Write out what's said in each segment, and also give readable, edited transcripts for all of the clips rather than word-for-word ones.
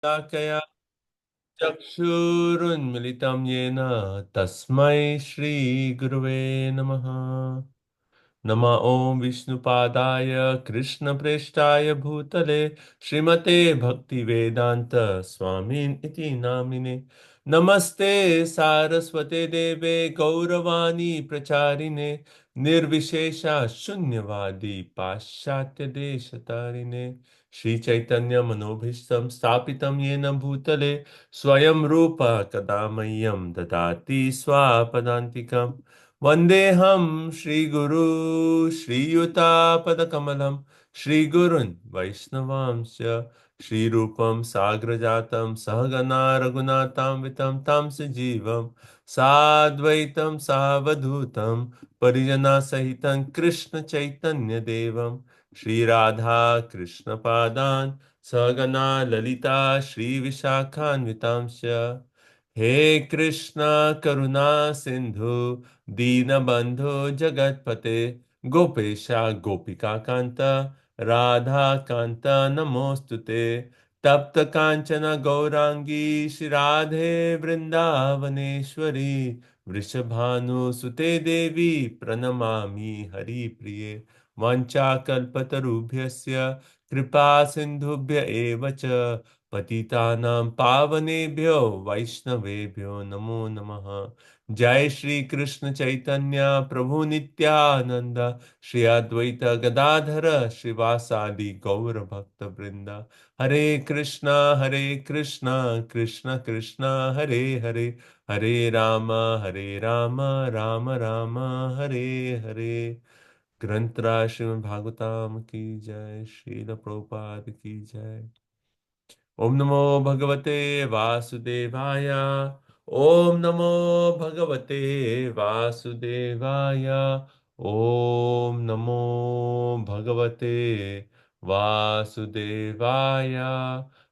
कया चक्षुरुन्मिलितं येन तस्मै श्रीगुरुवे नमः। नमः ॐ विष्णुपादाय कृष्णप्रेष्ठाय भूतले श्रीमते भक्तिवेदान्त स्वामिन् इति नामिने। नमस्ते सारस्वते देवे गौरवाणी प्रचारिणे निर्विशेषा शून्यवादी पाश्चात्य देशतारिणे। श्री चैतन्य मनोभीष्टं स्थापितं येन भूतले स्वयं रूप कदा मह्यं ददाति स्वापदान्तिकम्। वन्देऽहं श्रीगुरु श्रीयुतापदकमलं श्रीगुरुन् वैष्णवांश्च श्रीरूपं साग्रजातं सहगना रघुनाथान्वितं तं सजीवं साद्वैतं सावधूतं परिजनसहितं कृष्णचैतन्यदेवं श्रीराधा कृष्णपादान् सहगना ललिता श्रीविशाखान्वितांश्च। हे कृष्ण करुणा सिंधु दीनबंधु जगतपते गोपेशा गोपिका कांत राधा कांत नमोस्तुते। तप्त कांचन गौरांगी श्री राधे वृंदावनेश्वरी वृषभानुसुते देवी प्रणमामि हरिप्रिये। वाञ्छाकल्पतरुभ्यस्य कृपा सिन्धुभ्य एव च पतितानां पावनेभ्यो वैष्णवेभ्यो नमो नमः। जय श्री कृष्ण चैतन्य प्रभु नित्यानंद श्री अद्वैत गदाधर श्रीवासादि गौर भक्त वृंदा। हरे कृष्णा कृष्ण कृष्ण हरे हरे हरे राम राम राम राम हरे हरे। ग्रंथराज श्रीमद् भागवतम की जय। श्रील प्रभुपाद की जय। ओम नमो भगवते वासुदेवाय। ओम नमो भगवते वासुदेवाय। ओम नमो भगवते वासुदेवाय।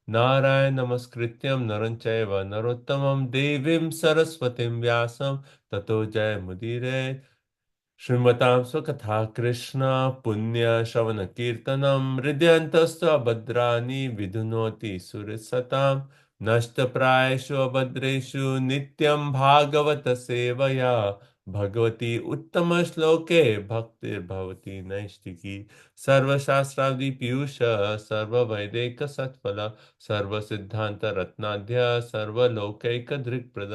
नारायण नमस्कृत्यं नरं चैव नरोत्तमं देवीं सरस्वतीं व्यासं ततो जयमुदीरये। श्रीमतां स्वकथा कृष्ण पुण्य श्रवण कीर्तनम हृदयन्तस्थ भद्राणि विधुनोति सुरसतां नष्टप्रायेषु अभद्रेषु नित्यं भागवत सेवया भगवती उत्तम श्लोके भक्तिर्भवति नैष्टिकी। सर्वशास्त्रादि पीयूष सर्ववैदिक सत्फल सर्वसिद्धांत रत्नाध्य सर्वलोकैक दृक्प्रद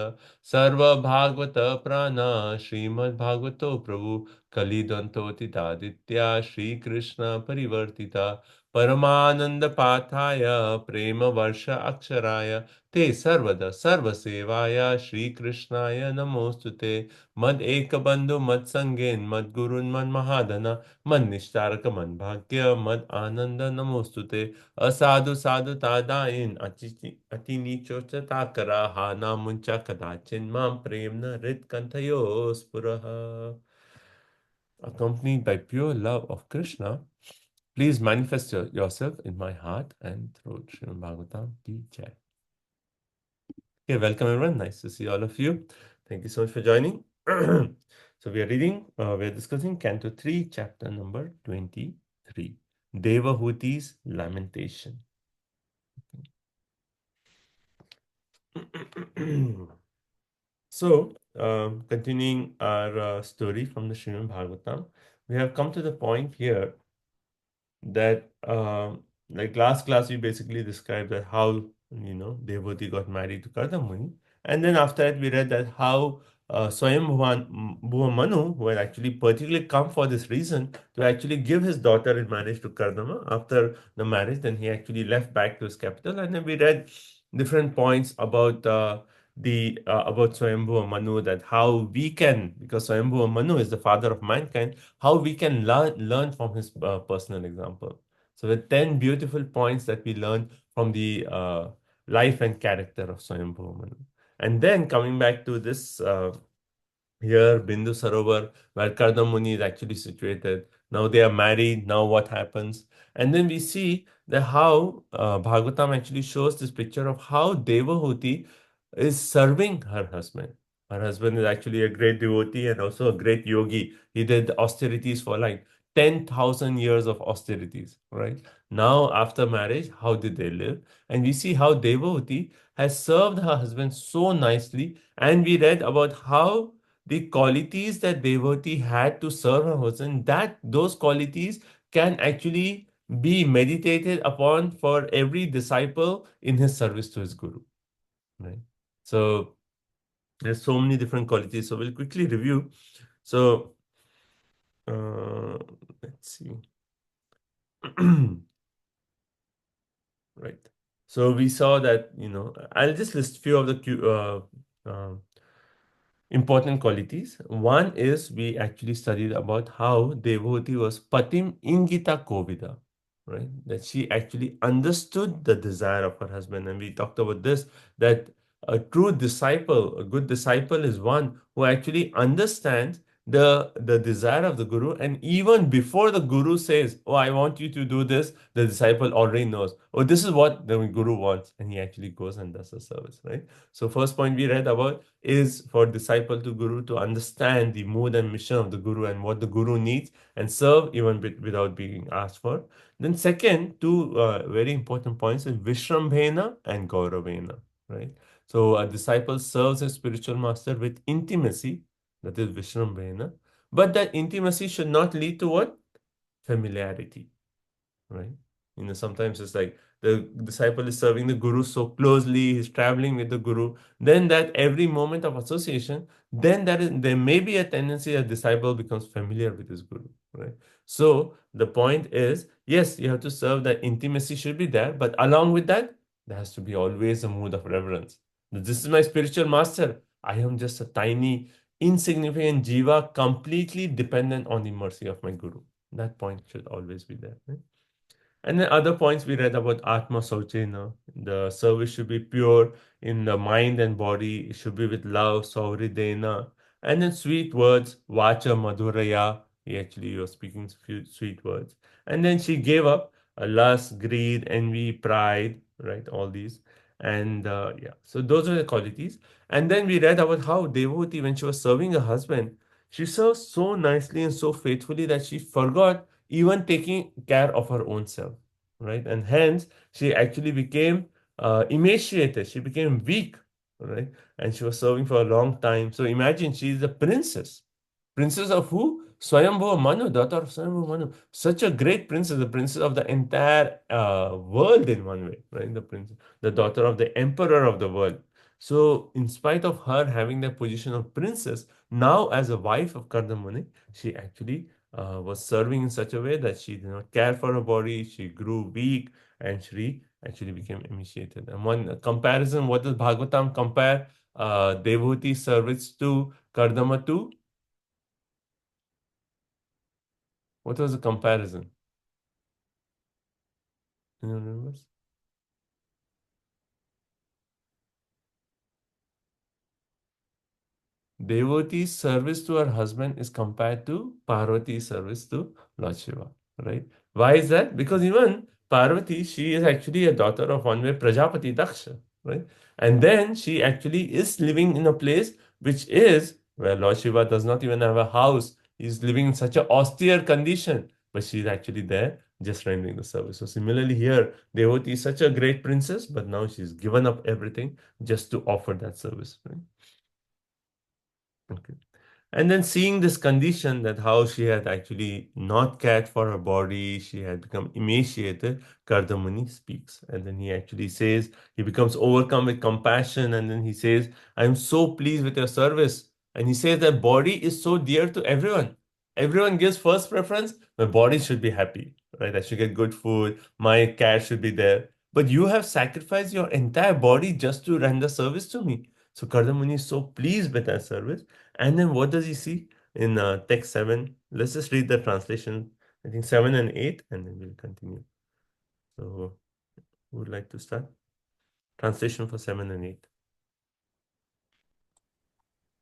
सर्वभागवत प्राण श्रीमद्भागवतो प्रभु कलिदन्तोतितादित्या श्रीकृष्ण परिवर्तिता परमानंद पाठाय प्रेम वर्ष अक्षराय ते सर्वदा सर्वसेवाय श्रीकृष्णाय नमोस्तुते। मद एक बंधु मद संगेन मद गुरुन् मद महाधना मद निष्ठारक मन भाग्य मद आनंद नमोस्तुते। असाधु साधु तादाइन अति नीचो च ताकरा हा नामुंचा कदाचिन मां प्रेम न हृत कंथयो स्फुरः। Accompanied by pure love of Krishna, please manifest yourself in my heart and throat. Srimad Bhagavatam ki jai. Okay, welcome everyone. Nice to see all of you. Thank you so much for joining. So we are reading, we are discussing Canto 3, chapter number 23, Devahuti's Lamentation. So, continuing our story from the Srimad Bhagavatam, we have come to the point here that, like last class, we basically described that how Devoti got married to Kardamuni, and then after that, we read that how Swayambhuva Manu, who had actually particularly come for this reason to actually give his daughter in marriage to Kardama. After the marriage, then he actually left back to his capital, and then we read different points about the about Swayambhuva Manu, that how we can, because Swayambhuva Manu is the father of mankind, how we can learn from his personal example. So the 10 beautiful points that we learn from the life and character of Swayambhuva Manu. And then coming back to this here, Bindu Sarovar, where Kardam Muni is actually situated. Now they are married. Now what happens? And then we see that how Bhagavatam actually shows this picture of how Devahuti is serving her husband. Her husband is actually a great devotee and also a great yogi. He did austerities for like 10,000 years of austerities, right? Now, after marriage, how did they live? And we see how Devavati has served her husband so nicely. And we read about how the qualities that Devavati had to serve her husband, that those qualities can actually be meditated upon for every disciple in his service to his guru, right? So there's so many different qualities. So we'll quickly review. So let's see. Right. So we saw that, I'll just list few of the important qualities. One is we actually studied about how Devoti was Patim Ingita Kovida, right? That she actually understood the desire of her husband. And we talked about this, that a true disciple, a good disciple is one who actually understands the desire of the guru. And even before the guru says, "Oh, I want you to do this," the disciple already knows, "Oh, this is what the guru wants." And he actually goes and does the service, right? So first point we read about is for disciple to guru to understand the mood and mission of the guru and what the guru needs and serve even without being asked for. Then second, two very important points is Vishrambhena and Gauravena, right? So a disciple serves a spiritual master with intimacy, that is Vishrambhena, but that intimacy should not lead to what? Familiarity, right? Sometimes it's like the disciple is serving the guru so closely, he's traveling with the guru, then that every moment of association, then there may be a tendency that disciple becomes familiar with his guru, right? So the point is, yes, you have to serve, that intimacy should be there, but along with that, there has to be always a mood of reverence. This is my spiritual master. I am just a tiny, insignificant jiva, completely dependent on the mercy of my guru. That point should always be there, right? And then other points we read about Atma Sauchena. The service should be pure in the mind and body. It should be with love, Sauridena. And then sweet words, Vacha Madhuraya. He actually was speaking few sweet words. And then she gave up lust, greed, envy, pride, right? All these. And yeah, so those are the qualities. And then we read about how Devoti, when she was serving her husband, she served so nicely and so faithfully that she forgot even taking care of her own self, right? And hence, she actually became emaciated. She became weak, right? And she was serving for a long time. So imagine she is a princess. Princess of who? Swayambhuva Manu, daughter of Swayambhuva Manu. Such a great princess, the princess of the entire world in one way, right? The princess, the daughter of the emperor of the world. So, in spite of her having the position of princess, now as a wife of Kardamuni, she actually was serving in such a way that she did not care for her body, she grew weak, and she actually became emaciated. And one comparison, what does Bhagavatam compare Devuti's service to Kardama to? What was the comparison? Anyone remembers? Devotee service to her husband is compared to Parvati's service to Lord Shiva, right? Why is that? Because even Parvati, she is actually a daughter of one way Prajapati Daksha, right? And then she actually is living in a place which is where Lord Shiva does not even have a house. He's living in such an austere condition, but she's actually there just rendering the service. So similarly here, Devotee is such a great princess, but now she's given up everything just to offer that service, right? Okay. And then seeing this condition, that how she had actually not cared for her body, she had become emaciated, Kardamuni speaks. And then he actually says, he becomes overcome with compassion. And then he says, I'm so pleased with your service. And he says that body is so dear to everyone. Everyone gives first preference. My body should be happy, right? I should get good food. My cat should be there. But you have sacrificed your entire body just to render service to me. So Kardamuni is so pleased with that service. And then what does he see in text 7? Let's just read the translation, I think 7 and 8, and then we'll continue. So, who would like to start? Translation for 7 and 8.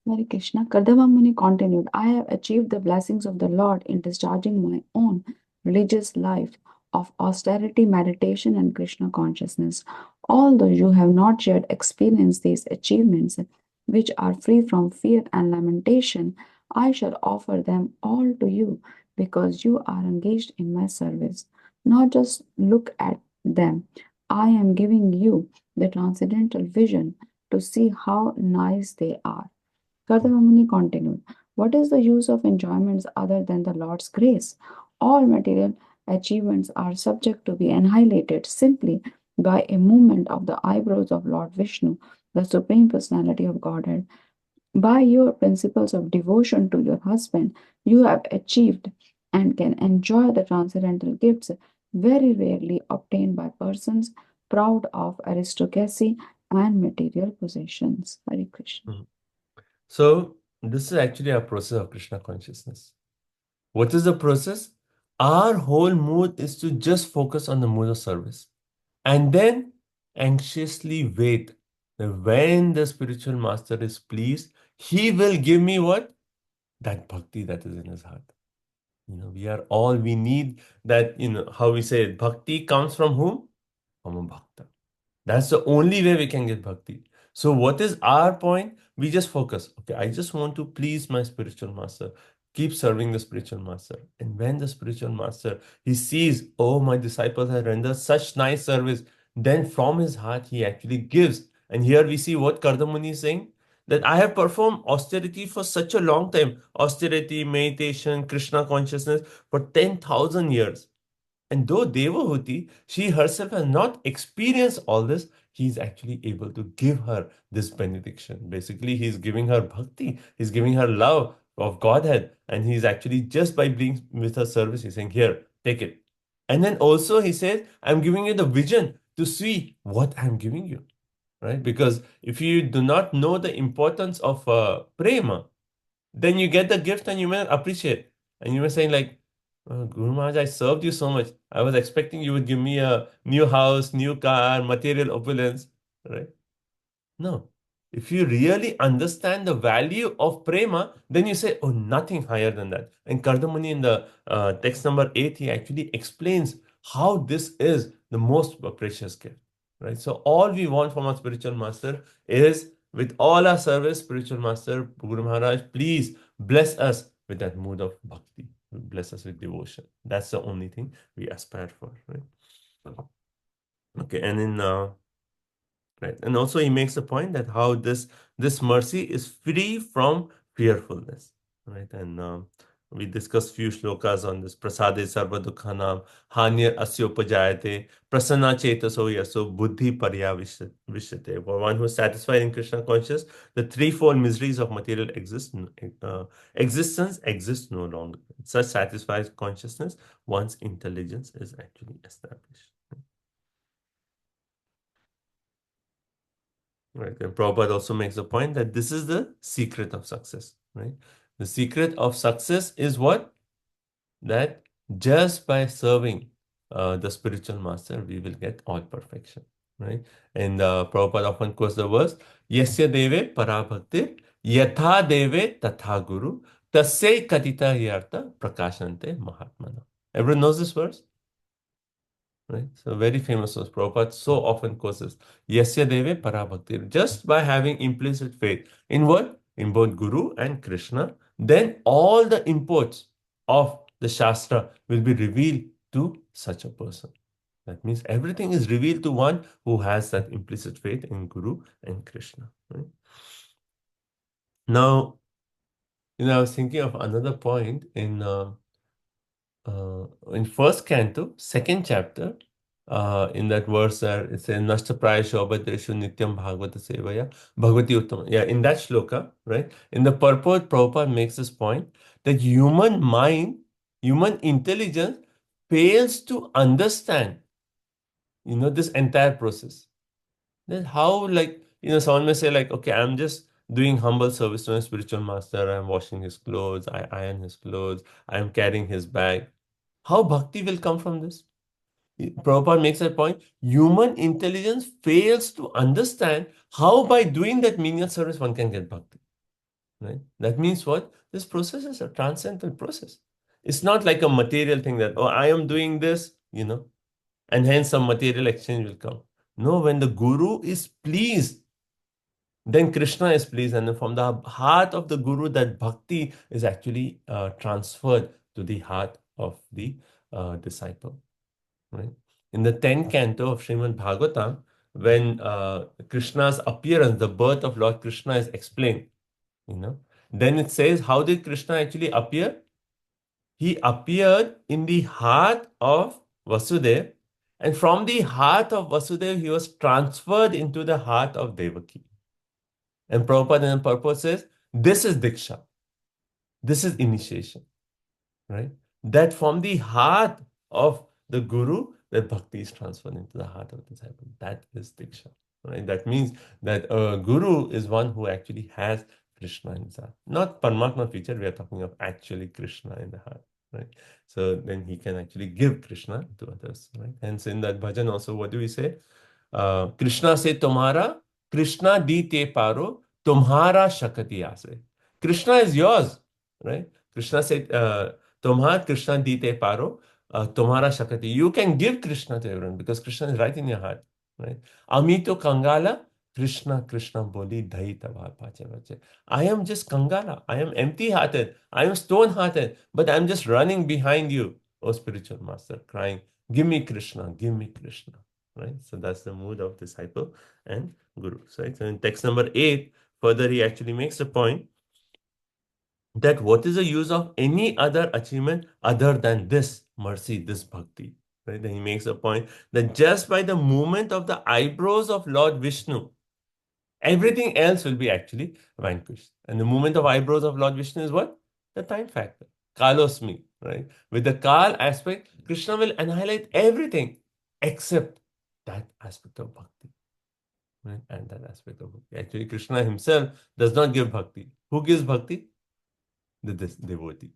Hare Krishna. Kardama Muni continued, I have achieved the blessings of the Lord in discharging my own religious life of austerity, meditation, and Krishna consciousness. Although you have not yet experienced these achievements, which are free from fear and lamentation, I shall offer them all to you. because you are engaged in my service. Not just look at them. I am giving you the transcendental vision to see how nice they are. Kadavamuni continued, what is the use of enjoyments other than the Lord's grace? All material achievements are subject to be annihilated simply by a movement of the eyebrows of Lord Vishnu, the Supreme Personality of Godhead. By your principles of devotion to your husband, you have achieved and can enjoy the transcendental gifts very rarely obtained by persons proud of aristocracy and material possessions. Hare Krishna. Mhm. So, this is actually a process of Krishna consciousness. What is the process? Our whole mood is to just focus on the mood of service and then anxiously wait that when the spiritual master is pleased, he will give me what? That bhakti that is in his heart. We are all we need that, how we say it, bhakti comes from whom? From a bhakta. That's the only way we can get bhakti. So, what is our point? We just focus. Okay, I just want to please my spiritual master. Keep serving the spiritual master. And when the spiritual master he sees, oh, my disciples have rendered such nice service, then from his heart he actually gives. And here we see what Kardamuni is saying that I have performed austerity for such a long time austerity, meditation, Krishna consciousness for 10,000 years. And though Devahuti, she herself has not experienced all this, he is actually able to give her this benediction. Basically, he is giving her bhakti, he's giving her love of Godhead, and he's actually just by being with her service, he's saying, here, take it. And then also he says, I'm giving you the vision to see what I'm giving you, right? Because if you do not know the importance of prema, then you get the gift and you may not appreciate. And you were saying like, Guru Maharaj, I served you so much. I was expecting you would give me a new house, new car, material opulence, right? No. If you really understand the value of prema, then you say, oh, nothing higher than that. And Kardamuni in the text number 8, he actually explains how this is the most precious gift, right? So all we want from our spiritual master is with all our service, spiritual master, Guru Maharaj, please bless us with that mood of bhakti. Bless us with devotion. That's the only thing we aspire for, right? Okay, and in right. And also he makes a point that how this mercy is free from fearfulness. Right. And we discussed few shlokas on this. Prasade sarva dukhanam, hanya asyopajayate, prasanna chetaso yaso, buddhi parya vishyate. For one who is satisfied in Krishna conscious, the threefold miseries of material existence exists no longer. Such satisfied consciousness, one's intelligence is actually established. Right. And Prabhupada also makes the point that this is the secret of success, right? The secret of success is what? That just by serving the spiritual master, we will get all perfection, right? And Prabhupada often quotes the verse, Yasya deve parabhaktir, yatha deve tatha guru, tasya katita yartha prakashante mahatmana. Everyone knows this verse? Right? So very famous was Prabhupada so often quotes this. Yasya deve parabhakti. Just by having implicit faith in what? In both Guru and Krishna, then all the imports of the Shastra will be revealed to such a person. That means everything is revealed to one who has that implicit faith in Guru and Krishna. Right? Now, I was thinking of another point in first canto, second chapter, in that verse there it says Nashtapraya Shobhadreshu Nityam Bhagavata Sevaya Bhagavati Uttama. Yeah, in that shloka, right? In the purport, Prabhupada makes this point that human mind, human intelligence fails to understand, this entire process. Then how, like, someone may say, like, okay, I'm just doing humble service to my spiritual master, I'm washing his clothes, I iron his clothes, I'm carrying his bag. How bhakti will come from this? Prabhupada makes that point. Human intelligence fails to understand how by doing that menial service one can get bhakti. Right? That means what? This process is a transcendental process. It's not like a material thing that, oh, I am doing this, and hence some material exchange will come. No, when the guru is pleased, then Krishna is pleased, and then from the heart of the guru, that bhakti is actually transferred to the heart of the disciple. Right? In the 10th canto of Srimad Bhagavatam, when Krishna's appearance, the birth of Lord Krishna is explained, then it says, how did Krishna actually appear? He appeared in the heart of Vasudev, and from the heart of Vasudev, he was transferred into the heart of Devaki. And Prabhupada and purpose says, this is Diksha, this is initiation, right? That from the heart of the Guru, that bhakti is transferred into the heart of the disciple. That is Diksha, right? That means that a Guru is one who actually has Krishna in his heart. Not Paramatma feature, we are talking of actually Krishna in the heart, right? So then he can actually give Krishna to others, right? Hence in that bhajan also, what do we say? Krishna se tumhara, Krishna di te paro, tumhara shakati ase. Krishna is yours, right? Krishna said, Tumhar Krishna dite paro, Tumhara Shakati. You can give Krishna to everyone because Krishna is right in your heart, right? Amito Kangala, Krishna, Krishna boli dhahi tavar pache bache. I am just Kangala. I am empty-hearted. I am stone-hearted, but I'm just running behind you, oh spiritual master, crying, give me Krishna, give me Krishna, right? So that's the mood of disciple and guru, right? So in text number 8, further he actually makes the point that what is the use of any other achievement other than this mercy, this bhakti? Right? Then he makes a point that just by the movement of the eyebrows of Lord Vishnu, everything else will be actually vanquished. And the movement of eyebrows of Lord Vishnu is what? The time factor. Kalosmi, right? With the Kal aspect, Krishna will annihilate everything except that aspect of bhakti. Right? And that aspect of bhakti. Actually, Krishna himself does not give bhakti. Who gives bhakti? The devotee.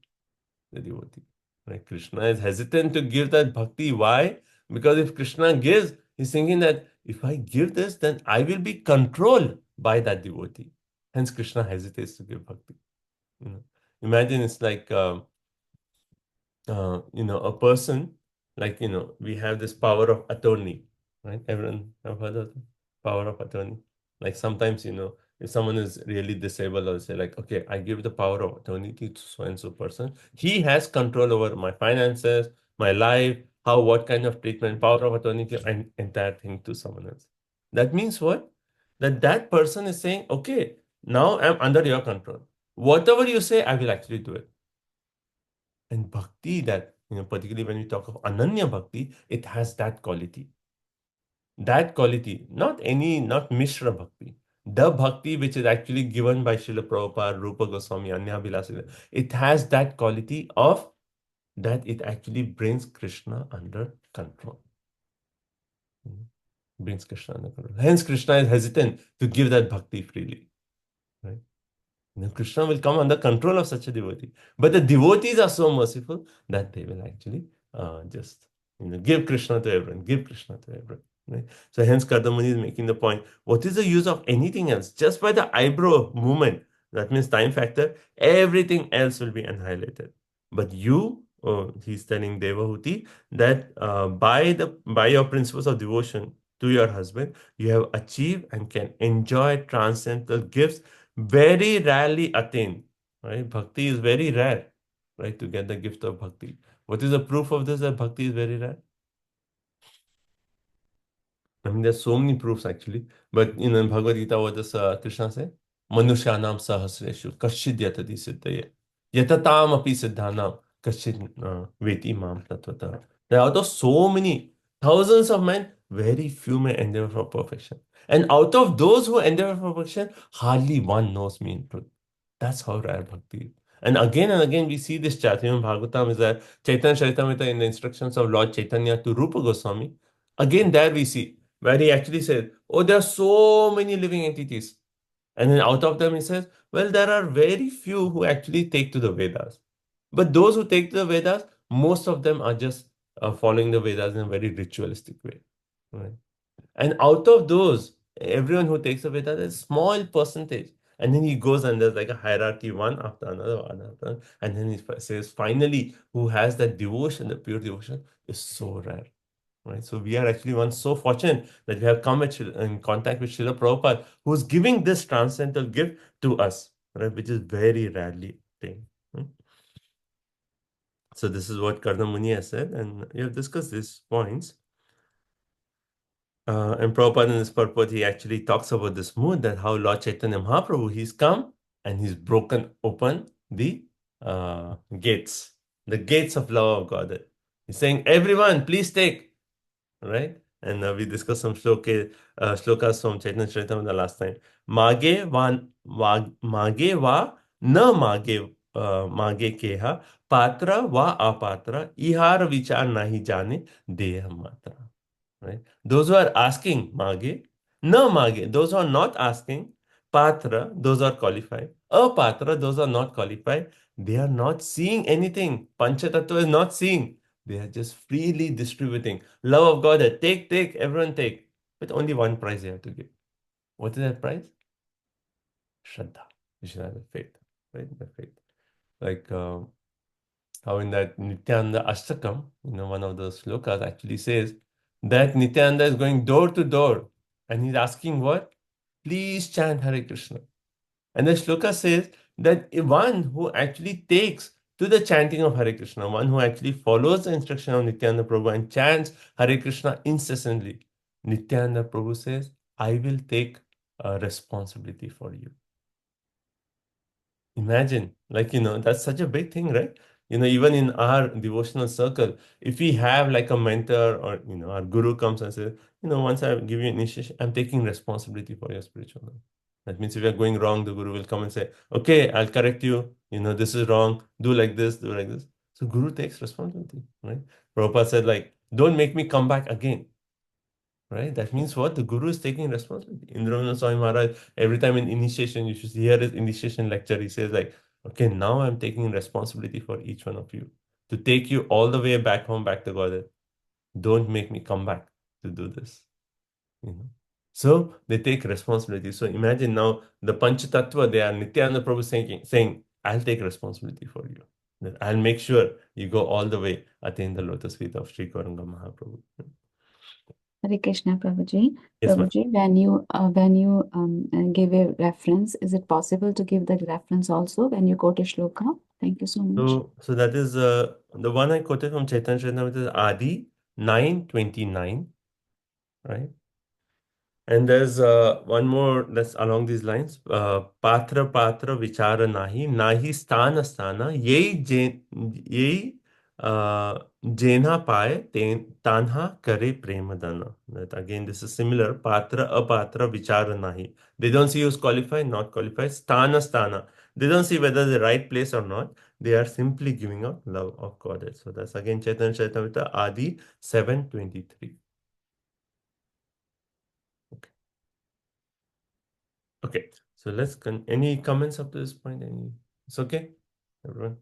The devotee. Right? Krishna is hesitant to give that bhakti. Why? Because if Krishna gives, he's thinking that if I give this, then I will be controlled by that devotee. Hence, Krishna hesitates to give bhakti. Imagine it's like a person, like, we have this power of attorney, right? Everyone have heard of the power of attorney? Like sometimes, if someone is really disabled, or say like, okay, I give the power of attorney to so and so person. He has control over my finances, my life, what kind of treatment, power of attorney, and entire thing to someone else. That means what? That person is saying, okay, now I'm under your control. Whatever you say, I will actually do it. And bhakti, that, particularly when we talk of Ananya Bhakti, it has that quality. That quality, not Mishra Bhakti. The Bhakti which is actually given by Srila Prabhupada, Rupa Goswami, Anya Vilasi, it has that quality of that it actually brings Krishna under control. Brings Krishna under control. Hence, Krishna is hesitant to give that Bhakti freely. Right? Krishna will come under control of such a devotee. But the devotees are so merciful that they will actually just give Krishna to everyone, give Krishna to everyone. Right? So hence Kadamuni is making the point, what is the use of anything else? Just by the eyebrow movement, that means time factor, everything else will be annihilated. But you, he's telling Devahuti, that by your principles of devotion to your husband, you have achieved and can enjoy transcendental gifts very rarely attained, right? Bhakti is very rare, right? To get the gift of bhakti. What is the proof of this, that bhakti is very rare? I mean, there's so many proofs actually. But in Bhagavad Gita, what does Krishna say? Manushyanam sahasreshu kashid yatati siddhaye. Yatatam api siddhanam kashid veti mam tatvata. There are out of so many thousands of men, very few may endeavor for perfection. And out of those who endeavor for perfection, hardly one knows me in truth. That's how rare bhakti is. And again, we see this chat. Even Bhagavatam is that Chaitanya Charitamrita in the instructions of Lord Chaitanya to Rupa Goswami. Again, there we see where he actually says, oh, there are so many living entities. And then out of them, he says, well, there are very few who actually take to the Vedas. But those who take to the Vedas, most of them are just following the Vedas in a very ritualistic way. Right? And out of those, everyone who takes the Vedas, there's a small percentage. And then he goes and there's like a hierarchy, one after another, one after another. And then he says, finally, who has that devotion, the pure devotion, is so rare. Right? So we are actually one so fortunate that we have come in contact with Srila Prabhupada, who's giving this transcendental gift to us, right? Which is very rarely thing. So this is what Karna Muni has said, and we have discussed these points. And Prabhupada in this purport, he actually talks about this mood that how Lord Chaitanya Mahaprabhu, he's come and he's broken open gates, the gates of love of God. He's saying, everyone, please take, right? And we discussed some shlokas from Chaitanya Charitamrita last time. Mage va na mage mage keha patra va apatra ihar vichar nahi jane deha matra. Right? Those who are asking mage, na mage, those who are not asking, patra, those are qualified. Apatra, those are not qualified. They are not seeing anything. Panchatattva is not seeing. They are just freely distributing. Love of God, take, everyone take. But only one prize you have to give. What is that prize? Shraddha. You should have the faith. Right? The faith. Like how in that Nityananda Ashtakam, one of those slokas actually says that Nityananda is going door to door and he's asking what? Please chant Hare Krishna. And the shloka says that one who actually takes to the chanting of Hare Krishna, one who actually follows the instruction of Nityananda Prabhu and chants Hare Krishna incessantly, Nityananda Prabhu says, I will take responsibility for you. Imagine, that's such a big thing, right? Even in our devotional circle, if we have like a mentor or, our guru comes and says, once I give you initiation, I'm taking responsibility for your spiritual life. That means if you're going wrong, the guru will come and say, okay, I'll correct you. This is wrong. Do like this, do like this. So guru takes responsibility, right? Prabhupada said, don't make me come back again. Right? That means what? The guru is taking responsibility. Indravarman Swami Maharaj, every time in initiation, you should hear his initiation lecture. He says, okay, now I'm taking responsibility for each one of you to take you all the way back home, back to Godhead. Don't make me come back to do this. You know. So they take responsibility. So imagine now the Panchatattva, they are Nityananda Prabhu saying, I'll take responsibility for you. That I'll make sure you go all the way, attain the lotus feet of Sri Gauranga Mahaprabhu. Hare Krishna, Prabhuji. Yes, ma'am. Prabhuji, when you give a reference, is it possible to give the reference also when you quote a shloka? Thank you so much. So that is the one I quoted from Chaitanya Charitamrita is Adi 9:29, right? And there's one more that's along these lines. Patra patra vichara nahi sthana yei jena paye tanha kare premadana. That again, this is similar. Patra apatra vichara nahi. They don't see who's qualified, not qualified. Sthana. They don't see whether the right place or not. They are simply giving out love of God. So that's again Chaitanya Charitamrita Adi 7:23. Okay, so any comments up to this point? It's okay, everyone.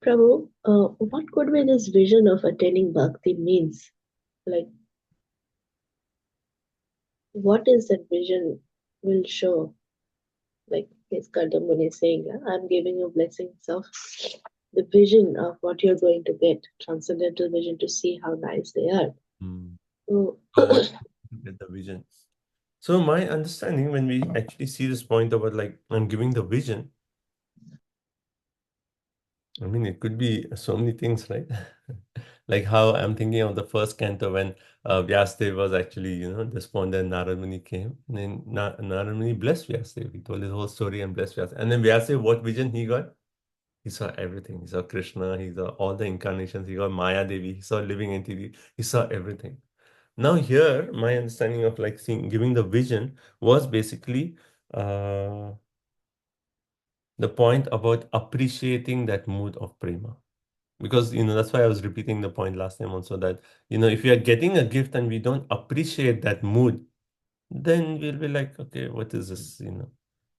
Prabhu, what could be this vision of attaining bhakti means? Like, what is that vision will show? Like his Kardamuni is saying, I'm giving you blessings of the vision of what you're going to get, transcendental vision to see how nice they are. Hmm. So, So what get the vision? So my understanding when we actually see this point about I'm giving the vision, I mean it could be so many things, right? Like how I'm thinking of the first canto when Vyasdev was actually, despondent, Narad Muni came. And then Narad Muni blessed Vyasdev. He told his whole story and blessed Vyasdev. And then Vyasdev, what vision he got? He saw everything. He saw Krishna. He saw all the incarnations. He saw Maya Devi. He saw living entity. He saw everything. Now here, my understanding of giving the vision was basically uh, the point about appreciating that mood of prema. Because that's why I was repeating the point last time also that if we are getting a gift and we don't appreciate that mood, then we'll be like, okay, what is this?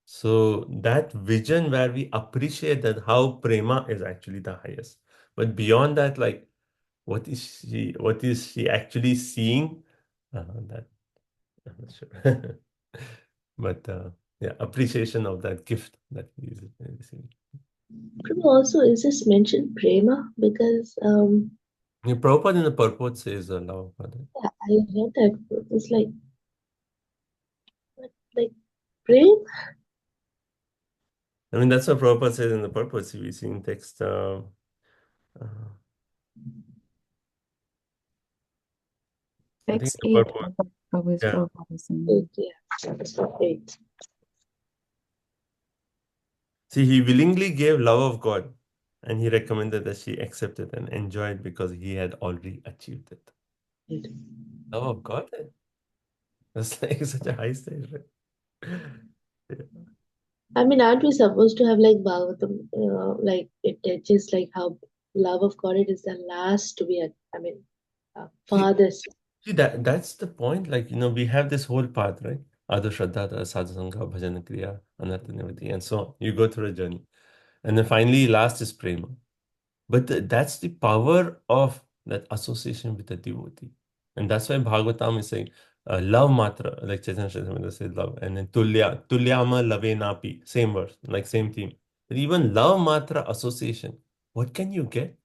So that vision where we appreciate that how prema is actually the highest. But beyond that, what is she actually seeing? That I'm not sure. But yeah, appreciation of that gift that he is receiving. Prabhu, also, is this mentioned prema? Because Yeah, Prabhupada in the purport says love for that. yeah, I read that. It's like prema? I mean, that's what Prabhupada says in the purport. We see in text. I think Text the 8, purport. Prabhu is Yeah. Prabhupada is saying. 8, yeah. Chapter 8. See, he willingly gave love of God, and he recommended that she accept it and enjoy it because he had already achieved it. Eight. Love of God? That's like such a high stage, right? Yeah. I mean, aren't we supposed to have like Bhagavatam, like it teaches like how love of God it is the last to be at, I mean, See, farthest. that's the point. Like, we have this whole path, right? Adho Shraddha, Sadhusanga, Bhajan Kriya, Anartha Nivritti, and so on. You go through a journey. And then finally, last is prema. But that's the power of that association with the devotee. And that's why Bhagavatam is saying, love matra, like Chaitanya Charitamrita says love. And then tulyama lave napi, same verse, like same theme. But even love matra association, what can you get?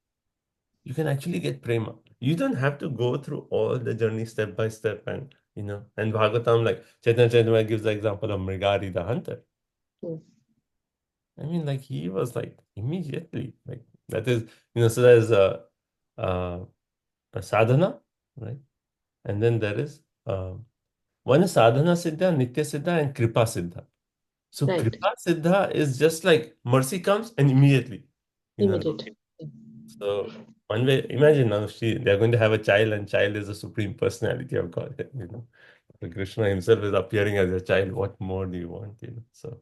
You can actually get prema. You don't have to go through all the journey step by step and Bhagavatam, like Chaitanya Charitamrita gives the example of Mrigari the hunter. Hmm. I mean, like he was like immediately, like that is, so there's a sadhana, right? And then there is one is sadhana siddha, nitya siddha, and kripa siddha. So Right, kripa siddha is just like mercy comes and immediately, immediate. So one way, imagine now they're going to have a child, and child is the supreme personality of God. So Krishna himself is appearing as a child. What more do you want? So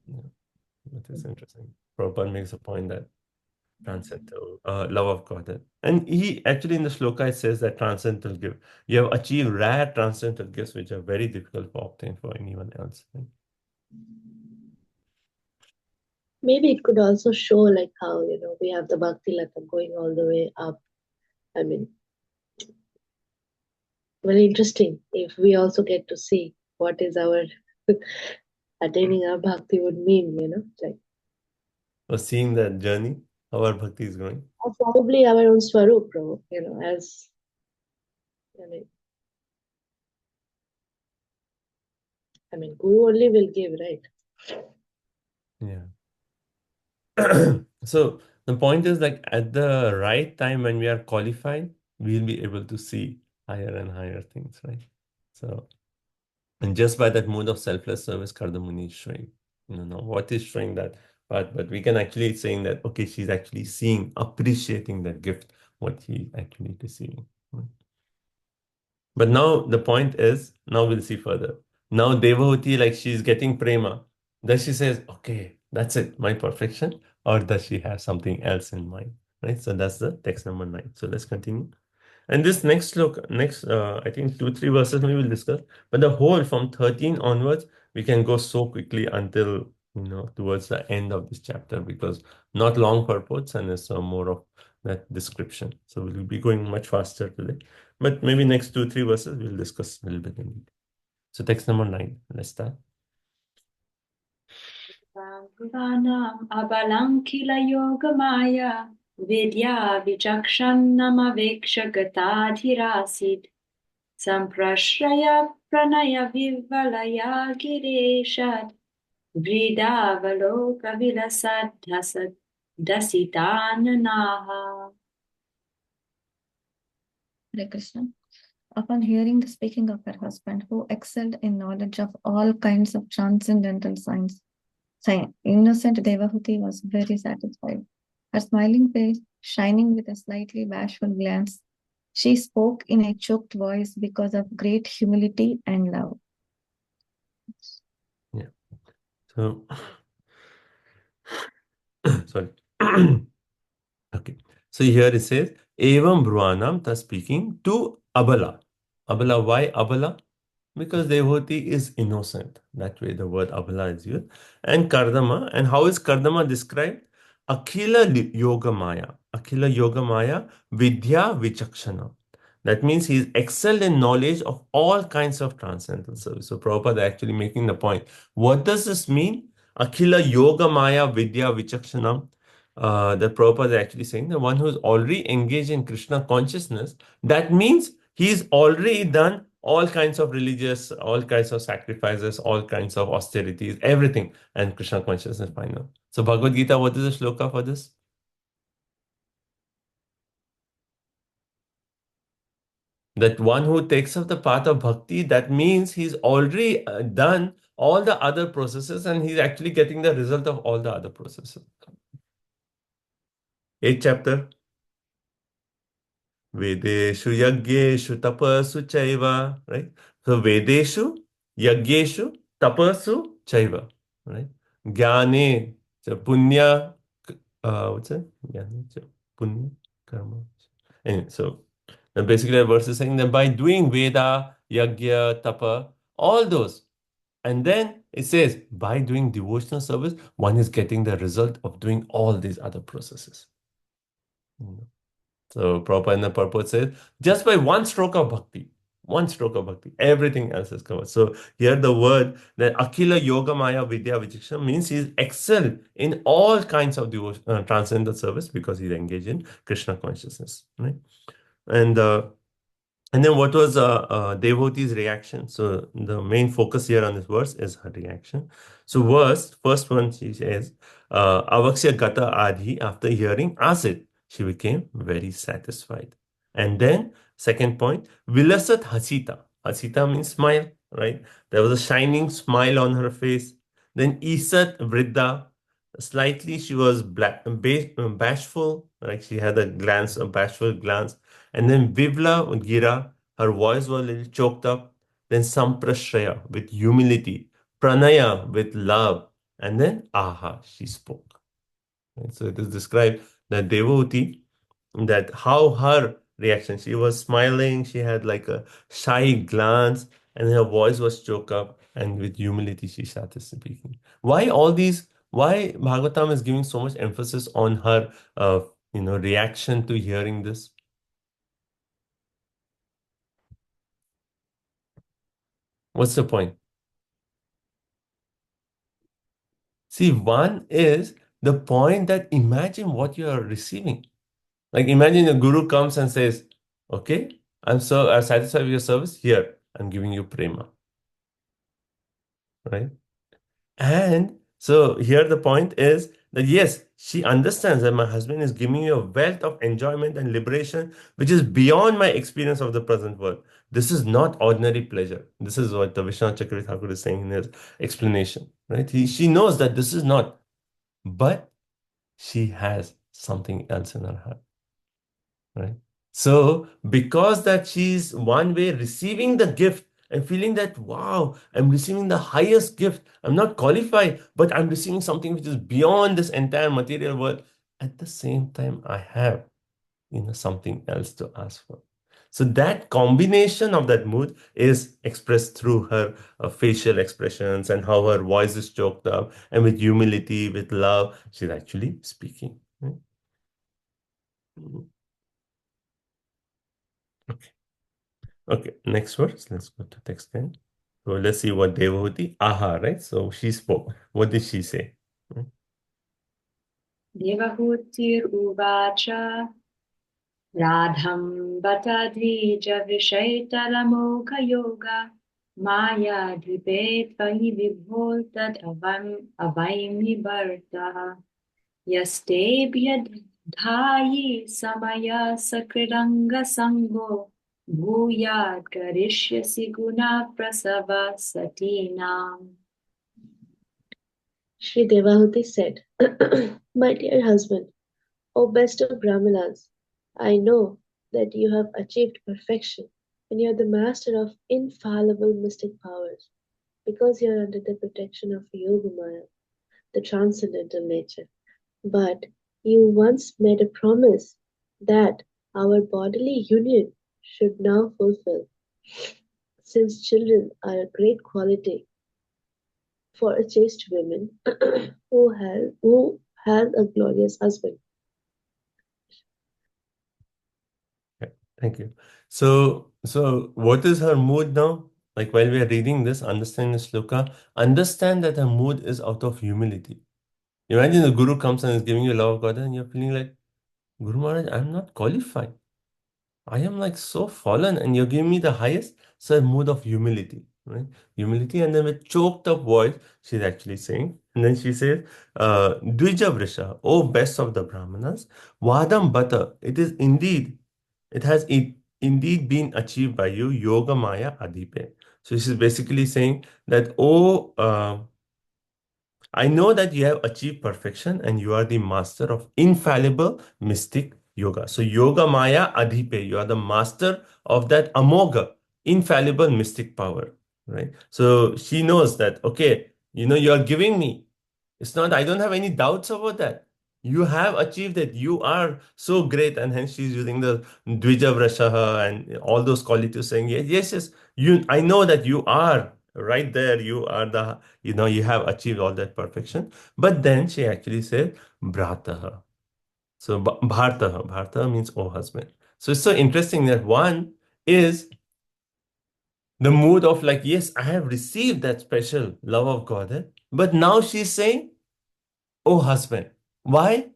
yeah, that is interesting. Prabhupada makes a point that transcendental love of God. And he actually in the sloka it says that transcendental gift. You have achieved rare transcendental gifts which are very difficult to obtain for anyone else. Right? Maybe it could also show like how, we have the Bhakti Lata going all the way up. I mean, very interesting if we also get to see what is our attaining our bhakti would mean, like So seeing that journey, how our bhakti is going. or probably our own swarup, bro, as I mean, Guru only will give, right? Yeah. So the point is like at the right time when we are qualified, we'll be able to see higher and higher things, right? So, and just by that mode of selfless service, Kardamuni is showing, now what is showing that but we can actually saying that, okay, she's actually seeing, appreciating that gift, what he actually receiving. Right? But now the point is, now we'll see further. Now Devahuti, like she's getting prema. Does she says, okay, that's it, my perfection? Or does she have something else in mind? Right? So that's the text number 9. So let's continue. And this I think 2, 3 verses we will discuss. But the whole from 13 onwards, we can go so quickly until towards the end of this chapter because not long purports and it's more of that description. So we'll be going much faster today. But maybe next 2, 3 verses we'll discuss a little bit in detail. So text number 9. Let's start. Bhagavanam abalankila yogamaya vidya vichakshannamavekshagatathirasid samprashraya pranaya vivalaya gireshad vridavaloka vilasad dasitananaha. Hare Krishna. Upon hearing the speaking of her husband, who excelled in knowledge of all kinds of transcendental science, innocent Devahuti was very satisfied. Her smiling face shining with a slightly bashful glance, she spoke in a choked voice because of great humility and love. Yeah. So, sorry. Okay. So here it says, Evam Brwanam, thus speaking to Abala. Abala, why Abala? Because Devoti is innocent. That way the word Abala is used. And Kardama. And how is Kardama described? Akhila Yoga Maya. Akhila Yoga Maya Vidya Vichakshana. That means he is excelled in knowledge of all kinds of transcendental service. So Prabhupada actually making the point. What does this mean? Akhila Yoga Maya Vidya Vichakshana. The Prabhupada is actually saying the one who is already engaged in Krishna consciousness, that means he's already done all kinds of all kinds of sacrifices, all kinds of austerities, everything, and Krishna consciousness final. So Bhagavad Gita, what is the shloka for this? That one who takes up the path of bhakti, that means he's already done all the other processes and he's actually getting the result of all the other processes. 8th chapter. Vedeshu yaggeshu tapasu chaiva, right? So Vedeshu yaggeshu tapasu chaiva, right? Jnane cha punya, what's it? Jnane cha punya karma. Anyway, so basically the verse is saying that by doing Veda, Yagya, Tapa, all those, and then it says by doing devotional service, one is getting the result of doing all these other processes. So Prabhupada in the purport says, just by one stroke of bhakti, everything else is covered. So here the word that Akila Yoga Maya Vidya Vichikshana means he's excelled in all kinds of devotion, transcendental service because he's engaged in Krishna consciousness, right? And then what was devotee's reaction? So the main focus here on this verse is her reaction. So first one, she says, Avaksya Gata Adhi, after hearing Asit, she became very satisfied. And then, second point, Vilasat Hasita. Hasita means smile, right? There was a shining smile on her face. Then Isat Vriddha, slightly she was bashful, like she had a bashful glance. And then Vivla Gira, her voice was a little choked up. Then Samprashraya, with humility. Pranaya, with love. And then Aha, she spoke. And so it is described that devotee, that how her reaction, she was smiling, she had like a shy glance, and her voice was choked up, and with humility she started speaking. Why all these? Why Bhagavatam is giving so much emphasis on her, reaction to hearing this? What's the point? See, one is the point that imagine what you are receiving. Like imagine the guru comes and says, okay, I'm satisfied with your service. Here, I'm giving you prema. Right? And so here the point is that yes, she understands that my husband is giving me a wealth of enjoyment and liberation, which is beyond my experience of the present world. This is not ordinary pleasure. This is what the Vishwanath Chakravarti Thakur is saying in his explanation. Right? She knows that this is not, but she has something else in her heart. Right? So because that she's one way receiving the gift and feeling that, wow, I'm receiving the highest gift. I'm not qualified, but I'm receiving something which is beyond this entire material world. At the same time, I have, something else to ask for. So that combination of that mood is expressed through her facial expressions and how her voice is choked up, and with humility, with love, she's actually speaking. Right? Okay, next verse. Let's go to text 10. So let's see what Devavati, aha, right? So she spoke. What did she say? Devahutir uvacha Radham Batadvija Vishaitalamoka Yoga Maya Dvipe Tvahi Vibhol Tad Avaimi Bharta Yaste Dhayi Samaya Sakridanga Sango Bhuyad Karishyasi Guna Prasava Satinam. Sri Devahuti said, My dear husband, O best of Brahmanas, I know that you have achieved perfection and you are the master of infallible mystic powers because you are under the protection of Yogamaya, the transcendental nature. But you once made a promise that our bodily union should now fulfill, since children are a great quality for a chaste woman who has a glorious husband. Thank you. So what is her mood now? Like while we are reading this, understand the sloka, understand that her mood is out of humility. Imagine the Guru comes and is giving you love of God, and you're feeling like, Guru Maharaj, I'm not qualified. I am like so fallen, and you're giving me the highest. So a mood of humility, right? Humility, and then with choked up voice, she's actually saying, and then she says, Dvija Vrisha, O best of the Brahmanas, Vadam Bata, it is indeed, it has indeed been achieved by you, Yoga Maya Adipe. So this is basically saying that, I know that you have achieved perfection and you are the master of infallible mystic yoga. So Yoga Maya Adhipe, you are the master of that Amoga, infallible mystic power, right? So she knows that, okay, you are giving me. It's not, I don't have any doubts about that. You have achieved it. You are so great. And hence she's using the Dvija Vrashaha and all those qualities saying, yes, yes, yes, I know that you are right there. You are you have achieved all that perfection. But then she actually said, Bhrataha. So Bhartaha. Bhartaha means, oh husband. So it's so interesting that one is the mood of like, yes, I have received that special love of God. But now she's saying, oh husband. Why?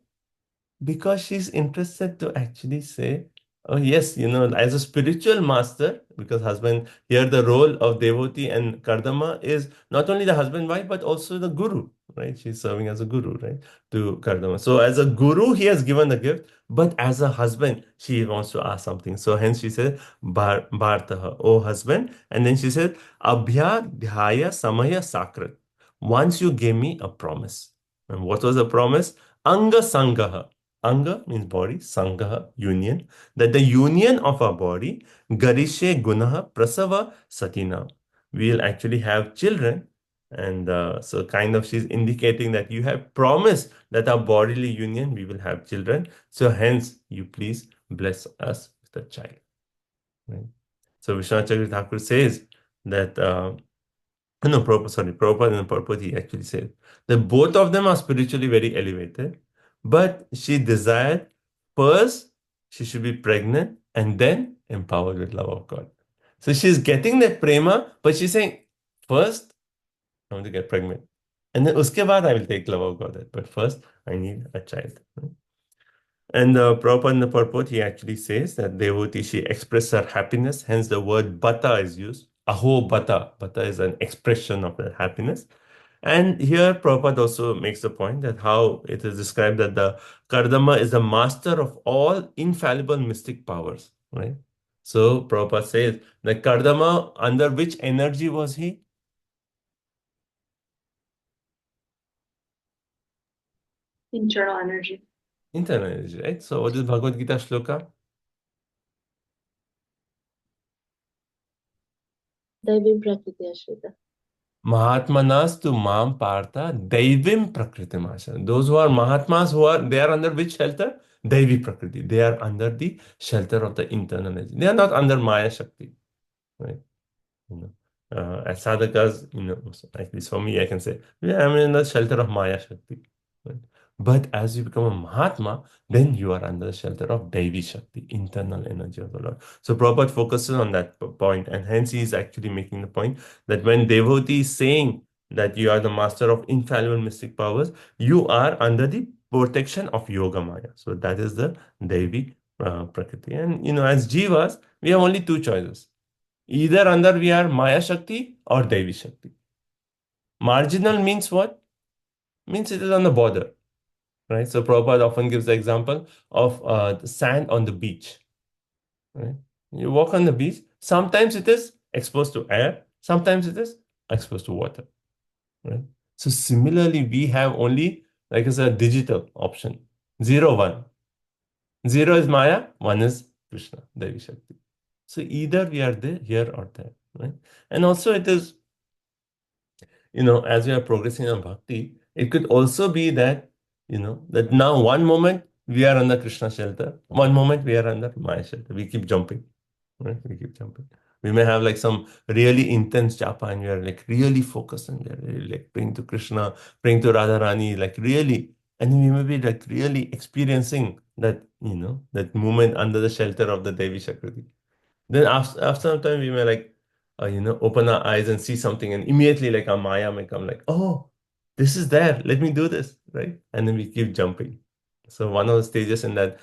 Because she's interested to actually say, oh yes, as a spiritual master, because husband here, the role of devotee and Kardama is not only the husband wife but also the guru, right? She's serving as a guru, right, to Kardama. So as a guru he has given the gift, but as a husband she wants to ask something. So hence she said, Bhartaha, oh husband. And then she said, Abhya dhyaya samaya sakrat, once you gave me a promise. And what was the promise? Anga sangaha. Anga means body, Sangaha, union. That the union of our body, Garishe Gunaha Prasava Satina. We'll actually have children. And so kind of she's indicating that you have promised that our bodily union, we will have children. So hence, you please bless us with a child. Right? So Vishwanath Chakravarti Thakur says that no, Prabhupada and Purport, he actually said that both of them are spiritually very elevated, but she desired first she should be pregnant and then empowered with love of God. So she's getting that prema, but she's saying, first, I want to get pregnant. And then uske baad I will take love of God. But first, I need a child. And Prabhupada in the purport, he actually says that devotee, she expressed her happiness, hence the word bata is used. Aho bata. Bata is an expression of that happiness. And here Prabhupada also makes the point that how it is described that the Kardama is the master of all infallible mystic powers, right? So Prabhupada says the Kardama, under which energy was he? Internal energy. Internal energy, right? So what is Bhagavad Gita shloka? Daivim Prakriti Ashrita. Mahatmanas to Mam Partha Daivim Prakritim Asha. Those who are Mahatmas, they are under which shelter? Daivi Prakriti. They are under the shelter of the internal energy. They are not under Maya Shakti, right? As sadhakas, at least for me, I can say, yeah, I'm in the shelter of Maya Shakti. Right? But as you become a Mahatma, then you are under the shelter of Devi Shakti, internal energy of the Lord. So Prabhupada focuses on that point, and hence he is actually making the point that when devotee is saying that you are the master of infallible mystic powers, you are under the protection of Yoga Maya. So that is the Devi Prakriti. And as Jivas, we have only two choices. Either under we are Maya Shakti or Devi Shakti. Marginal means what? Means it is on the border, right? So Prabhupada often gives the example of the sand on the beach, right? You walk on the beach, sometimes it is exposed to air, sometimes it is exposed to water, right? So similarly, we have only, like I said, digital option, 0, 1. 0 is Maya, 1 is Krishna, Devi Shakti. So either we are there, here or there, right? And also it is, as we are progressing in bhakti, it could also be that, that now one moment we are under Krishna shelter, one moment we are under Maya shelter. We keep jumping, right? We keep jumping. We may have like some really intense japa and we are like really focused and we are really like praying to Krishna, praying to Radharani, like really. And we may be like really experiencing that, that moment under the shelter of the Devi Shakti. Then after some time, we may like, open our eyes and see something, and immediately like our Maya may come like, oh, this is there. Let me do this, right? And then we keep jumping. So one of the stages in that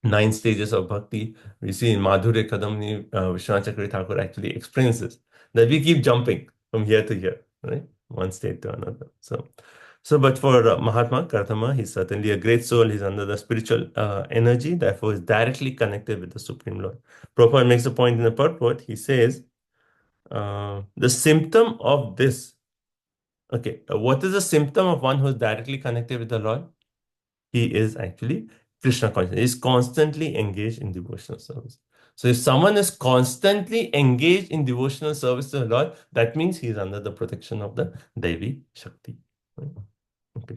9 stages of bhakti, we see in Madhurya Kadamni, Vishwanath Chakravarti Thakur actually explains this, that we keep jumping from here to here, right? One state to another. So So, but for Mahatma Kartama, he's certainly a great soul. He's under the spiritual energy, therefore, is directly connected with the Supreme Lord. Prabhupada makes a point in the purport. He says, the symptom of this, okay, what is the symptom of one who is directly connected with the Lord? He is actually Krishna conscious. He's constantly engaged in devotional service. So if someone is constantly engaged in devotional service to the Lord, that means he's under the protection of the Devi Shakti. Right? Okay.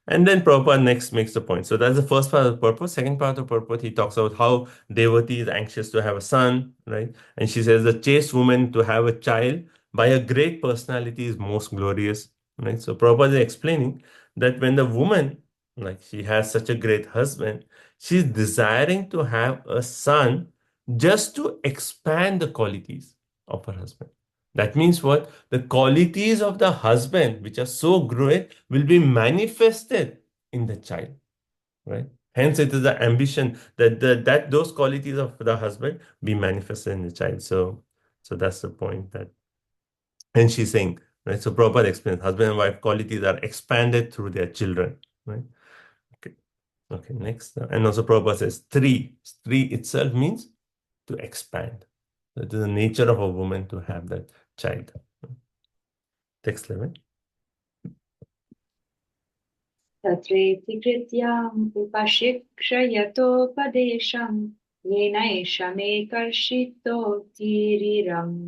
And then Prabhupada next makes the point. So that's the first part of the purpose. Second part of the purpose, he talks about how Devati is anxious to have a son, right? And she says the chaste woman to have a child by a great personality is most glorious, right? So Prabhupada is explaining that when the woman, like she has such a great husband, she's desiring to have a son just to expand the qualities of her husband. That means what? The qualities of the husband, which are so great, will be manifested in the child, right? Hence, it is the ambition that those qualities of the husband be manifested in the child. So that's the point that, and she's saying, right? So Prabhupada explains, husband and wife qualities are expanded through their children, right? Okay. Okay. Next, and also Prabhupada says three itself means to expand. That is the nature of a woman to have that child. Text 11. तत्रेति कृत्याम् उपशिक्षयतोपदेशम् येनैष मे कर्षितोऽतिरिरम्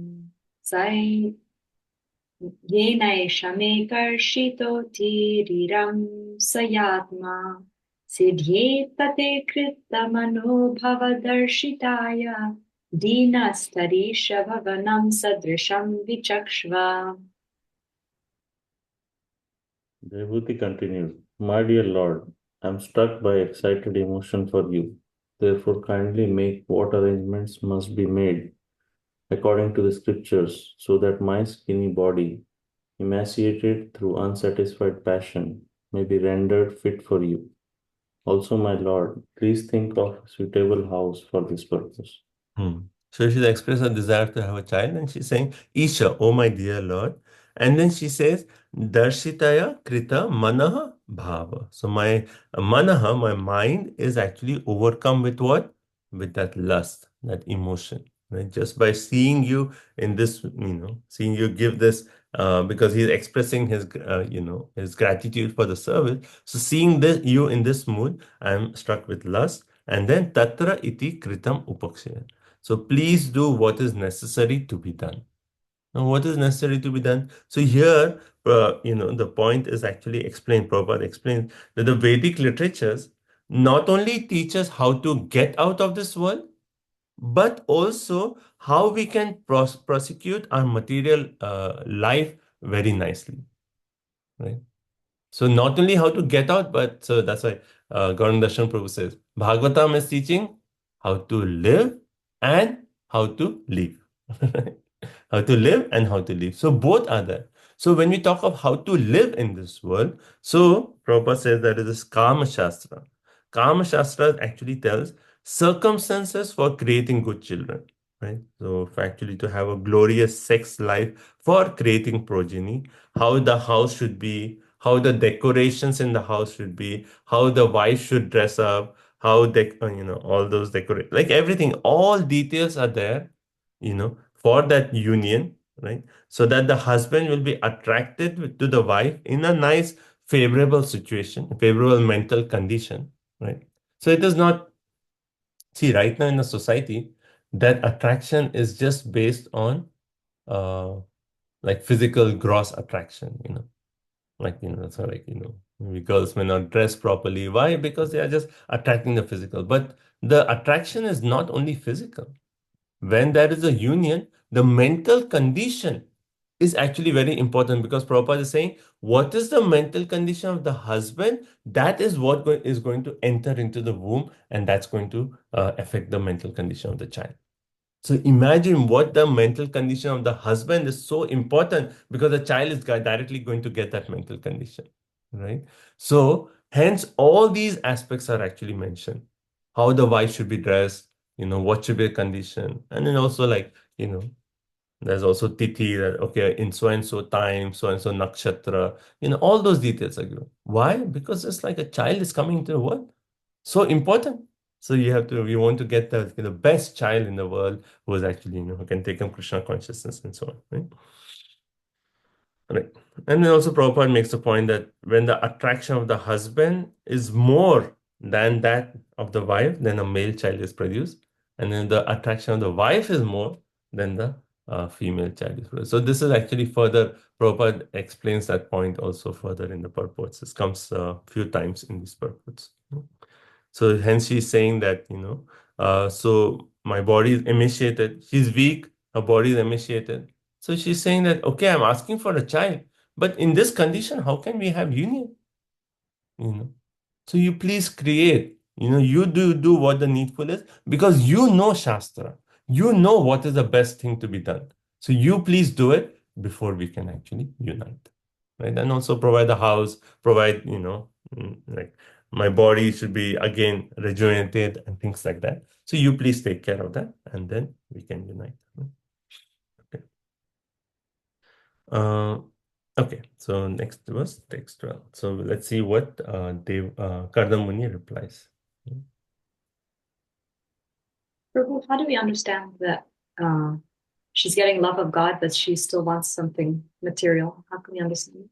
येनैष मे कर्षितोऽतिरिरम् स यात्मा सिद्ध्येतते कृतमनोभवदर्शिताय दीनस्तरीश भवनं सदृशं विचक्ष्व. Vibhuti continued, My dear Lord, I am struck by excited emotion for you. Therefore, kindly make what arrangements must be made according to the scriptures, so that my skinny body, emaciated through unsatisfied passion, may be rendered fit for you. Also, my Lord, please think of a suitable house for this purpose. So she's expressed her desire to have a child, and she's saying, Isha, oh my dear Lord. And then she says, Darshitaya Krita Manaha Bhava. So my Manaha, my mind, is actually overcome with what? With that lust, that emotion. Right? Just by seeing you in this, seeing you give this, because he's expressing his, his gratitude for the service. So seeing you in this mood, I'm struck with lust. And then Tatra iti Kritam Upakshaya. So please do what is necessary to be done. Now, what is necessary to be done? So here, the point is actually explained. Prabhupada explains that the Vedic literatures not only teach us how to get out of this world, but also how we can prosecute our material life very nicely, right? So not only how to get out, but so that's why Gauranga Darshan Prabhu says, Bhagavatam is teaching how to live and how to live. How to live and how to live. So both are there. So when we talk of how to live in this world, so Prabhupada says that it is Kama Shastra. Kama Shastra actually tells circumstances for creating good children, right? So actually to have a glorious sex life for creating progeny, how the house should be, how the decorations in the house should be, how the wife should dress up, how all those decorate, like everything, all details are there, for that union, right? So that the husband will be attracted to the wife in a nice, favorable situation, favorable mental condition, right? So it is not, see, right now in the society, that attraction is just based on like physical gross attraction, that's how, maybe girls may not dress properly. Why? Because they are just attracting the physical. But the attraction is not only physical. When there is a union, the mental condition is actually very important, because Prabhupada is saying, what is the mental condition of the husband? That is what is going to enter into the womb, and that's going to affect the mental condition of the child. So imagine what the mental condition of the husband is so important, because the child is directly going to get that mental condition, right? So hence all these aspects are actually mentioned. How the wife should be dressed, what should be the condition, and then also There's also Tithi, that, okay, in so and so time, so and so nakshatra, all those details are given. Why? Because it's like a child is coming into the world. So important. So we want to get the best child in the world who is actually, who can take up Krishna consciousness and so on, right? Right. And then also Prabhupada makes the point that when the attraction of the husband is more than that of the wife, then a male child is produced. And then the attraction of the wife is more than the female child is produced. So this is actually further, Prabhupada explains that point also further in the purports. This comes a few times in these purports. So hence she's saying that, so my body is emaciated. She's weak, her body is emaciated. So she's saying that, okay, I'm asking for a child, but in this condition, how can we have union? So you please create, you do what the needful is, because you know Shastra. You know what is the best thing to be done. So you please do it before we can actually unite. Right? And also provide the house, provide, like my body should be again rejuvenated and things like that. So you please take care of that, and then we can unite. Okay. Okay, so next was text 12. So let's see what Kardam Muni replies. Prabhu, how do we understand that she's getting love of God, but she still wants something material? How can we understand?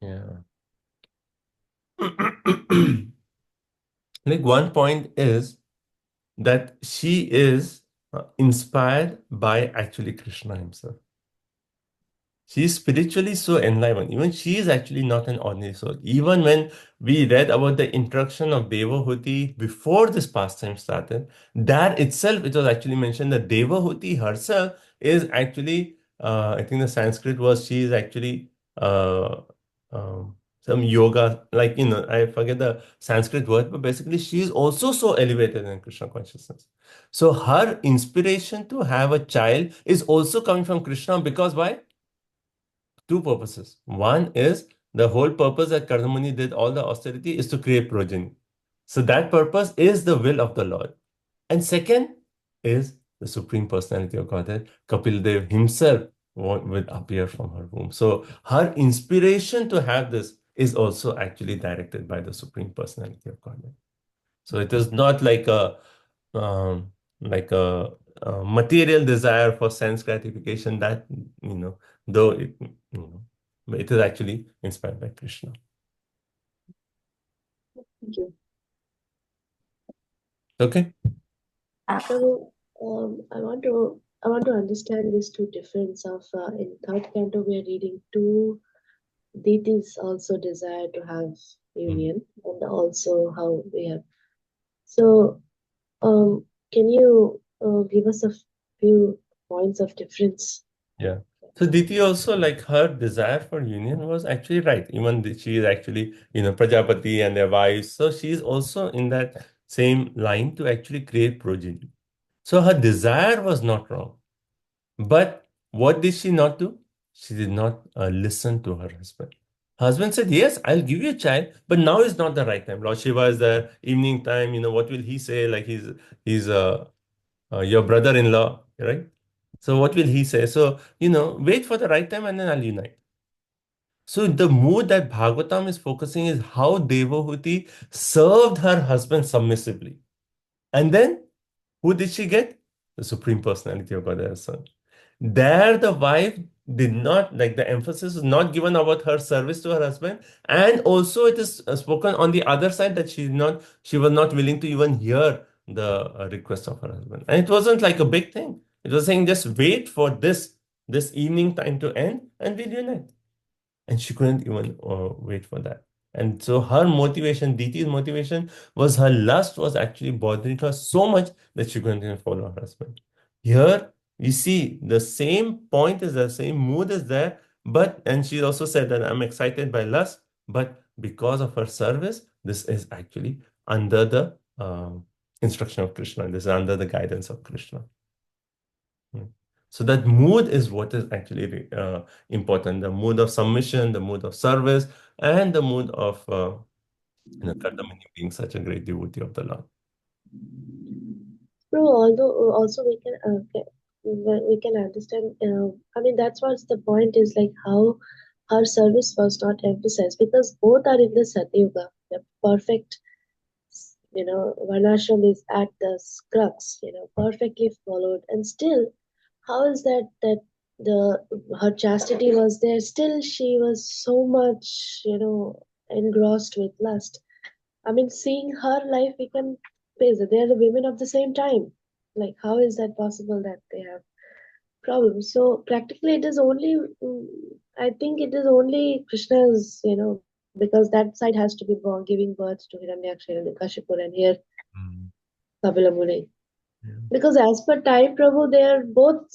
Yeah. Like one point is that she is inspired by actually Krishna himself. She is spiritually so enlivened. Even she is actually not an ordinary soul. Even when we read about the introduction of Devahuti before this pastime started, that itself, it was actually mentioned that Devahuti herself is actually, I think the Sanskrit was, she is actually some yoga, like, I forget the Sanskrit word, but basically she is also so elevated in Krishna consciousness. So her inspiration to have a child is also coming from Krishna, because why? Two purposes. One is the whole purpose that Kardamuni did all the austerity is to create progeny. So that purpose is the will of the Lord. And second is the Supreme Personality of Godhead. Kapil Dev himself will appear from her womb. So her inspiration to have this is also actually directed by the Supreme Personality of Godhead. So it is not like um, a material desire for sense gratification that, though but it is actually inspired by Krishna. Thank you. Okay. So, I want to understand these two difference of in third canto we are reading two deities also desire to have union, and also how we have. So, can you give us a few points of difference? Yeah. So Diti also, like, her desire for union was actually right. Even she is actually, Prajapati and their wives. So she is also in that same line to actually create progeny. So her desire was not wrong. But what did she not do? She did not listen to her husband. Husband said, yes, I'll give you a child, but now is not the right time. Lord Shiva is the evening time. What will he say? Like he's your brother-in-law, right? So what will he say? So, wait for the right time and then I'll unite. So the mood that Bhagavatam is focusing is how Devahuti served her husband submissively. And then who did she get? The Supreme Personality of God as son. There, the wife did not, like, the emphasis is not given about her service to her husband, and also it is spoken on the other side that she was not willing to even hear the request of her husband, and it wasn't like a big thing. It was saying just wait for this evening time to end, and we'll unite. And she couldn't even wait for that. And so her motivation, Diti's motivation, was her lust was actually bothering her so much that she couldn't even follow her husband. Here, you see the same point is the same mood is there, and she also said that I'm excited by lust, but because of her service, this is actually under the instruction of Krishna. This is under the guidance of Krishna. So that mood is what is actually important. The mood of submission, the mood of service, and the mood of Kardamani being such a great devotee of the Lord. So, although also we can we can understand. I mean, that's what's the point is like how her service was not emphasized because both are in the Satyuga, the perfect, Varnashram is at the crux, perfectly followed, and still, how is that the her chastity was there? Still, she was so much, engrossed with lust. I mean, seeing her life, we can face it. They are the women of the same time. Like, how is that possible that they have problems? So practically, it is only, I think it is only Krishna's, because that side has to be born, giving birth to Hiranyaksha, Hiranyakashipu, and here Mm. Kapila Muni. Yeah. Because as per time, Prabhu, they are both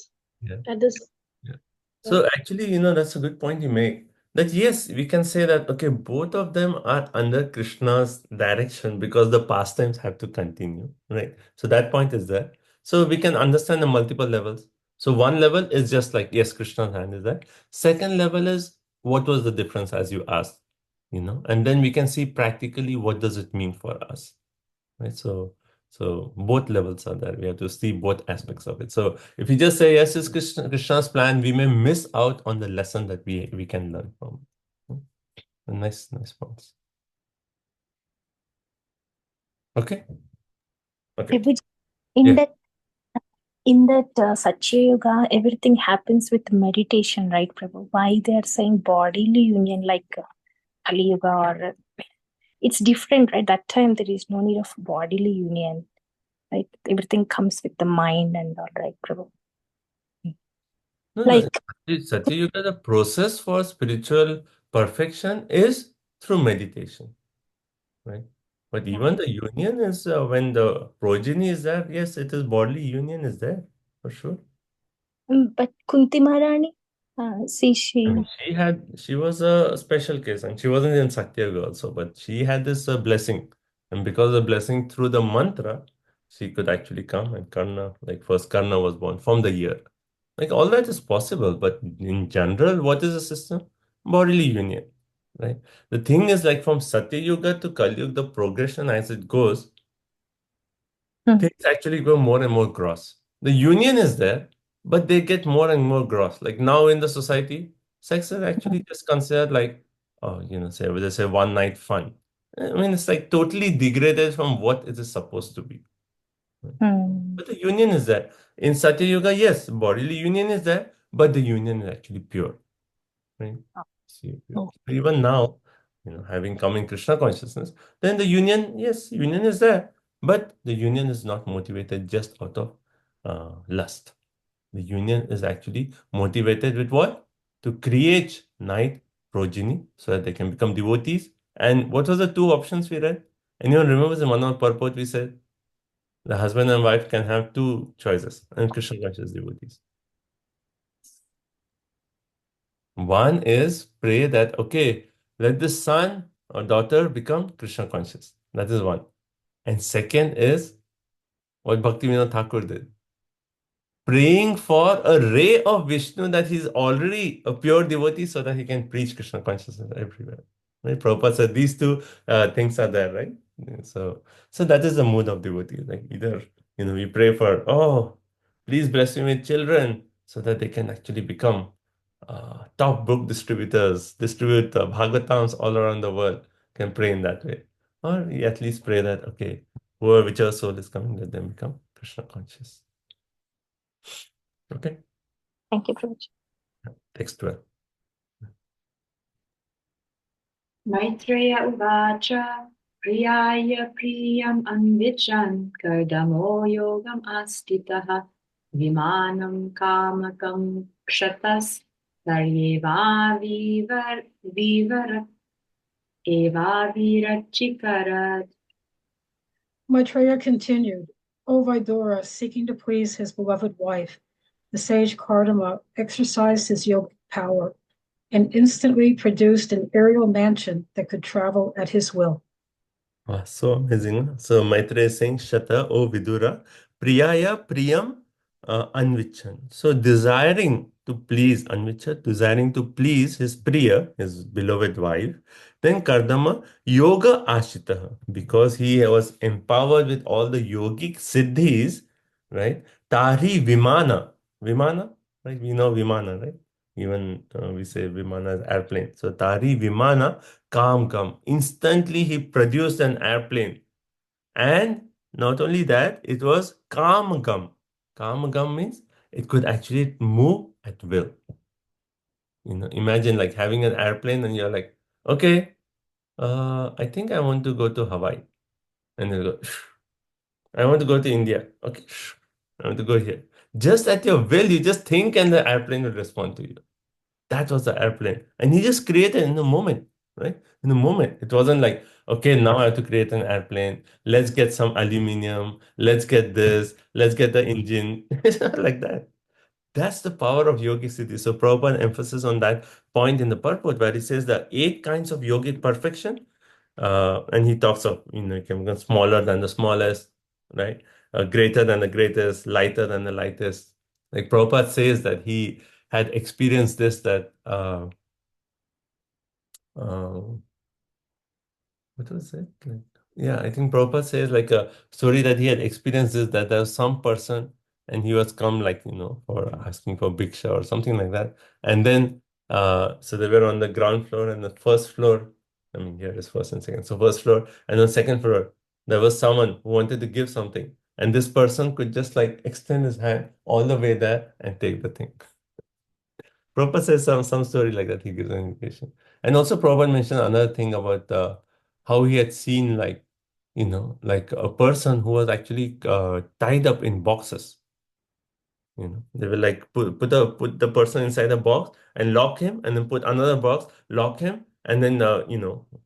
Yeah. at this. Yeah. So actually, that's a good point you make. That yes, we can say that okay, both of them are under Krishna's direction because the pastimes have to continue, right? So that point is there. So we can understand the multiple levels. So one level is just like yes, Krishna's hand is there. Second level is what was the difference as you asked, and then we can see practically what does it mean for us, right? So both levels are there. We have to see both aspects of it. So if you just say yes, it's Krishna's plan, we may miss out on the lesson that we can learn from. Nice points. Okay. Prabhuji, in Yeah. that Satya Yuga, everything happens with meditation, right, Prabhu? Why they are saying bodily union like Kali Yuga or it's different, right? That time there is no need of bodily union, right? Everything comes with the mind and all, right, Prabhu? No, Like, Satya Yuga, the process for spiritual perfection is through meditation, right? But even the union is when the progeny is there, yes, it is bodily union is there for sure. but Kunti Maharani, see, I mean, she was a special case, and she wasn't in Satyavika also, but she had this blessing, and because of the blessing through the mantra, she could actually come, and Karna, like first Karna was born from the year. Like all that is possible, but in general, what is the system? Bodily union, right? The thing is like from Satya Yuga to Kali Yuga, the progression as it goes, things actually go more and more gross. The union is there, but they get more and more gross. Like now in the society, sex is actually just considered like, oh, say they say one night fun. I mean, it's like totally degraded from what it is supposed to be. But the union is there. In Satya Yuga, yes, bodily union is there, but the union is actually pure. Right? See, pure. So even now, having come in Krishna consciousness, then the union, yes, union is there, but the union is not motivated just out of lust. The union is actually motivated with what? To create night progeny so that they can become devotees. And what was the two options we read? Anyone remembers in one of purport we said the husband and wife can have two choices and Krishna conscious devotees. One is pray that, okay, let this son or daughter become Krishna conscious. That is one. And second is what Bhaktivinoda Thakur did. Praying for a ray of Vishnu that he's already a pure devotee so that he can preach Krishna consciousness everywhere. Right? Prabhupada said these two things are there, right? Yeah, so that is the mood of devotee. Like either, we pray for, oh, please bless me with children so that they can actually become top book distributors, distribute Bhagavatams all around the world, can pray in that way. Or we at least pray that, okay, whichever soul is coming, let them become Krishna conscious. Okay, thank you, Prabhuji. text 12. Maitreya Uvacha Priyaya Priyam Anvichan Kardamo Yogam Astitaha Vimanam Kamakam Kshatas Taryeva Vivar Eva Virachikarat. Maitreya continued, O Vidura, seeking to please his beloved wife, the sage Kardama exercised his yogic power and instantly produced an aerial mansion that could travel at his will. So amazing. So Maitreya is saying, Shata, O Vidura, Priyaya Priyam Anvichan. So desiring to please Anvicha, desiring to please his Priya, his beloved wife, then Kardama Yoga Ashitaha, because he was empowered with all the yogic siddhis, right? Tari Vimana. Vimana, right? We know Vimana, right? Even we say Vimana as airplane. So Tari Vimana Kam. Instantly he produced an airplane. And not only that, it was Kamagam. Kamagam means it could actually move at will. Imagine like having an airplane and you're like, okay, I think I want to go to Hawaii. And you go, I want to go to India. Okay, I want to go here. Just at your will, you just think and the airplane will respond to you. That was the airplane. And he just created in a moment, right? In a moment. It wasn't like, okay, now I have to create an airplane. Let's get some aluminum. Let's get this. Let's get the engine. It's not like that. That's the power of yogic siddhi. So Prabhupada emphasis on that point in the purport where he says the 8 kinds of yogic perfection. And he talks of, it can become smaller than the smallest, right? Greater than the greatest, lighter than the lightest. Like Prabhupada says that he had experienced this, that, uh, what was it? Like, yeah, I think Prabhupada says like a story that he had experienced is that there was some person and he was come like, for asking for bhiksha or something like that. And then, so they were on the ground floor and the first floor, I mean, here is first and second. So first floor and on second floor, there was someone who wanted to give something. And this person could just like extend his hand all the way there and take the thing. Prabhupada says some story like that. He gives an indication. And also Prabhupada mentioned another thing about how he had seen like a person who was actually tied up in boxes. They will like put the person inside a box and lock him, and then put another box, lock him, and then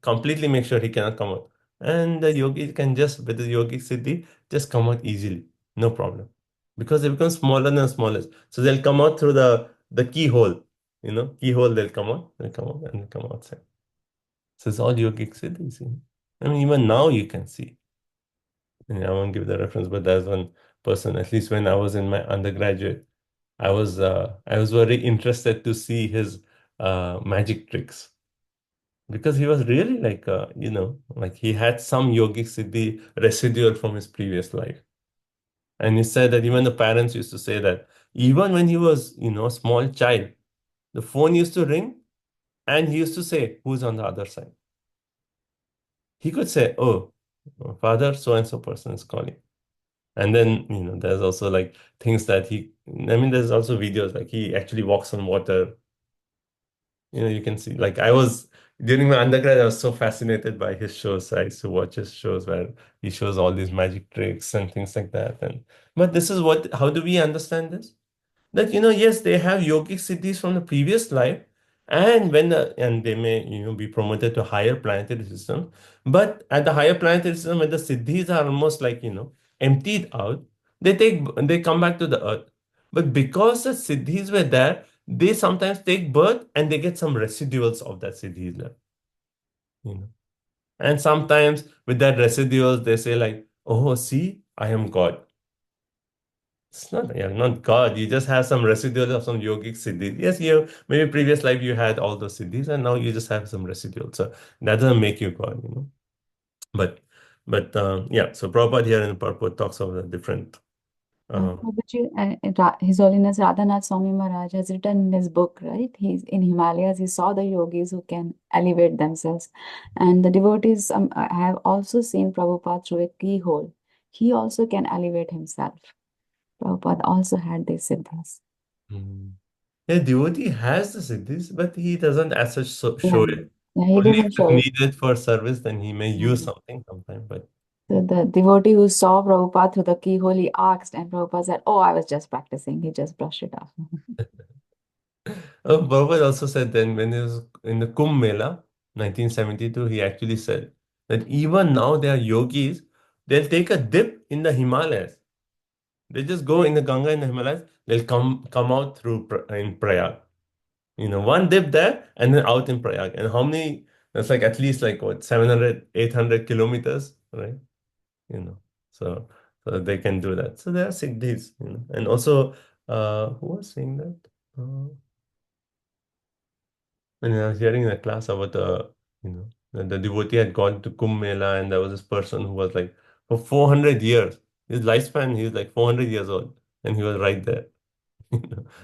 completely make sure he cannot come out. And the yogi can just with the yogic siddhi just come out easily, no problem, because they become smaller and smaller. So they'll come out through the keyhole, keyhole. They'll come out, and they'll come outside. So it's all yogic siddhi. See, I mean, even now you can see. And I won't give the reference, but there's one person. At least when I was in my undergraduate, I was very interested to see his magic tricks, because he was really like like he had some yogic siddhi residual from his previous life. And he said that even the parents used to say that even when he was a small child, the phone used to ring and he used to say, who's on the other side? He could say, oh, father, so and so person is calling. And then, there's also like things that I mean, there's also videos like he actually walks on water. You can see, like during my undergrad, I was so fascinated by his shows. I used to watch his shows where he shows all these magic tricks and things like that. But this is how do we understand this? That, yes, they have yogic siddhis from the previous life, and they may, be promoted to higher planetary system. But at the higher planetary system, when the siddhis are almost like, emptied out, they come back to the earth. But because the siddhis were there, they sometimes take birth and they get some residuals of that siddhis left. And sometimes with that residuals, they say like, oh, see, I am God. It's not, you're not God. You just have some residuals of some yogic siddhis. Yes, maybe previous life you had all those siddhis, and now you just have some residuals. So that doesn't make you God. But yeah. So Prabhupada here in the purport talks of the different. Prabhuji, His Holiness Radhanath Swami Maharaj has written in his book, right? He's in Himalayas. He saw the yogis who can elevate themselves, and the devotees have also seen Prabhupada through a keyhole. He also can elevate himself. Prabhupada also had these siddhis. Yeah, devotee has the siddhis, but he doesn't as such show it. Yeah, he Only doesn't if show it. needed for service, then he may use something sometime. But So the devotee who saw Prabhupada through the keyhole, he asked, and Prabhupada said, "Oh, I was just practicing." He just brushed it off. Prabhupada also said then when he was in the Kumbh Mela, 1972, he actually said that even now there are yogis, they'll take a dip in the Himalayas. They just go in the Ganga in the Himalayas, they'll come out through in Prayag. One dip there and then out in Prayag. And how many? That's like at least like what, 700, 800 kilometers, right? So they can do that. So there are siddhis, and also, who was saying that? When I was hearing in a class about the devotee had gone to Kumbh Mela, and there was this person who was like for 400 years. His lifespan, he was like 400 years old, and he was right there.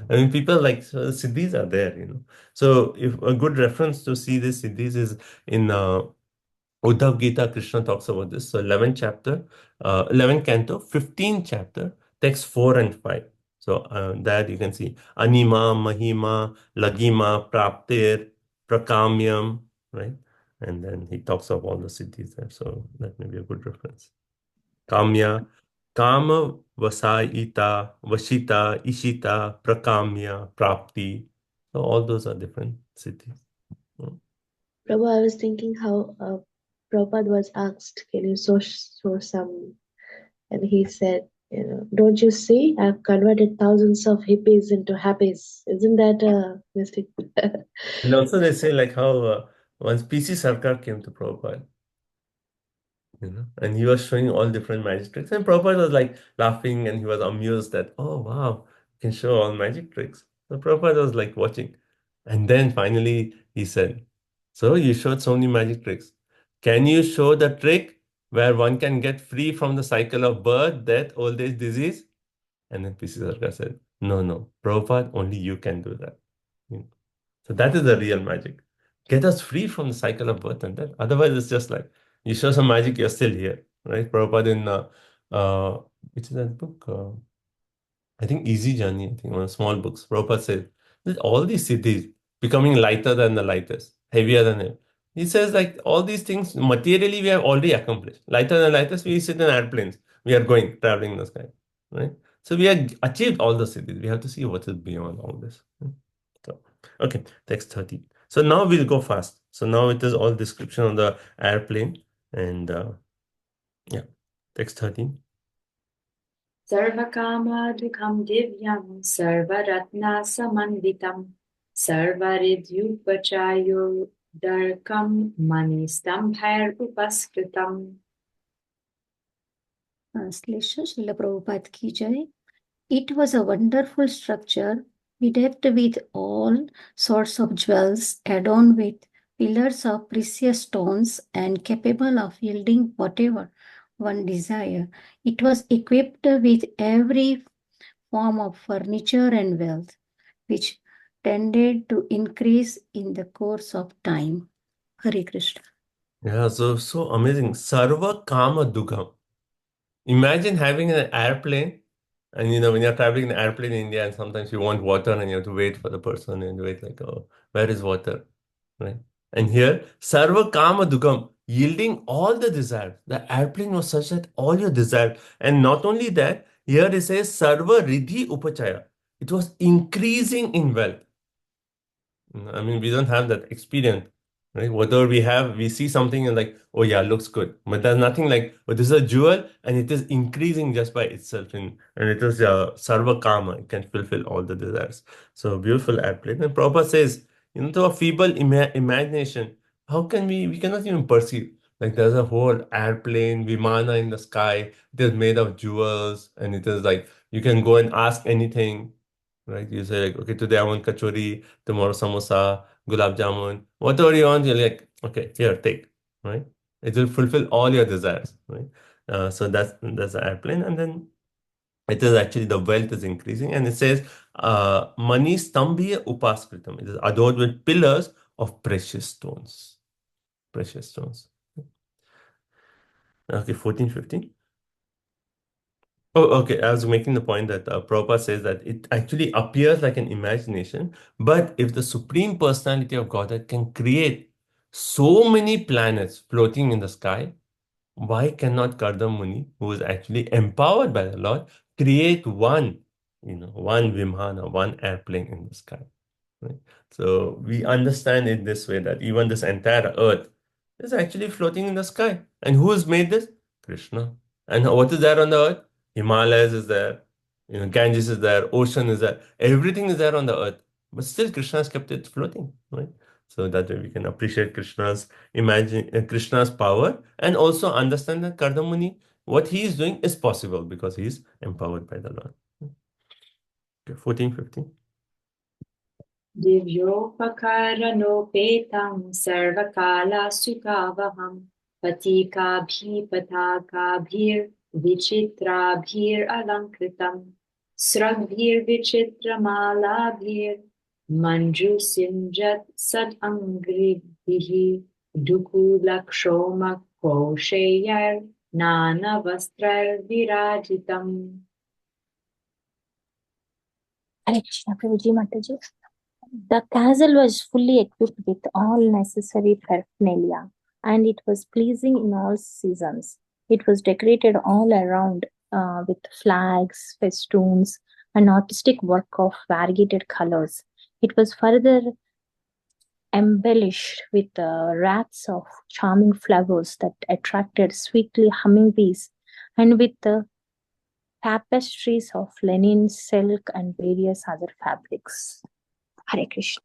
I mean, people like so siddhis are there. So if a good reference to see this siddhis is in Uddhav Gita, Krishna talks about this. So 11th chapter, 11th canto, 15th chapter, text 4 and 5. So that you can see Anima, Mahima, Lagima, Praptir, Prakamyam, right? And then he talks of all the siddhis there. So that may be a good reference. Kamya, Kama, Vasaita, Vashita, Ishita, Prakamya, Prapti. So all those are different siddhis. Prabhu, I was thinking how Prabhupada was asked, can you show some? And he said, don't you see, I've converted thousands of hippies into happies. Isn't that a mystic? And also they say like how once PC Sarkar came to Prabhupada, and he was showing all different magic tricks, and Prabhupada was like laughing and he was amused that, oh wow, you can show all magic tricks. So Prabhupada was like watching. And then finally he said, so you showed so many magic tricks. Can you show the trick where one can get free from the cycle of birth, death, old age, disease? And then PC Sarkar said, no, Prabhupada, only you can do that. So that is the real magic. Get us free from the cycle of birth and death. Otherwise, it's just like you show some magic, you're still here, right? Prabhupada in which is that book? I think Easy Journey, I think one of the small books. Prabhupada says that all these cities becoming lighter than the lightest, heavier than it. He says like all these things materially we have already accomplished. Lighter than lightest, we sit in airplanes. We are going, traveling in the sky, right? So we have achieved all the cities. We have to see what is beyond all this. So, okay, text 30. So now we'll go fast. So now it is all description of the airplane and yeah, text 13. Sarvakamadukam divyam sarvaratna samanditam sarvaridhyupachayo darkam manistambhair upaskritam. Translation, Srila Prabhupada ki jai. It was a wonderful structure, bedecked with all sorts of jewels, adorned with pillars of precious stones, and capable of yielding whatever one desire. It was equipped with every form of furniture and wealth, which tended to increase in the course of time. Hare Krishna. Yeah, so amazing. Sarva Kama Dugam. Imagine having an airplane, and when you're traveling in an airplane in India, and sometimes you want water and you have to wait for the person and wait like, oh, where is water? Right? And here, Sarva Kama Dugam, yielding all the desires. The airplane was such that all your desire. And not only that, here it says Sarva Riddhi Upachaya. It was increasing in wealth. I mean, we don't have that experience, right? Whatever we have, we see something and like, oh yeah, looks good. But there's nothing like, oh, this is a jewel and it is increasing just by itself. And it is Sarva Kama. It can fulfill all the desires. So beautiful airplane. And Prabhupada says, to a feeble imagination, how can we cannot even perceive. Like there's a whole airplane, Vimana in the sky. It is made of jewels and it is like, you can go and ask anything. Right? You say like, okay, today I want kachori, tomorrow samosa, gulab jamun, whatever you want, you're like, okay, here, take, right? It will fulfill all your desires, right? So that's the airplane, and then it is actually the wealth is increasing, and it says, mani stambhiya upaskritam. It is adored with pillars of precious stones. Precious stones. Okay, 14, 15. Oh, okay. I was making the point that Prabhupada says that it actually appears like an imagination, but if the Supreme Personality of Godhead can create so many planets floating in the sky, why cannot Kardam Muni, who is actually empowered by the Lord, create one Vimana, one airplane in the sky? Right? So we understand it this way that even this entire earth is actually floating in the sky. And who has made this? Krishna. And what is there on the earth? Himalayas is there, Ganges is there, ocean is there, everything is there on the earth. But still Krishna has kept it floating, right? So that way we can appreciate Krishna's power and also understand that Kardam Muni, what he is doing is possible because he is empowered by the Lord. Okay, 14, 15. Divyopakaranopetang sarvakala sukavaham patikabhi patakabhir vichitrabhir alankritam स्रग्भिर्विचित्रमालाभिर् मञ्जुसिञ्जत् सदङ्घ्रिभिः दुकूलक्षोमकौशेयैर्नानवस्त्रैर्विराजितम्. Hare Krishna, Prabhuji Mataji. The castle was fully equipped with all necessary paraphernalia, and it was pleasing in all seasons. It was decorated all around with flags, festoons, and artistic work of variegated colors. It was further embellished with wreaths of charming flowers that attracted sweetly humming bees, and with tapestries of linen, silk, and various other fabrics. Hare Krishna.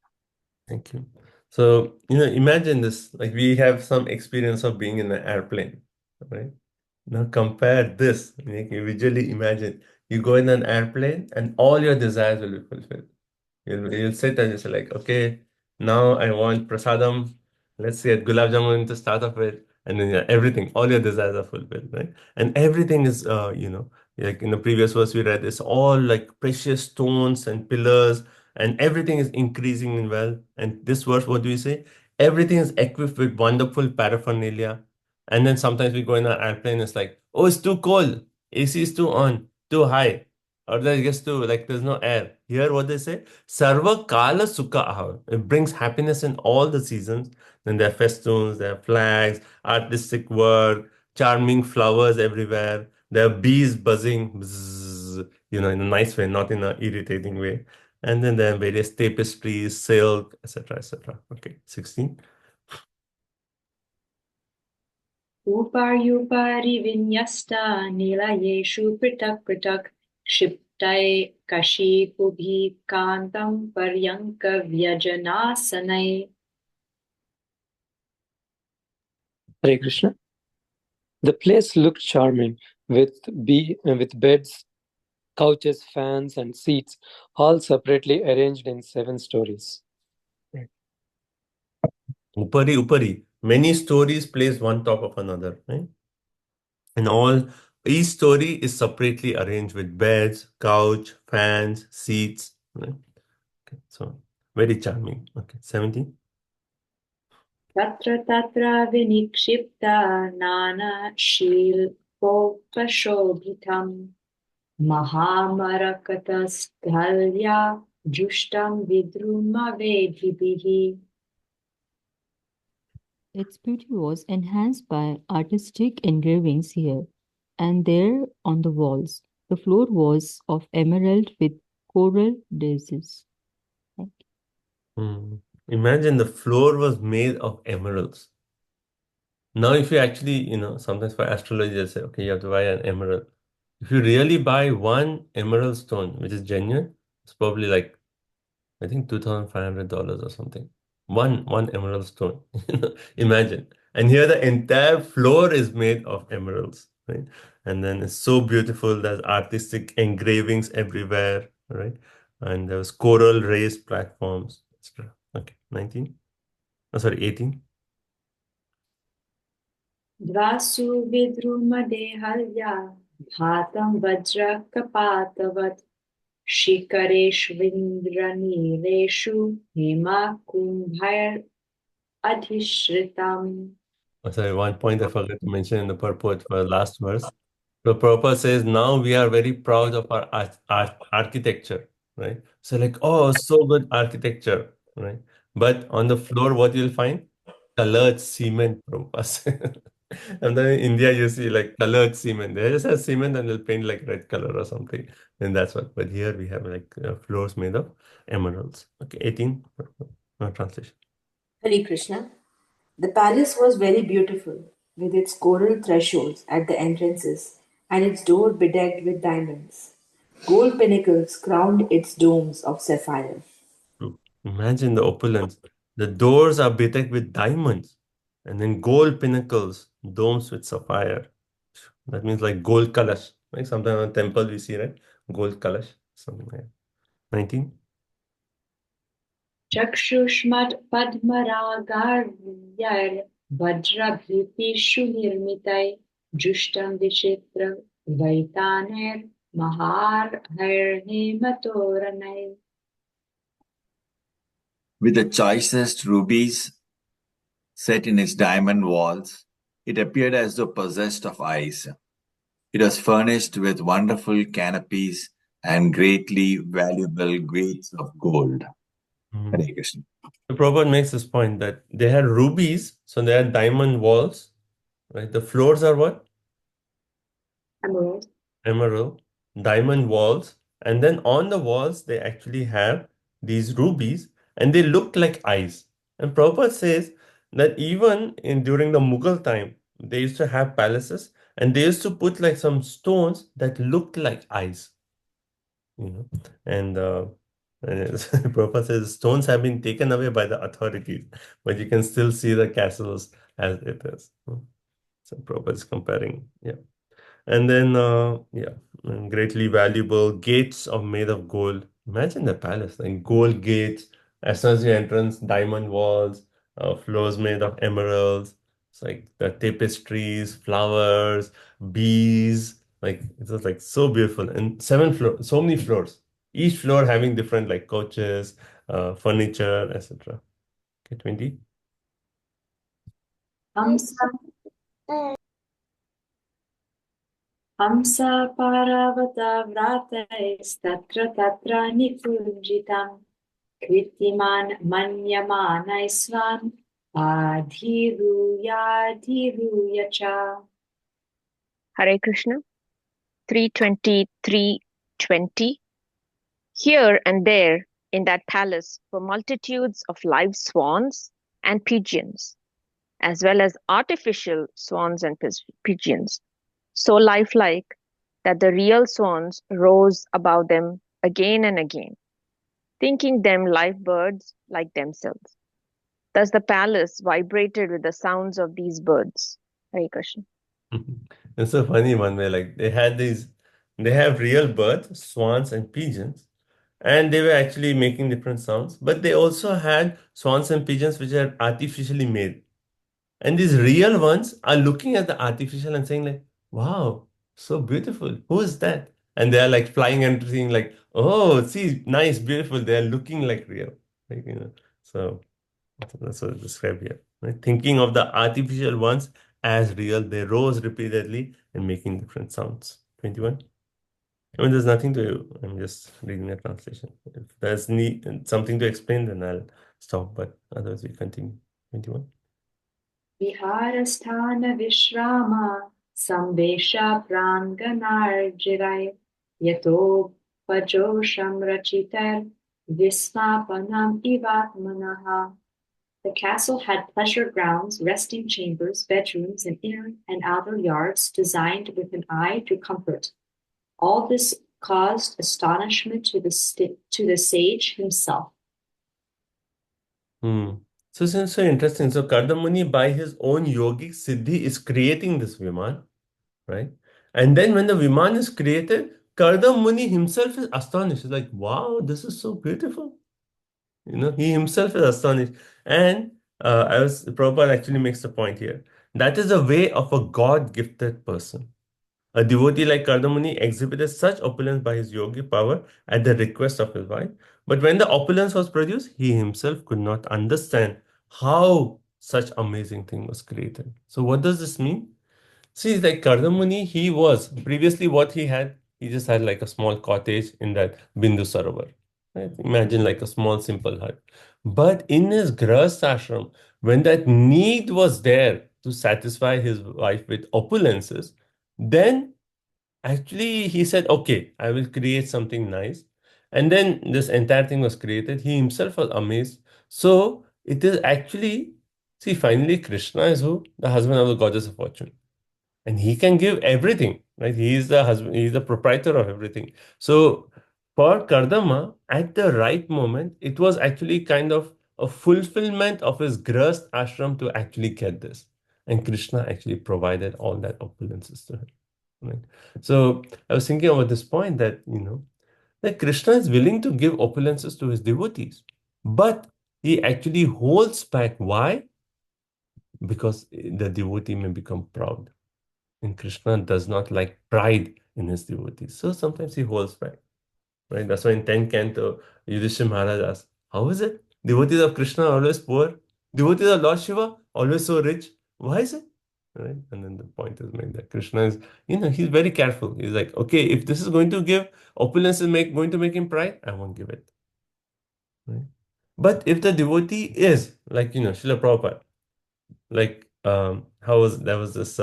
Thank you. So, imagine this, like we have some experience of being in an airplane, right? Now compare this, you visually imagine you go in an airplane and all your desires will be fulfilled. You'll sit and you'll say like, okay, now I want prasadam. Let's get gulab jamun to start off with, and then everything, all your desires are fulfilled, right? And everything is, like in the previous verse we read, it's all like precious stones and pillars, and everything is increasing in wealth. And this verse, what do we say? Everything is equipped with wonderful paraphernalia. And then sometimes we go in an airplane, it's like, oh, it's too cold, AC is too on, too high, or there gets too like there's no air. Here, what they say, Sarva Kala Sukha Ahava. It brings happiness in all the seasons. Then there are festoons, there are flags, artistic work, charming flowers everywhere. There are bees buzzing, bzzz, in a nice way, not in an irritating way. And then there are various tapestries, silk, etc., etc. Okay, 16. उपर्युपरि विन्यस्ता निलयेषु पृथक् पृथक् क्षिप्तै कशीपुभिः कान्तं पर्यङ्कव्यजनासनै. Hare Krishna. The place looked charming with beds, couches, fans, and seats, all separately arranged in 7 stories. Upari. Many stories placed one top of another, right? And each story is separately arranged with beds, couch, fans, seats, right? Okay, so very charming. Okay, 17. तत्र तत्र विनिक्षिप्ता नानाशिल्पोपशोभितं महामरकतस्थल्या जुष्टं विद्रुमवेदिभिः. Its beauty was enhanced by artistic engravings here and there on the walls. The floor was of emerald with coral daisies. Imagine the floor was made of emeralds. Now, if you actually, sometimes for astrology, they say, okay, you have to buy an emerald. If you really buy one emerald stone, which is genuine, it's probably like, I think $2,500 or something. One emerald stone. Imagine. And here the entire floor is made of emeralds, right? And then it's so beautiful. There's artistic engravings everywhere, right? And there's coral raised platforms, etc. Okay, 19. Oh, sorry, 18. द्वासु विद्रुमदेहल्या भातं वज्रकपातवत् शिखरेष्विन्द्रनीलेषु हेमाकुम्भैरधिश्रितम्. Oh, sorry, one point I forgot to mention in the purport for the last verse. The purport says, now we are very proud of our architecture, right? So like, oh, so good architecture, right? But on the floor, what you'll find? Colored cement, Prabhupada. And then in India, you see like colored cement. They just have cement and they'll paint like red color or something. And that's what. But here we have like floors made of emeralds. Okay, 18. Translation. Hare Krishna. The palace was very beautiful, with its coral thresholds at the entrances and its door bedecked with diamonds. Gold pinnacles crowned its domes of sapphire. Imagine the opulence. The doors are bedecked with diamonds, and then gold pinnacles, domes with sapphire. That means like gold kalash. Like sometimes in a temple we see, right? Gold kalash, something like that. 19. चक्षुष्मत् पद्मरागार्यैर्भद्रभीतिषु निर्मितैः जुष्टं विचित्र वैतानैर् Mahar Harnimatoranai. With the choicest rubies set in its diamond walls, it appeared as though possessed of eyes. It was furnished with wonderful canopies and greatly valuable weights of gold. Mhm. Hare Krishna. The Prabhupada makes this point that they had rubies, so they had diamond walls, right? The floors are what? Emerald. Emerald, diamond walls, and then on the walls they actually have these rubies, and they look like eyes. And Prabhupada says that even during the Mughal time, they used to have palaces, and they used to put like some stones that looked like eyes, you know. And Prabhupada says stones have been taken away by the authorities, but you can still see the castles as it is. So Prabhupada is comparing, yeah. And then, greatly valuable gates of made of gold. Imagine the palace, like gold gates, as soon as you entrance, diamond walls, floors made of emeralds. It's like the tapestries, flowers, bees. Like it was like so beautiful. And 7 floors, so many floors. Each floor having different like couches, furniture, etc. Okay, 20. Hamsa. Hamsa Paravata Vrataiस्तत्र Tatra Nikunjitam Kritiman Manyamanaisvan Adhiruya. Hare Krishna. 323:20. Here and there in that palace were multitudes of live swans and pigeons, as well as artificial swans and pigeons, so lifelike that the real swans rose above them again and again, thinking them live birds like themselves. Thus the palace vibrated with the sounds of these birds. Hare Krishna. It's so funny one way, like they have real birds, swans and pigeons, and they were actually making different sounds, but they also had swans and pigeons which are artificially made. And these real ones are looking at the artificial and saying like, wow, so beautiful. Who is that? And they are like flying and saying like, oh, see, nice, beautiful. They are looking like real. Like, so that's what it's described here. Right? Thinking of the artificial ones as real, they rose repeatedly and making different sounds. 21. I mean, there's nothing to, I'm just reading the translation. If there's something to explain, then I'll stop, but otherwise we continue. 21. Viharasthana Vishrama Samvesha Pranganarjirai Yato Pajosham Rachitar Vismapanam Ivatmanaha. The castle had pleasure grounds, resting chambers, bedrooms, and inner and outer yards designed with an eye to comfort. All this caused astonishment to the sage himself. So it's so interesting. So Kardamuni, by his own yogic siddhi, is creating this Viman, right? And then when the Viman is created, Kardamuni himself is astonished. He's like, wow, this is so beautiful. He himself is astonished. And Prabhupada actually makes the point here. That is the way of a God-gifted person. A devotee like Kardamuni exhibited such opulence by his yogi power at the request of his wife. But when the opulence was produced, he himself could not understand how such amazing thing was created. So what does this mean? See, like Kardamuni, he was previously what he just had like a small cottage in that Bindu Sarovar. Right? Imagine like a small simple hut. But in his Grahast ashram, when that need was there to satisfy his wife with opulences, then actually he said, okay, I will create something nice. And then this entire thing was created. He himself was amazed. So it is actually, see, finally Krishna is who? The husband of the goddess of fortune. And he can give everything, right? He is the husband, he is the proprietor of everything. So for Kardama, at the right moment, it was actually kind of a fulfillment of his Grahast ashram to actually get this. And Krishna actually provided all that opulences to him. Right? So I was thinking about this point that, that Krishna is willing to give opulences to his devotees, but he actually holds back. Why? Because the devotee may become proud. And Krishna does not like pride in his devotees. So sometimes he holds back, right? That's why in 10th canto, Yudhishthira Maharaj asks, how is it? Devotees of Krishna are always poor. Devotees of Lord Shiva always so rich. Why is it? Right? And then the point is made that Krishna is, he's very careful. He's like, okay, if this is going to give opulence is going to make him pride, I won't give it. Right? But if the devotee is like, Srila Prabhupada, like there was this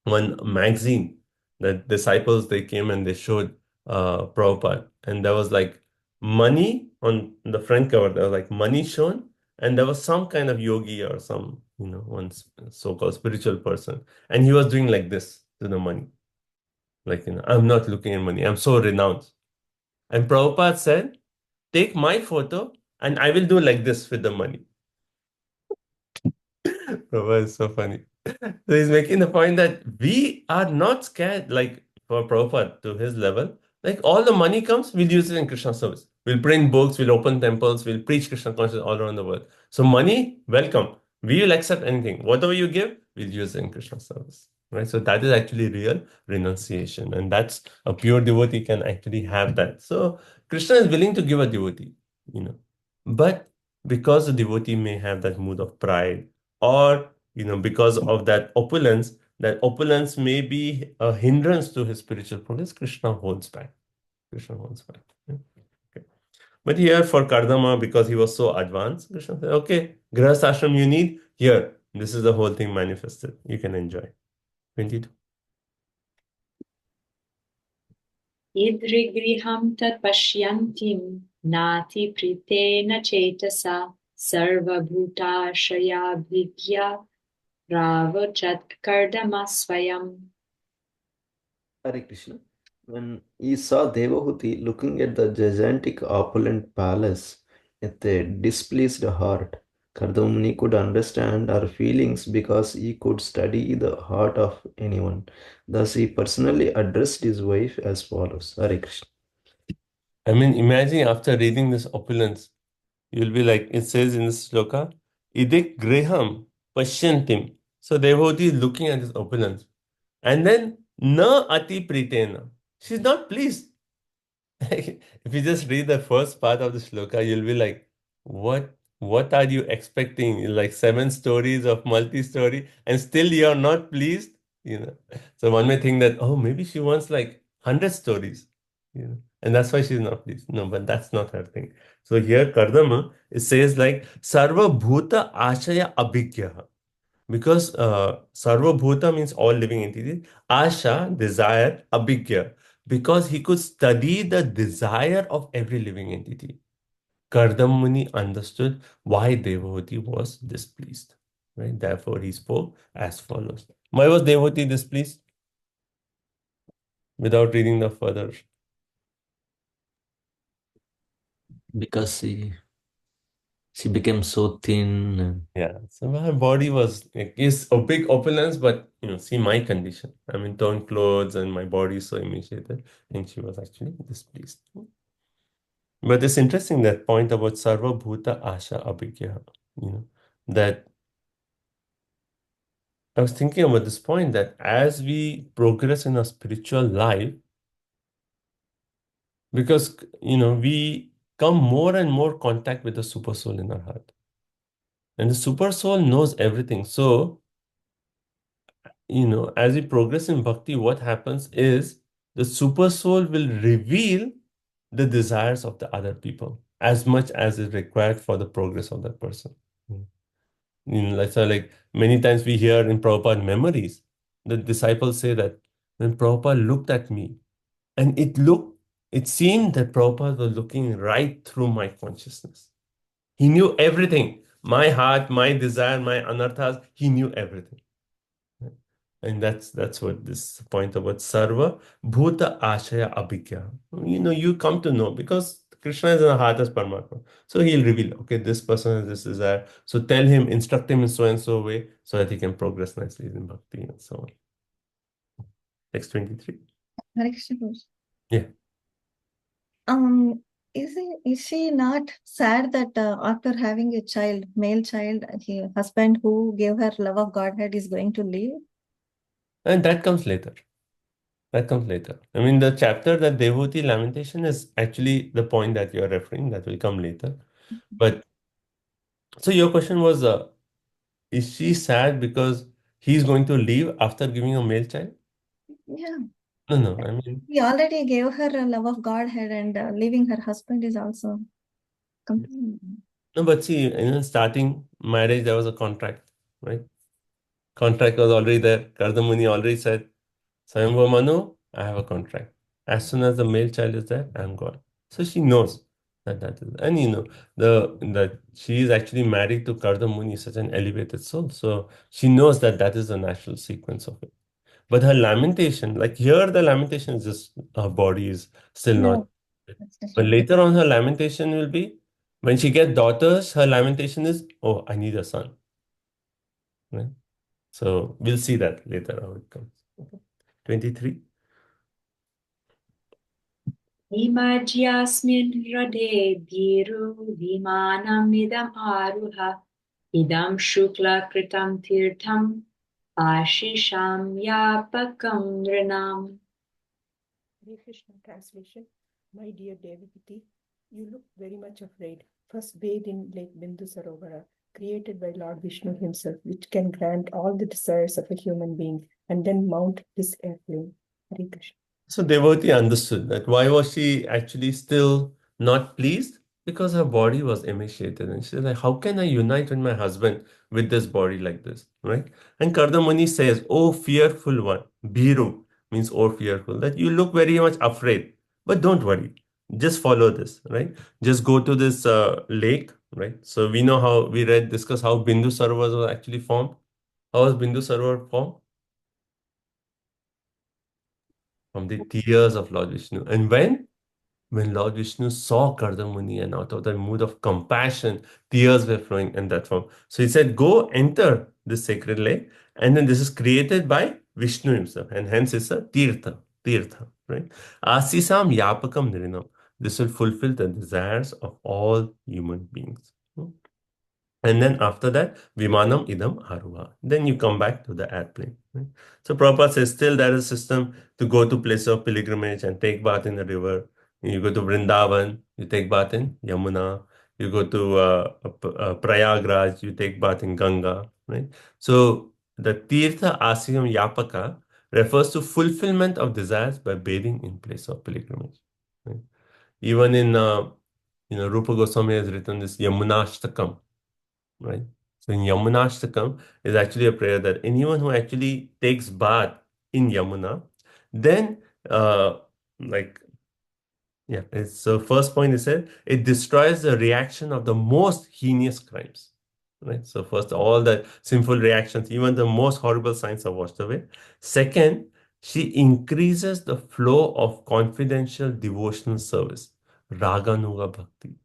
one magazine that disciples they came and they showed Prabhupada, and there was like money on the front cover. There was like money shown, and there was some kind of yogi or some one so-called spiritual person, and he was doing like this to the money, like I'm not looking at money. I'm so renounced. And Prabhupada said, "Take my photo, and I will do like this with the money." Prabhupada is so funny. So he's making the point that we are not scared, like for Prabhupada to his level, like all the money comes, we'll use it in Krishna service. We'll print books, we'll open temples, we'll preach Krishna consciousness all around the world. So money, welcome. We will accept anything. Whatever you give, we'll use it in Krishna service. Right? So that is actually real renunciation. And that's a pure devotee can actually have that. So Krishna is willing to give a devotee, But because the devotee may have that mood of pride, or because of that opulence may be a hindrance to his spiritual progress, Krishna holds back. Yeah. Okay. But here for Kardama, because he was so advanced, Krishna said, okay, Grihastha ashram you need, here, this is the whole thing manifested. You can enjoy. 22. Idrigriham tat pashyantim nati pritena chetasa sarva bhuta shaya bhigya ravachat kardama swayam. Hare Krishna. When he saw Devahuti looking at the gigantic opulent palace with a displeased heart, Kardamuni could understand her feelings because he could study the heart of anyone. Thus, he personally addressed his wife as follows. Hare Krishna. I mean, imagine after reading this opulence, you'll be like, it says in this sloka, Idik Griham Pashyantim. So Devotee is looking at this opulence. And then, Na Ati Pritena. She's not pleased. If you just read the first part of the sloka, you'll be like, what are you expecting? Like 7 stories of multi-story, and still you're not pleased? So one may think that, oh, maybe she wants like 100 stories, and that's why she's not pleased. No, but that's not her thing. So here, Kardama, it says like, Sarva Bhuta Ashaya Abhigya. Because Sarva Bhuta means all living entities, Asha, desire, Abhigya, because he could study the desire of every living entity. Kardama Muni understood why Devahuti was displeased. Right? Therefore, he spoke as follows. Why was Devahuti displeased? Without reading the further. Because she became so thin. And yeah, so her body was is a big opulence, but see my condition. I'm in torn clothes and my body is so emaciated, and she was actually displeased. But it's interesting that point about Sarva Bhuta Asha Abhigya, that I was thinking about this point that as we progress in our spiritual life, because we come more and more contact with the super soul in our heart. And the super soul knows everything. So, as we progress in bhakti, what happens is the super soul will reveal the desires of the other people as much as is required for the progress of that person. Like many times we hear in Prabhupada memories, the disciples say that when Prabhupada looked at me, and it seemed that Prabhupada was looking right through my consciousness. He knew everything. My heart, my desire, my anarthas, he knew everything. And that's what this point about Sarva Bhuta Ashaya Abhigya. You come to know because Krishna is in the heart as Paramatma. So he'll reveal, okay, this person has this desire. So tell him, instruct him in so and so way so that he can progress nicely in bhakti and so on. Next 23. Hare Krishna. Yeah. Is she not sad that after having a child, male child, her husband who gave her love of Godhead is going to leave? And that comes later. That comes later. I mean, the chapter that Devahuti lamentation is actually the point that you're referring. That will come later. But so your question was, is she sad because he's going to leave after giving a male child? Yeah. No. I mean, He already gave her a love of Godhead, and leaving her husband is also completely. no, but see, in starting marriage, there was a contract, right? Contract was already there. Kardamuni already said, Swayambhava Manu, I have a contract. As soon as the male child is there, I'm gone. So she knows that is, and that she is actually married to Kardamuni, such an elevated soul. So she knows that is the natural sequence of it. But her lamentation, like here, the lamentation is just her body is still Yeah, not. that's just But right. later on, her lamentation will be when she gets daughters, her lamentation is, oh, I need a son. Right? So we'll see that later how it comes. Okay. 23. Imajyasmin rade dhiru vimanam idam aruha idam shukla kritam tirtham ashisham yapakam nrinam. Hare Krishna translation. My dear Devaki, you look very much afraid. First bathe in Lake Bindu Sarovara, created by Lord Vishnu himself, which can grant all the desires of a human being, and then mount this airplane. Hare Krishna. So Devotee understood that. Why was she actually still not pleased? Because her body was emaciated. And she's like, how can I unite with my husband with this body like this? Right? And Kardamuni says, oh, fearful one. Biru means oh, fearful. That you look very much afraid. But don't worry. Just follow this, right? Just go to this lake, right? So we know how we discuss how Bindu Sarovar was actually formed. How was Bindu Sarovar formed? From the tears of Lord Vishnu. And when Lord Vishnu saw Kardamuni and out of that mood of compassion, tears were flowing in that form. So he said, go enter this sacred lake. And then this is created by Vishnu himself. And hence it's a tirtha, right? Asisam yapakam nirinam. This will fulfill the desires of all human beings. And then after that, Vimanam idam aruha. Then you come back to the airplane. Right? So Prabhupada says still there is a system to go to place of pilgrimage and take bath in the river. You go to Vrindavan, you take bath in Yamuna. You go to Prayagraj, you take bath in Ganga. Right? So the Tirtha Asiyam Yapaka refers to fulfillment of desires by bathing in place of pilgrimage. Right? Even in Rupa Goswami has written this Yamunashtakam. Right? So in Yamunashtakam is actually a prayer that anyone who actually takes bath in Yamuna, then so first point is said it destroys the reaction of the most heinous crimes. Right? So first, all the sinful reactions, even the most horrible signs are washed away. Second, she increases the flow of confidential devotional service, Raganuga Bhakti.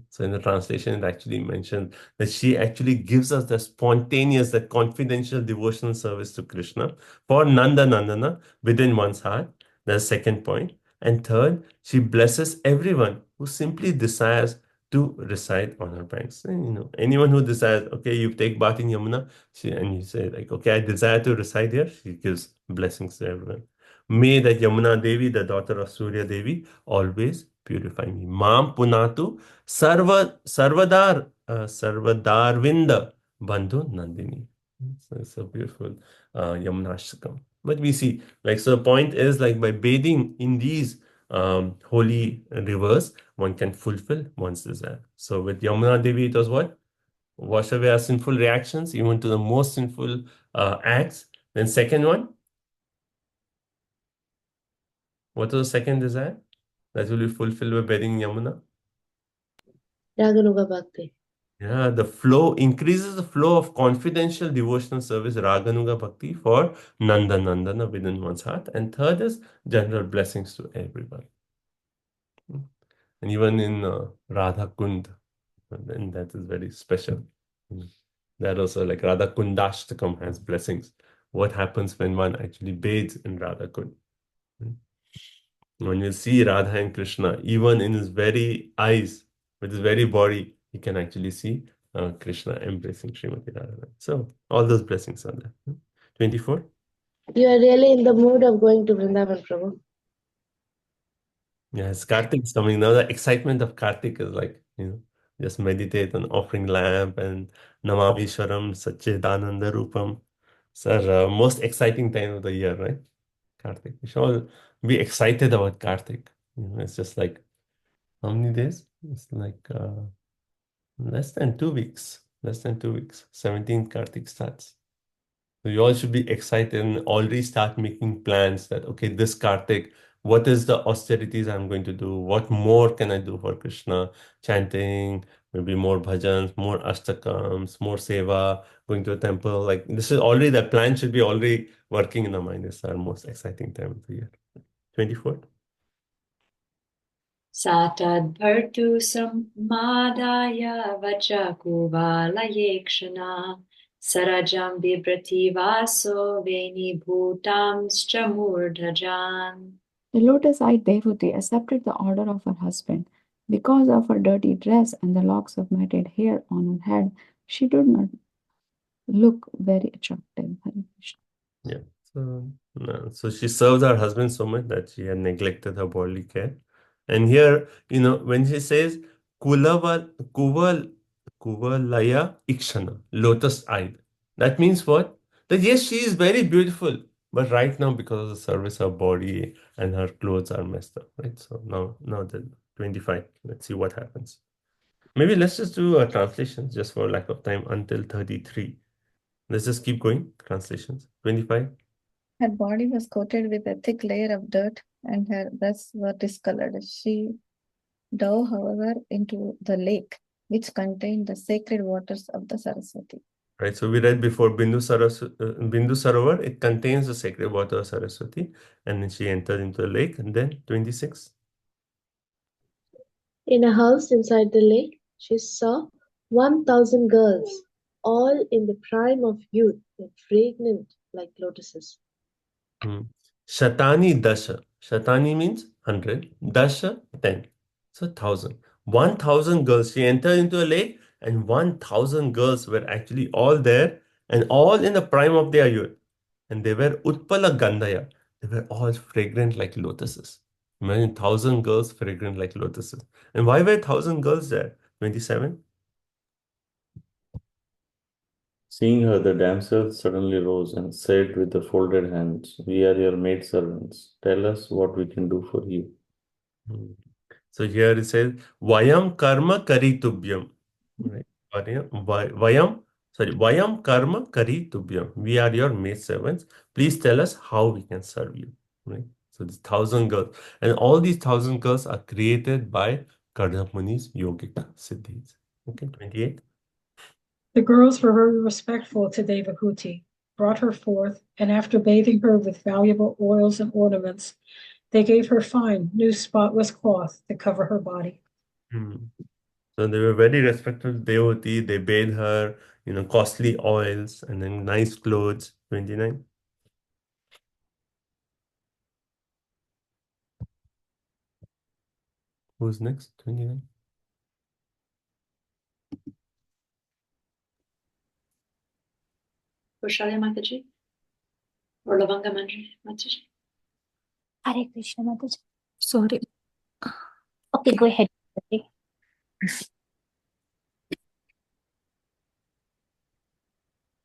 So in the translation, it actually mentioned that she actually gives us the spontaneous, the confidential devotional service to Krishna for Nanda Nandana within one's heart. That's the second point. And third, she blesses everyone who simply desires to reside on her banks. And, anyone who desires, okay, you take bath in Yamuna, and you say like, okay, I desire to reside here, she gives blessings to everyone. May the Yamuna Devi, the daughter of Surya Devi, always purify me. Mam punatu sarvadarvinda bandhu nandini. So it's a beautiful Yamunashtakam. But we see, so the point is, by bathing in these holy rivers, one can fulfill one's desire. So with Yamuna Devi, it was what? Wash away our sinful reactions, even to the most sinful acts. Then second one, what was the second desire that will be fulfilled by bathing in Yamuna? Raganuga Bhakti. Yeah, the flow increases the flow of confidential devotional service, Raganuga Bhakti, for Nanda Nandana within one's heart. And third is general blessings to everyone. And even in Radha Kund, and that is very special. That also, like Radha Kundashtakam has blessings. What happens when one actually bathes in Radha Kund? When you see Radha and Krishna, even in his very eyes, with his very body, you can actually see Krishna embracing Srimati Radharani. So all those blessings are there. 24. You are really in the mood of going to Vrindavan, Prabhu. Yes, Kartik is coming now. The excitement of Kartik is like, just meditate on offering lamp and Namamishwaram Satchidananda Rupam. Sir, most exciting time of the year, right? Kartik. We should all be excited about Kartik. It's just like, how many days? It's like less than 2 weeks. Less than 2 weeks. 17th Kartik starts. So you all should be excited and already start making plans that, okay, this Kartik, what is the austerities I'm going to do? What more can I do for Krishna? Chanting, maybe more bhajans, more ashtakams, more seva, going to a temple. Like this is already, the plan should be already working in the mind. It's our most exciting time of the year. 24th. Satadbhartu sammadaya vachakuvalayekshana sarajam vibrati vaso veni bhutamscha murdhajan. The lotus-eyed Devuti accepted the order of her husband. Because of her dirty dress and the locks of matted hair on her head, she did not look very attractive. Hare Krishna. Yeah. So she serves her husband so much that she had neglected her bodily care. And here, when she says Kuvalaya Ikshana, lotus-eyed, that means what? That yes, she is very beautiful, but right now because of the service, her body and her clothes are messed up, right? So now the 25. Let's see what happens. Maybe let's just do a translation just for lack of time until 33. Let's just keep going. Translations. 25. Her body was coated with a thick layer of dirt, and her breasts were discolored. She dove, however, into the lake, which contained the sacred waters of the Saraswati. Right, so we read before Bindu Sarovar, it contains the sacred water of Saraswati, and then she entered into the lake, and then 26. In a house inside the lake, she saw 1,000 girls, all in the prime of youth and fragrant like lotuses. Shatani Dasha. Shatani means 100. Dasha, 10. So 1,000. 1,000 girls. She entered into a lake, and 1,000 girls were actually all there, and all in the prime of their youth. And they were Utpala Gandhaya. They were all fragrant like lotuses. Imagine 1,000 girls fragrant like lotuses. And why were 1,000 girls there? 27. Seeing her, the damsel suddenly rose and said with the folded hands, "We are your maidservants. Tell us what we can do for you." So here it says, Vayam karma karitubhyam. Right? Vayam karma karitubhyam. We are your maidservants. Please tell us how we can serve you. Right? So these 1,000 girls. And all these 1,000 girls are created by Kardama Muni's yogic siddhis. Okay, 28. The girls were very respectful to Devahuti, brought her forth, and after bathing her with valuable oils and ornaments, they gave her fine, new spotless cloth to cover her body. So they were very respectful devotee. They bathed her, costly oils and then nice clothes. 29. Who's next? 29. Vaishali Mataji? Or Lavanga Mataji? Hare Krishna, Mataji. Sorry. Okay, go ahead.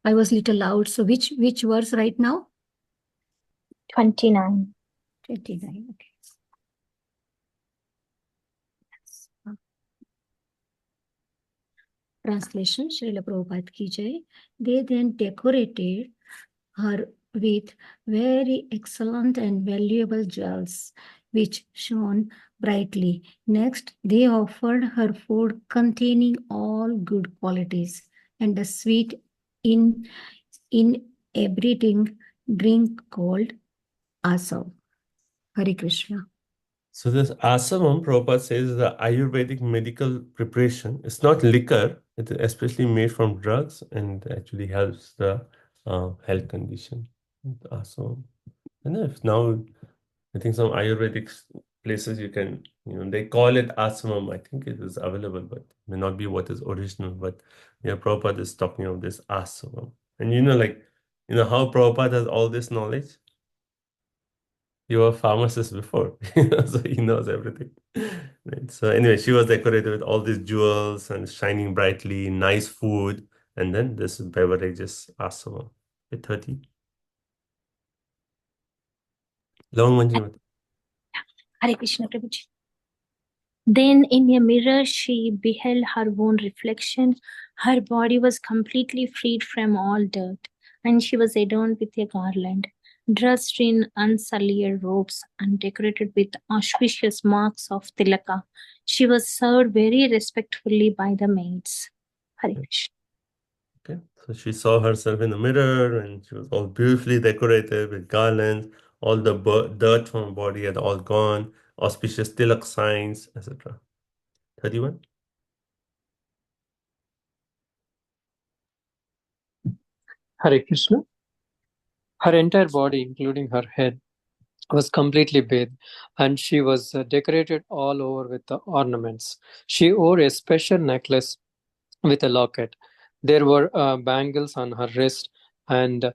I was little loud. So which verse right now? 29. 29. Okay. Translation, Srila Prabhupada ki jai. They then decorated her with very excellent and valuable jewels, which shone brightly. Next, they offered her food containing all good qualities and a sweet inebriating drink called Asav. Hare Krishna. So this asavam, Prabhupada says, the Ayurvedic medical preparation. It's not liquor. It's especially made from drugs and actually helps the health condition. Asavam. And if now, I think some Ayurvedic places you can, they call it asavam. I think it is available, but may not be what is original. But Prabhupada is talking of this asavam. And like You know how Prabhupada has all this knowledge? He was a pharmacist before, so he knows everything. Right. So anyway, she was decorated with all these jewels and shining brightly, nice food, and then this beverages asava. 30. Long Manjimati. Hare Krishna Prabhuji. Then in a mirror she beheld her own reflection. Her body was completely freed from all dirt, and she was adorned with a garland, dressed in unsullied robes and decorated with auspicious marks of tilaka. She was served very respectfully by the maids. Hare Krishna. Okay, so she saw herself in the mirror and she was all beautifully decorated with garlands, all the dirt from her body had all gone, auspicious tilak signs, etc. 31. Hare Krishna. Her entire body, including her head, was completely bathed, and she was decorated all over with the ornaments. She wore a special necklace with a locket. There were bangles on her wrist and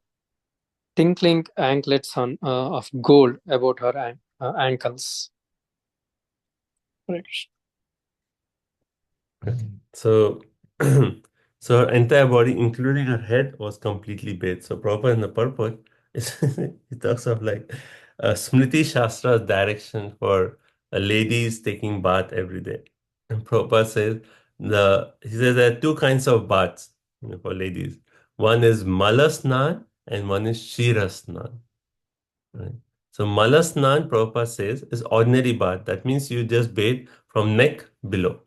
tinkling anklets of gold about her ankles. So, so her entire body, including her head, was completely bathed. So, proper in the purport, it talks of like Smriti Shastra's direction for ladies taking bath every day. And Prabhupada says he says there are two kinds of baths, for ladies. One is Malasnan and one is Shirasnan. Right? So Malasnan, Prabhupada says, is ordinary bath. That means you just bathe from neck below.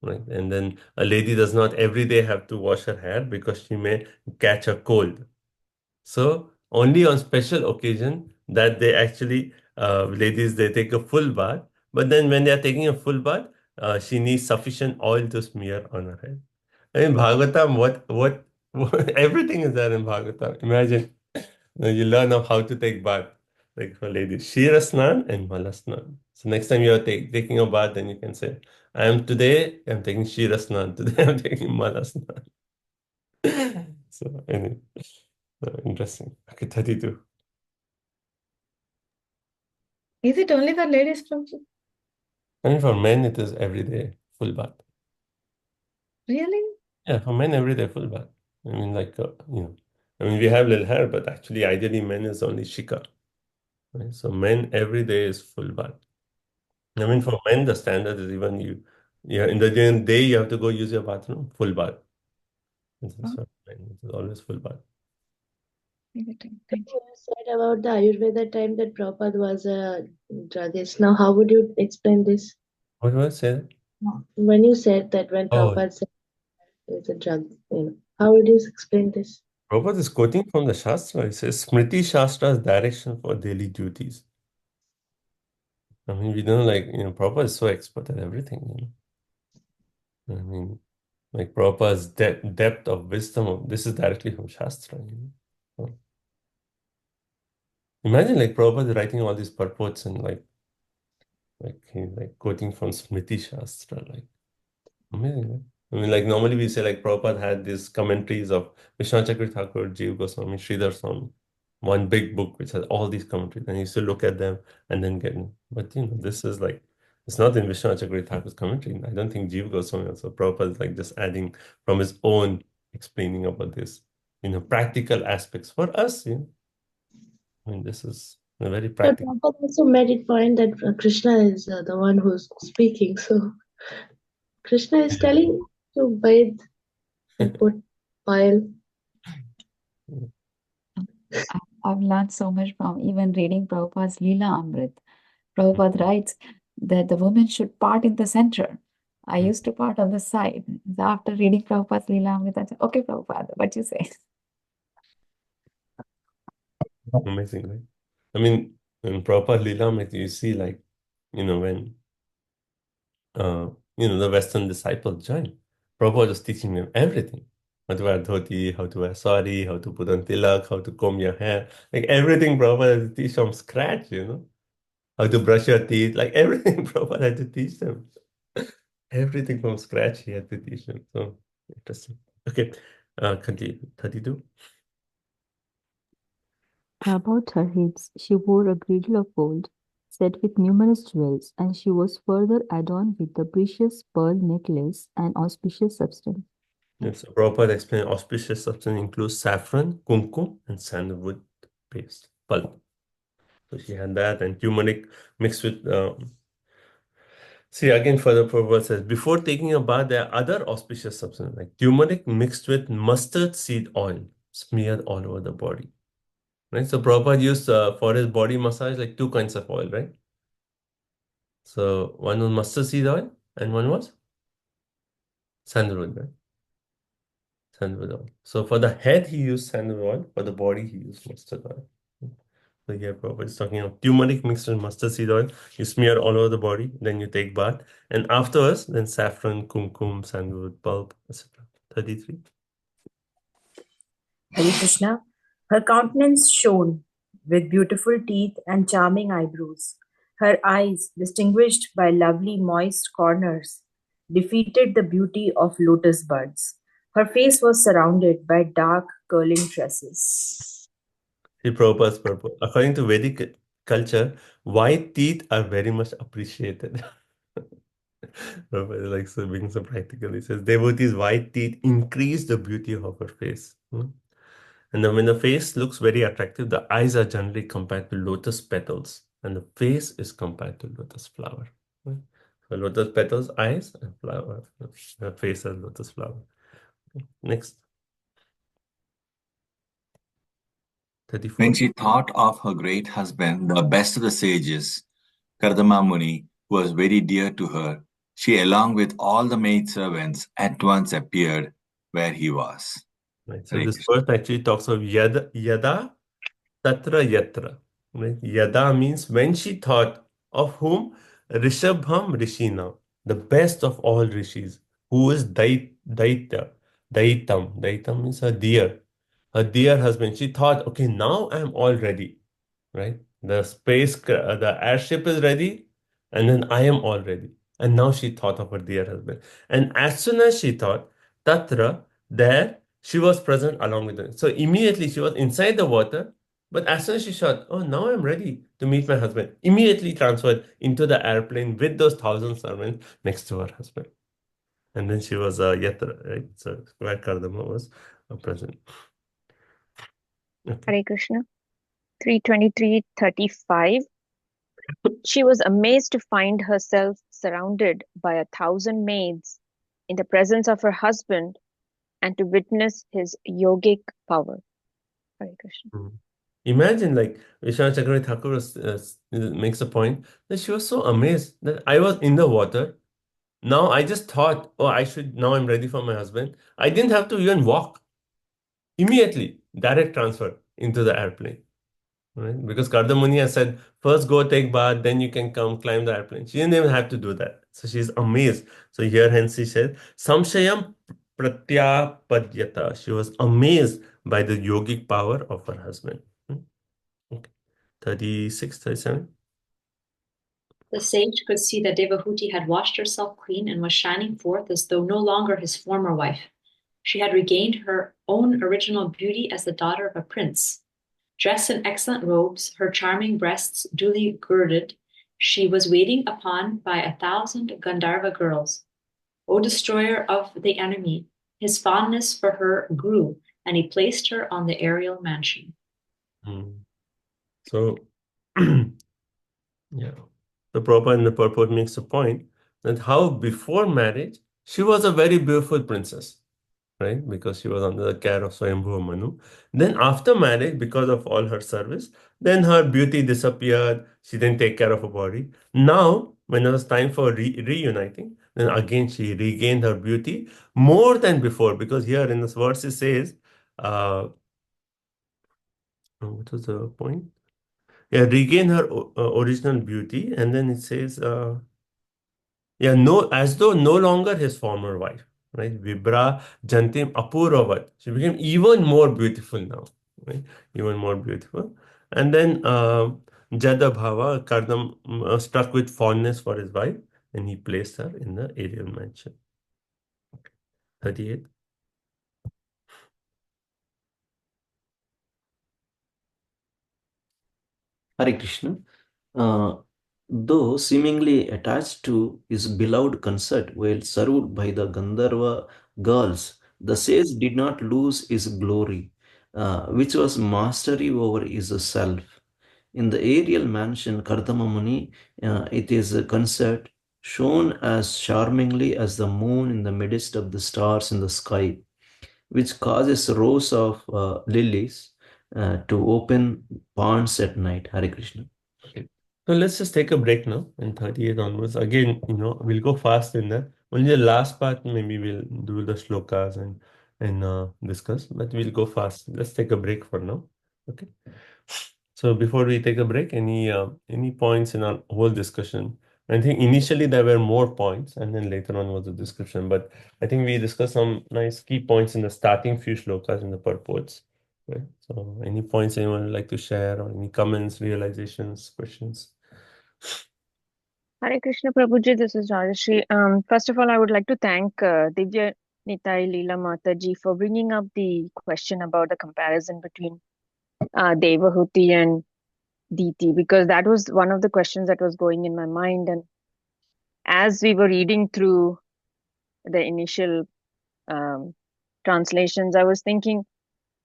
Right? And then a lady does not every day have to wash her hair because she may catch a cold. So only on special occasion that they actually, ladies, they take a full bath. But then when they are taking a full bath, she needs sufficient oil to smear on her head. In Bhagavatam, what everything is there in Bhagavatam. Imagine you learn of how to take bath, like for ladies, Shira Snan and Mala Snan. So next time you're taking a bath, then you can say, I'm taking Shira Snan. Today I'm taking Mala Snan. So anyway, so interesting. Okay, 32. Is it only for ladies, Prabhuji? And for men, it is every day full bath. Really? Yeah, for men, every day full bath. I mean, we have little hair, but actually, ideally, men is only shika. Right? So men every day is full bath. I mean, for men, the standard is even in the day, you have to go use your bathroom, full bath. This is for men, it is always full bath. Thank you. You said about the Ayurveda time that Prabhupada was a druggist. Now, how would you explain this? What was it? When you said that when Oh, Prabhupada said it's a drug, how would you explain this? Prabhupada is quoting from the Shastra. He says, Smriti Shastra's direction for daily duties. I mean, we know, Prabhupada is so expert at everything. I mean, like Prabhupada's depth of wisdom, this is directly from Shastra. So, imagine, Prabhupada is writing all these purports and he's quoting from Smriti Shastra, amazing, right? I mean, normally we say Prabhupada had these commentaries of Vishwanath Chakravarti Thakur, Jiva Goswami, Sridhar Swami, one big book which has all these commentaries, and he used to look at them and then get them. But this is it's not in Vishwanath Chakravarti Thakur's commentary. I don't think Jiva Goswami also. Prabhupada is just adding from his own explaining about this, practical aspects for us. I mean, this is a very But practical. Prabhupada also made it point that Krishna is the one who's speaking. So Krishna is telling to bathe and put oil. I've learned so much from even reading Prabhupada's Leela Amrit. Prabhupada writes that the women should part in the center. I used to part on the side. So after reading Prabhupada's Leela Amrit, I said, okay, Prabhupada, what you say? Amazing, right? I mean, in proper Leela, you see, when the Western disciples join, Prabhupada was teaching them everything. How to wear dhoti, how to wear sari, how to put on tilak, how to comb your hair. Everything Prabhupada had to teach from scratch, How to brush your teeth, everything Prabhupada had to teach them. Everything from scratch he had to teach them. So interesting. Okay, continue. 32. About her hips, she wore a girdle of gold, set with numerous jewels, and she was further adorned with the precious pearl necklace and auspicious substance. Yes, so Prabhupada explained auspicious substance includes saffron, kumkum, and sandalwood paste, pulp. So she had that, and turmeric mixed with. See, again, further Prabhupada says, before taking a bath, there are other auspicious substances like turmeric mixed with mustard seed oil smeared all over the body. Right? So Prabhupada used for his body massage like two kinds of oil, right? So one was mustard seed oil and one was sandalwood, right? Sandalwood oil. So for the head, he used sandalwood oil. For the body, he used mustard oil. So here Prabhupada is talking of turmeric mixed with mustard seed oil. You smear all over the body, then you take bath. And afterwards, then saffron, kumkum, sandalwood pulp, etc. 33. Hare Krishna. Her countenance shone with beautiful teeth and charming eyebrows. Her eyes, distinguished by lovely moist corners, defeated the beauty of lotus buds. Her face was surrounded by dark curling tresses. See Prabhupada's purpose. According to Vedic culture, white teeth are very much appreciated. Prabhupada likes being so practical. He says, devotees' white teeth increase the beauty of her face. And then when the face looks very attractive, the eyes are generally compared to lotus petals, and the face is compared to lotus flower. Right? So lotus petals, eyes, and flower. The face as lotus flower. Next. 34. When she thought of her great husband, the best of the sages, Kardama Muni, who was very dear to her, she, along with all the maidservants, at once appeared where he was. Right. So this verse actually talks of yada tatra yatra. Right? Yada means when she thought of whom? Rishabham Rishina, the best of all rishis, who is Daita. Daitam means her dear husband. She thought, okay, now I'm all ready, right? The airship is ready, and then I am all ready. And now she thought of her dear husband. And as soon as she thought, Tatra, there, she was present along with him. So immediately she was inside the water, but as soon as she thought, oh, now I'm ready to meet my husband, immediately transferred into the airplane with those 1,000 servants next to her husband. And then she was Yatra, right? So where Kardama was present. Okay. Hare Krishna. 323:35. She was amazed to find herself surrounded by 1,000 maids in the presence of her husband and to witness his yogic power. Hare Krishna. Imagine, like Vishwanath Chakravarti Thakur makes a point that she was so amazed that I was in the water. Now I just thought, oh, now I'm ready for my husband. I didn't have to even walk. Immediately, direct transfer into the airplane. Right? Because Kardamuni has said, first go take bath, then you can come climb the airplane. She didn't even have to do that. So she's amazed. So here, hence, she said, Samshayam Pratyapadyata. She was amazed by the yogic power of her husband. Okay. 36, 37. The sage could see that Devahuti had washed herself clean and was shining forth as though no longer his former wife. She had regained her own original beauty as the daughter of a prince. Dressed in excellent robes, her charming breasts duly girded, she was waited upon by 1,000 Gandharva girls. O destroyer of the enemy, his fondness for her grew, and he placed her on the aerial mansion. So, yeah. The Prabhupada in the purport makes a point that how before marriage, she was a very beautiful princess, right? Because she was under the care of Swayambhuva Manu. Then after marriage, because of all her service, then her beauty disappeared. She didn't take care of her body. Now, when it was time for reuniting, then again she regained her beauty more than before. Because here in this verse it says, what was the point? Yeah, regain her original beauty, and then it says, as though no longer his former wife, right? Vibra Jantim Apuravat. She became even more beautiful now, right? Even more beautiful. And then Jada Bhava, Kardam struck with fondness for his wife, and he placed her in the aerial mansion. 38. Hare Krishna. Though seemingly attached to his beloved consort while served by the Gandharva girls, the sage did not lose his glory, which was mastery over his self. In the aerial mansion Kardama Muni, it is a consort shown as charmingly as the moon in the midst of the stars in the sky, which causes rows of lilies to open ponds at night. Hare Krishna. Okay. So let's just take a break now in 38 onwards. Again, we'll go fast in there. Only the last part, maybe we'll do the shlokas and discuss, but we'll go fast. Let's take a break for now. Okay. So before we take a break, any points in our whole discussion? I think initially there were more points, and then later on was the description. But I think we discussed some nice key points in the starting few shlokas in the purports. Right. So any points anyone would like to share, or any comments, realizations, questions? Hare Krishna Prabhuji, this is Rajashri. First of all, I would like to thank Divya Nitai Leela Mataji for bringing up the question about the comparison between Devahuti and Diti, because that was one of the questions that was going in my mind. And as we were reading through the initial translations, I was thinking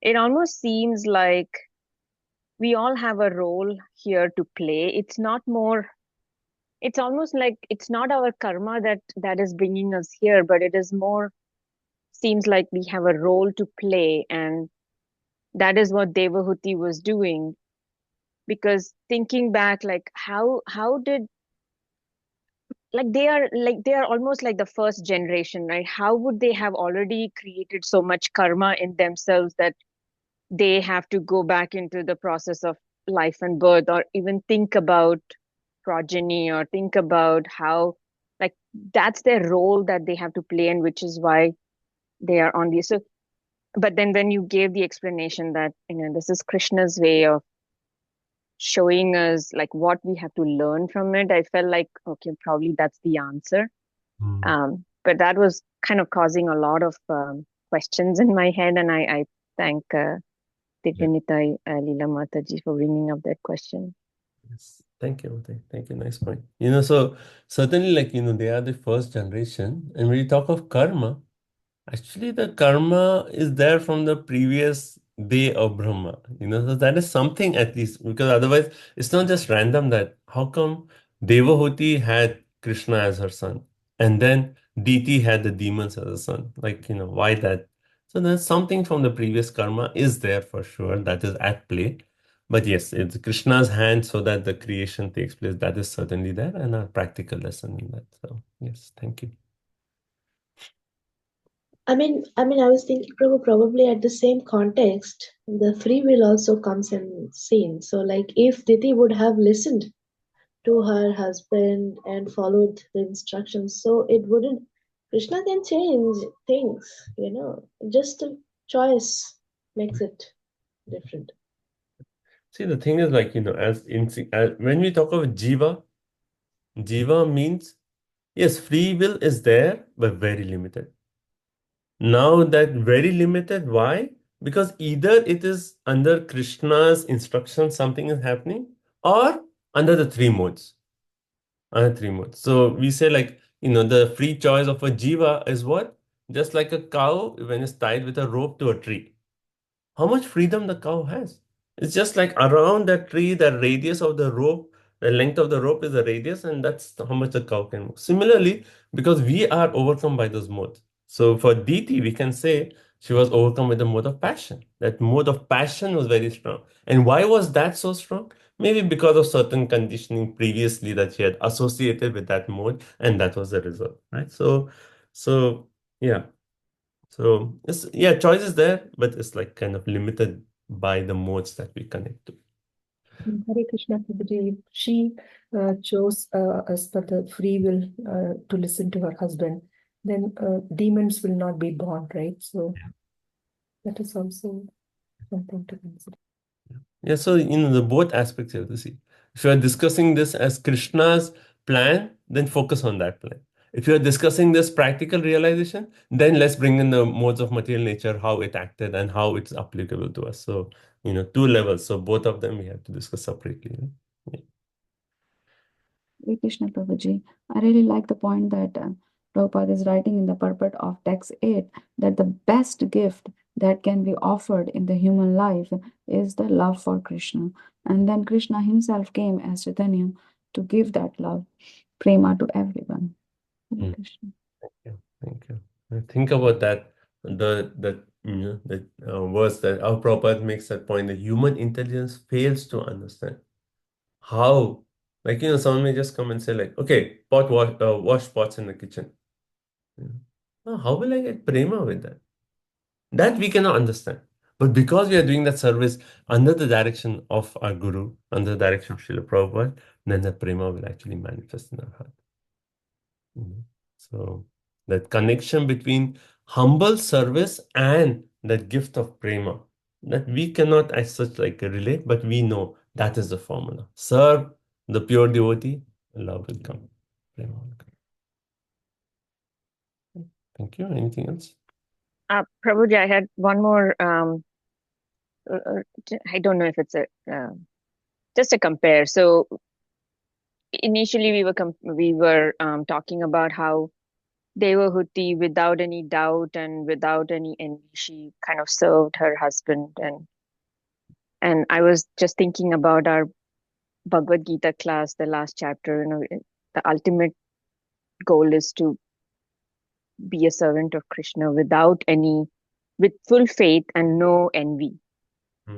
it almost seems like we all have a role here to play. It's almost like it's not our karma that is bringing us here, but it is more seems like we have a role to play, and that is what Devahuti was doing. Because thinking back, like how did, like they are almost like the first generation, right? How would they have already created so much karma in themselves that they have to go back into the process of life and birth, or even think about progeny, or think about how, like, that's their role that they have to play, and which is why they are on this. So, but then when you gave the explanation that this is Krishna's way of showing us like what we have to learn from it, I felt like, okay, probably that's the answer. But that was kind of causing a lot of questions in my head, and I thank Divyanita Leela Mataji for bringing up that question. Yes. Thank you. Thank you. Nice point. So certainly, like, they are the first generation. And when you talk of karma, actually the karma is there from the previous day of Brahma. So that is something at least, because otherwise it's not just random that how come Devahuti had Krishna as her son and then Diti had the demons as a son? Like, why that? So there's something from the previous karma is there for sure that is at play. But yes, it's Krishna's hand so that the creation takes place. That is certainly there, and a practical lesson in that. So yes, thank you. I mean, I was thinking probably at the same context, the free will also comes in scene. So, like, if Diti would have listened to her husband and followed the instructions, so it wouldn't. Krishna can change things, just a choice makes it different. See, the thing is, like, when we talk of jiva means, yes, free will is there, but very limited. Now that very limited, why? Because either it is under Krishna's instruction, something is happening, or under the three modes. So we say, like, the free choice of a jiva is what? Just like a cow when it's tied with a rope to a tree. How much freedom the cow has? It's just like around that tree, the radius of the rope, the length of the rope is the radius, and that's how much the cow can move. Similarly, because we are overcome by those modes. So for Diti, we can say she was overcome with the mode of passion. That mode of passion was very strong. And why was that so strong? Maybe because of certain conditioning previously that she had associated with that mode, and that was the result, right? So yeah. So choice is there, but it's like kind of limited by the modes that we connect to. Hare Krishna Prabhuji, she chose as per the free will to listen to her husband, then demons will not be born, right? So that is also something to consider. Yeah, so the both aspects you have to see. If you are discussing this as Krishna's plan, then focus on that plan. If you're discussing this practical realization, then let's bring in the modes of material nature, how it acted and how it's applicable to us. So, two levels. So both of them we have to discuss separately. Yeah. Hare Krishna Prabhuji. I really like the point that Prabhupada is writing in the purport of text 8 that the best gift that can be offered in the human life is the love for Krishna. And then Krishna himself came as Chaitanya to give that love, prema, to everyone. Hare Mm. Krishna. Thank you. Think about that. The verse that our Prabhupada makes that point that human intelligence fails to understand how, like, someone may just come and say, like, okay, wash pots in the kitchen. Oh, how will I get prema with that? That we cannot understand. But because we are doing that service under the direction of our Guru, under the direction of Srila Prabhupada, then that prema will actually manifest in our heart. So that connection between humble service and that gift of prema, that we cannot as such like relate, but we know that is the formula. Serve the pure devotee, love will come. Prema will come. Thank you. Anything else? Prabhuji, I had one more. I don't know if it's just a compare. So initially we were talking about how Devahuti, without any doubt and without any envy, she kind of served her husband, and I was just thinking about our Bhagavad Gita class, the last chapter. The ultimate goal is to be a servant of Krishna with full faith and no envy.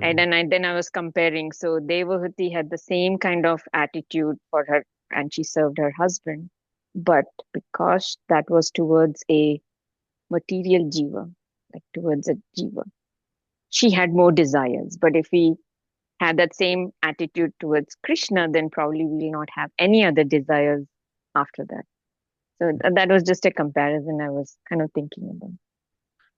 And then I was comparing. So Devahuti had the same kind of attitude for her, and she served her husband. But because that was towards a material jiva, like towards a jiva, she had more desires. But if we had that same attitude towards Krishna, then probably we will not have any other desires after that. So that was just a comparison I was kind of thinking about.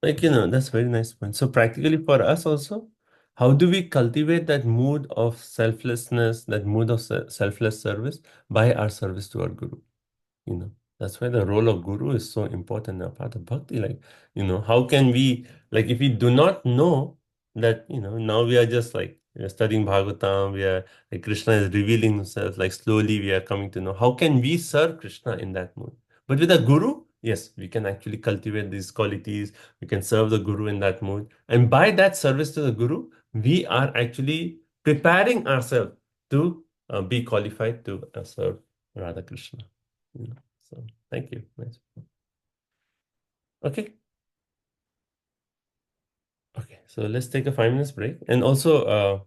Like, that's a very nice point. So practically for us also, how do we cultivate that mood of selflessness, that mood of selfless service by our service to our Guru? That's why the role of Guru is so important in a part of bhakti. Like, how can we, like, if we do not know that, now we are just like, we are studying Bhagavatam, like, Krishna is revealing himself, like, slowly we are coming to know, how can we serve Krishna in that mood? But with a Guru, yes, we can actually cultivate these qualities, we can serve the Guru in that mood. And by that service to the Guru, we are actually preparing ourselves to be qualified to serve Radha Krishna. So thank you. Nice. Okay. Okay, so let's take a 5 minutes break. And also,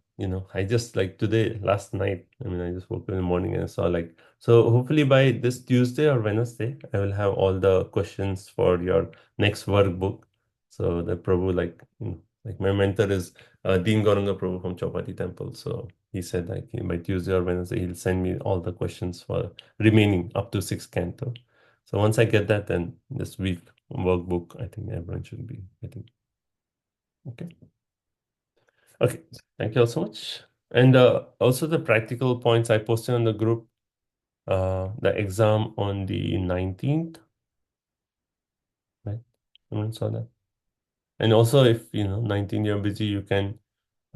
I just like today, last night, I just woke up in the morning and I saw so hopefully by this Tuesday or Wednesday, I will have all the questions for your next workbook. So the Prabhu, like my mentor is Dean Gauranga Prabhu from Chowpatty Temple. So he said by Tuesday or Wednesday, he'll send me all the questions for remaining up to 6th canto. So once I get that, then this week workbook, I think everyone should be getting. Okay. Okay. Thank you all so much. And also the practical points I posted on the group, the exam on the 19th. Right? Everyone saw that. And also if 19 you're busy, you can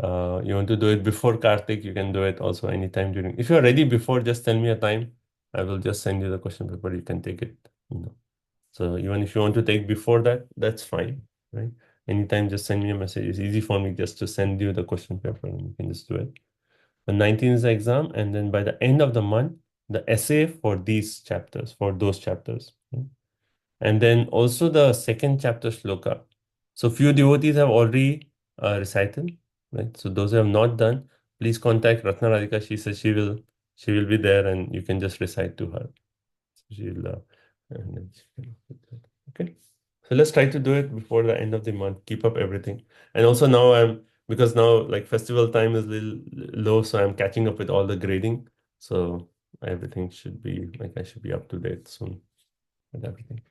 you want to do it before Kartik, you can do it also anytime during. If you're ready before, just tell me a time. I will just send you the question paper. You can take it. So even if you want to take before that, that's fine, right? Anytime, just send me a message. It's easy for me just to send you the question paper and you can just do it. The 19th is the exam, and then by the end of the month, the essay for these chapters, for those chapters. Right? And then also the second chapter shloka. So few devotees have already recited, right? So those who have not done, please contact Ratna Radhika. She says she will be there and you can just recite to her. So she'll and then okay. So let's try to do it before the end of the month. Keep up everything. And also now because now like festival time is a little low, so I'm catching up with all the grading. So everything should be I should be up to date soon with everything.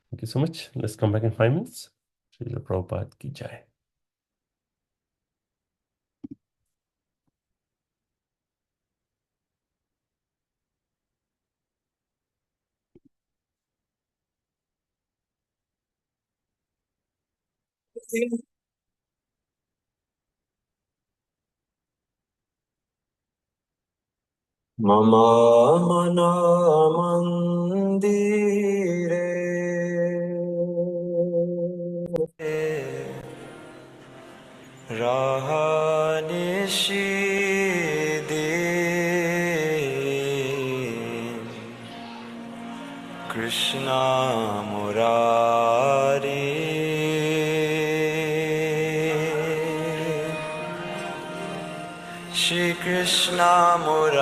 Thank you so much. Let's come back in 5 minutes. Srila Prabhupada ki jai. मम मना मंदिरे Rahanishi Krishna Murari Shri Krishna Murari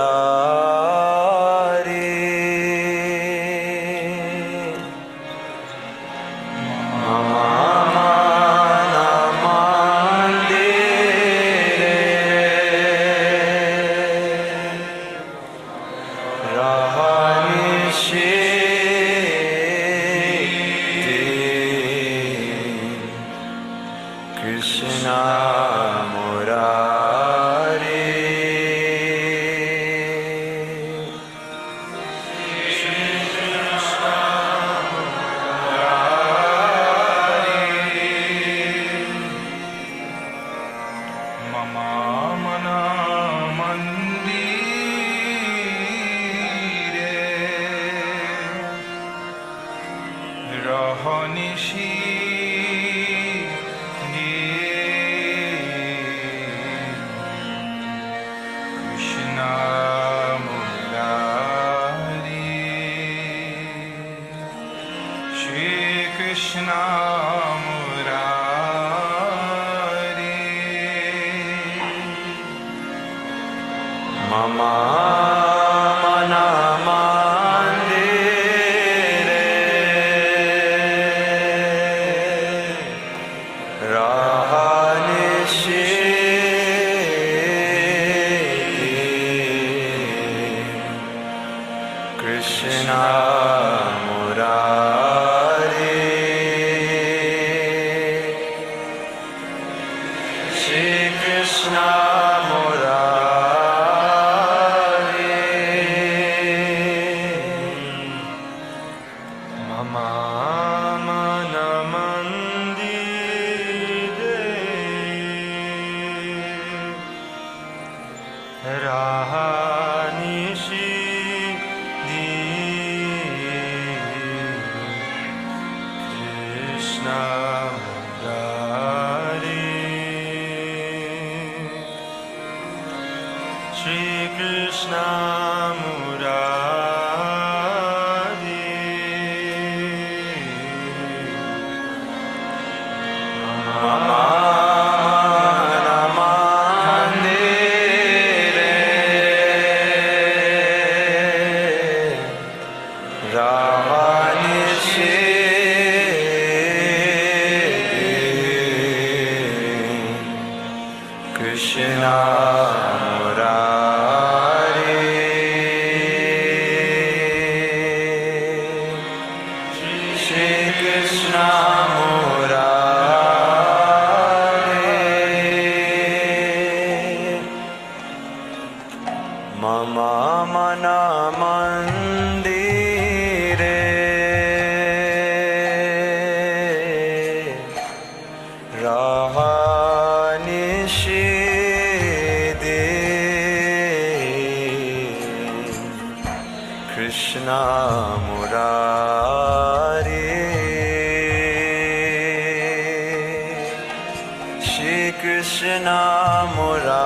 Krishna Murari Mama Mana Mandire Rahanishi Krishna Murari Shri Krishna Murari Mama Mana Mandire Rahanishi Krishna Murari Shri Krishna Murari Mama Mana Mandire Rahanishi Krishna Murari Shri Krishna Murari Mama Mana Mandire Rahanishi Krishna Murari Shri Krishna Murari Mama Mana Mandire Rahanishi Krishna Murari Shri Krishna Murari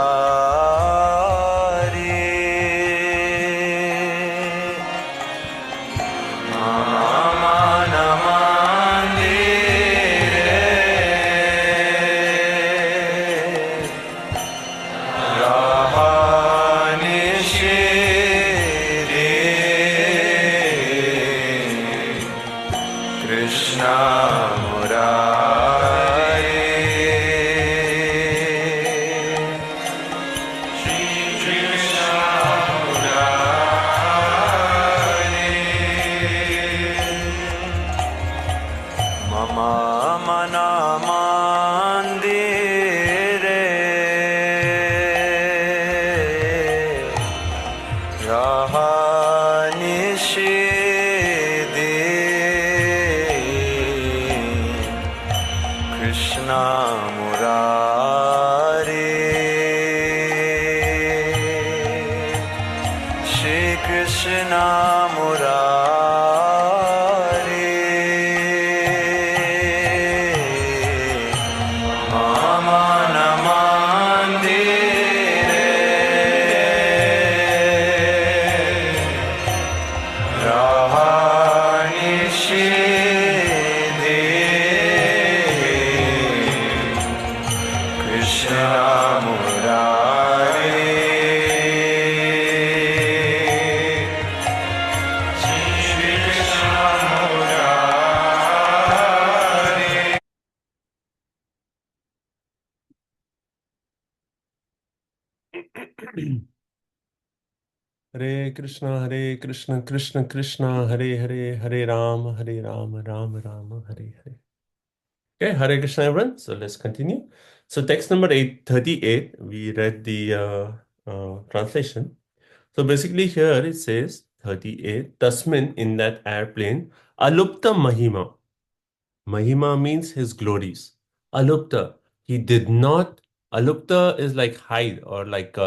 Mama Mana Mandire Rahanishi Krishna Murari Shri Krishna Murari, Mama Namandire, Rahani Shidhi, Krishna Murari, Shri Krishna Murari. Hare Krishna, Krishna Krishna, Hare Hare, Hare Rama, Rama Rama, Hare Hare. Okay, Hare Krishna, everyone. So let's continue. So text number 838, we read the translation. So basically here it says 38, Tasmin, in that airplane, Alupta Mahima. Mahima means his glories. Alupta, he did not, Alupta is like hide or like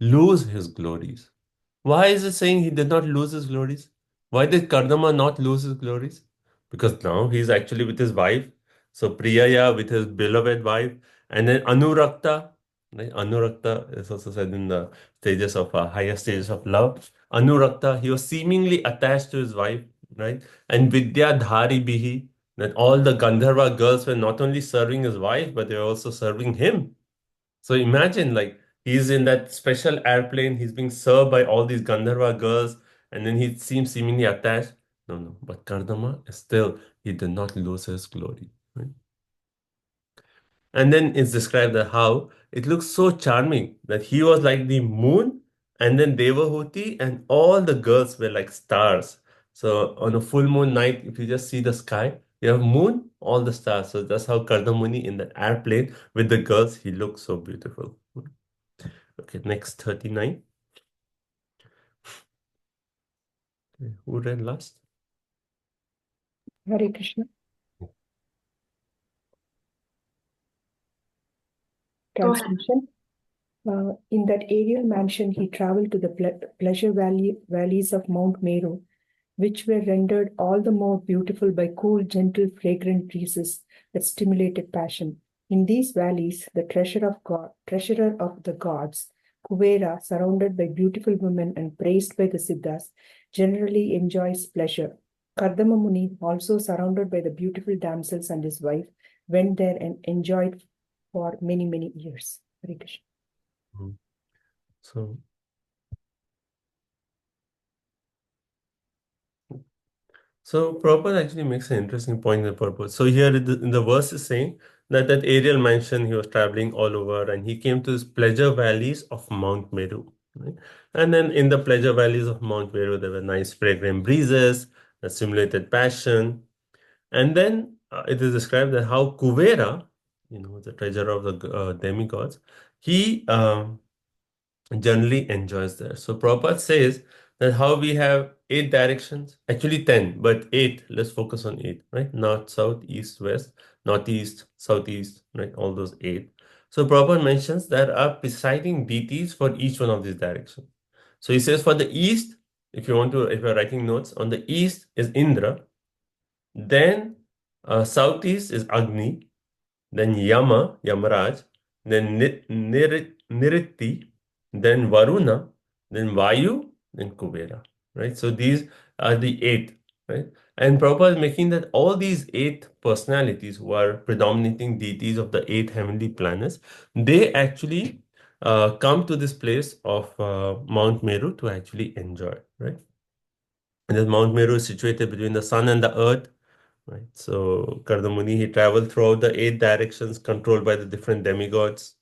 lose his glories. Why is it saying he did not lose his glories? Why did Kardama not lose his glories? Because now he's actually with his wife. So Priyaya with his beloved wife. And then Anurakta. Right? Anurakta is also said in the stages of higher stages of love. Anurakta, he was seemingly attached to his wife, right? And Vidya Dhari Bihi, that all the Gandharva girls were not only serving his wife, but they were also serving him. So imagine, like, he's in that special airplane, he's being served by all these Gandharva girls, and then he seems seemingly attached. No, but Kardama still, he did not lose his glory. Right? And then it's described that how it looks so charming that he was like the moon, and then Devahuti and all the girls were like stars. So on a full moon night, if you just see the sky, you have moon, all the stars. So that's how Kardamuni in that airplane with the girls, he looks so beautiful. Okay, next 39. Okay, who read last? Hare Krishna. Go ahead. Translation. In that aerial mansion, he traveled to the pleasure valleys of Mount Meru, which were rendered all the more beautiful by cool, gentle, fragrant breezes that stimulated passion. In these valleys, the treasurer of the gods, Kuvera, surrounded by beautiful women and praised by the Siddhas, generally enjoys pleasure. Kardama Muni, also surrounded by the beautiful damsels and his wife, went there and enjoyed for many, many years. Hare Krishna. So Prabhupada actually makes an interesting point in the purpose. So here in the verse is saying that aerial mansion, he was traveling all over and he came to this pleasure valleys of Mount Meru. Right? And then in the pleasure valleys of Mount Meru, there were nice fragrant breezes that stimulated passion. And then it is described that how Kuvera, the treasurer of the demigods, he generally enjoys there. So Prabhupada says that how we have 8 directions, actually 10, but 8, let's focus on 8, right? North, south, east, west, northeast, southeast, right? All those 8. So Prabhupada mentions there are presiding deities for each one of these directions. So he says for the east, if you're writing notes, on the east is Indra, then southeast is Agni, then Yamaraj, then Niritti, then Varuna, then Vayu, then Kubera, right? So these are the 8, right? And Prabhupada is making that all these 8 personalities who are predominating deities of the 8 heavenly planets, they actually come to this place of Mount Meru to actually enjoy, right? And this Mount Meru is situated between the sun and the earth, right? So Kardamuni, he traveled throughout the 8 directions controlled by the different demigods.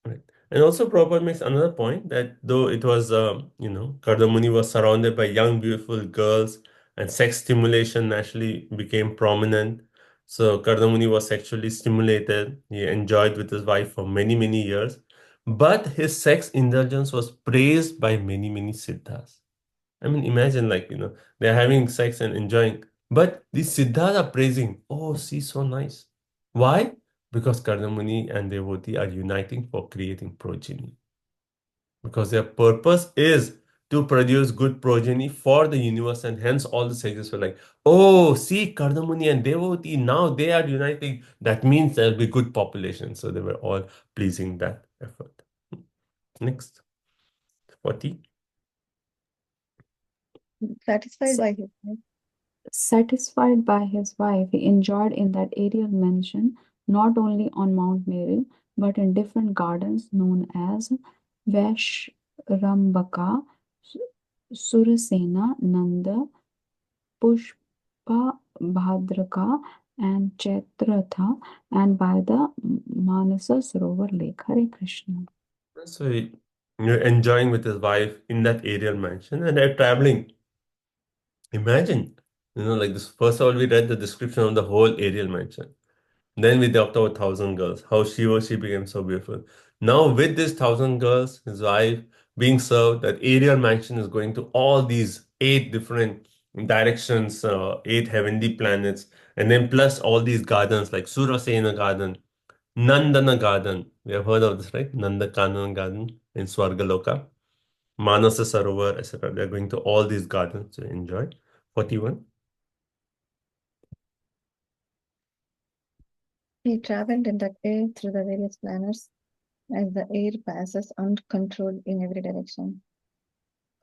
Right. And also Prabhupada makes another point that though it was, Kardamuni was surrounded by young, beautiful girls and sex stimulation naturally became prominent. So Kardamuni was sexually stimulated. He enjoyed with his wife for many, many years. But his sex indulgence was praised by many, many siddhas. I mean, imagine they're having sex and enjoying, But the Siddhas are praising, oh, see, so nice. Why? Because Kardamuni and Devoti are uniting for creating progeny. Because their purpose is to produce good progeny for the universe, and hence all the sages were like, oh, see, Kardamuni and Devoti, now they are uniting. That means there'll be good population. So they were all pleasing that effort. Next, 40. Satisfied by his wife. Satisfied by his wife, he enjoyed in that aerial mansion not only on Mount Meru but in different gardens known as Vaishrambaka, Surasena, Nanda, Pushpa, Bhadraka, and Chaitratha, and by the Manasa Sarovar Lake. Hare Krishna. So you're enjoying with his wife in that aerial mansion, and they're traveling. Imagine, like this. First of all, we read the description of the whole aerial mansion. Then we talked about 1,000 girls, how she became so beautiful. Now, with this 1,000 girls, his wife being served, that aerial mansion is going to all these 8 different directions, 8 heavenly planets, and then plus all these gardens like Surasena Garden, Nandana Garden. We have heard of this, right? Nandakanan Garden in Swargaloka, Manasa Sarovar, etc. They're going to all these gardens to enjoy. 41. He traveled in that air through the various planets as the air passes uncontrolled in every direction.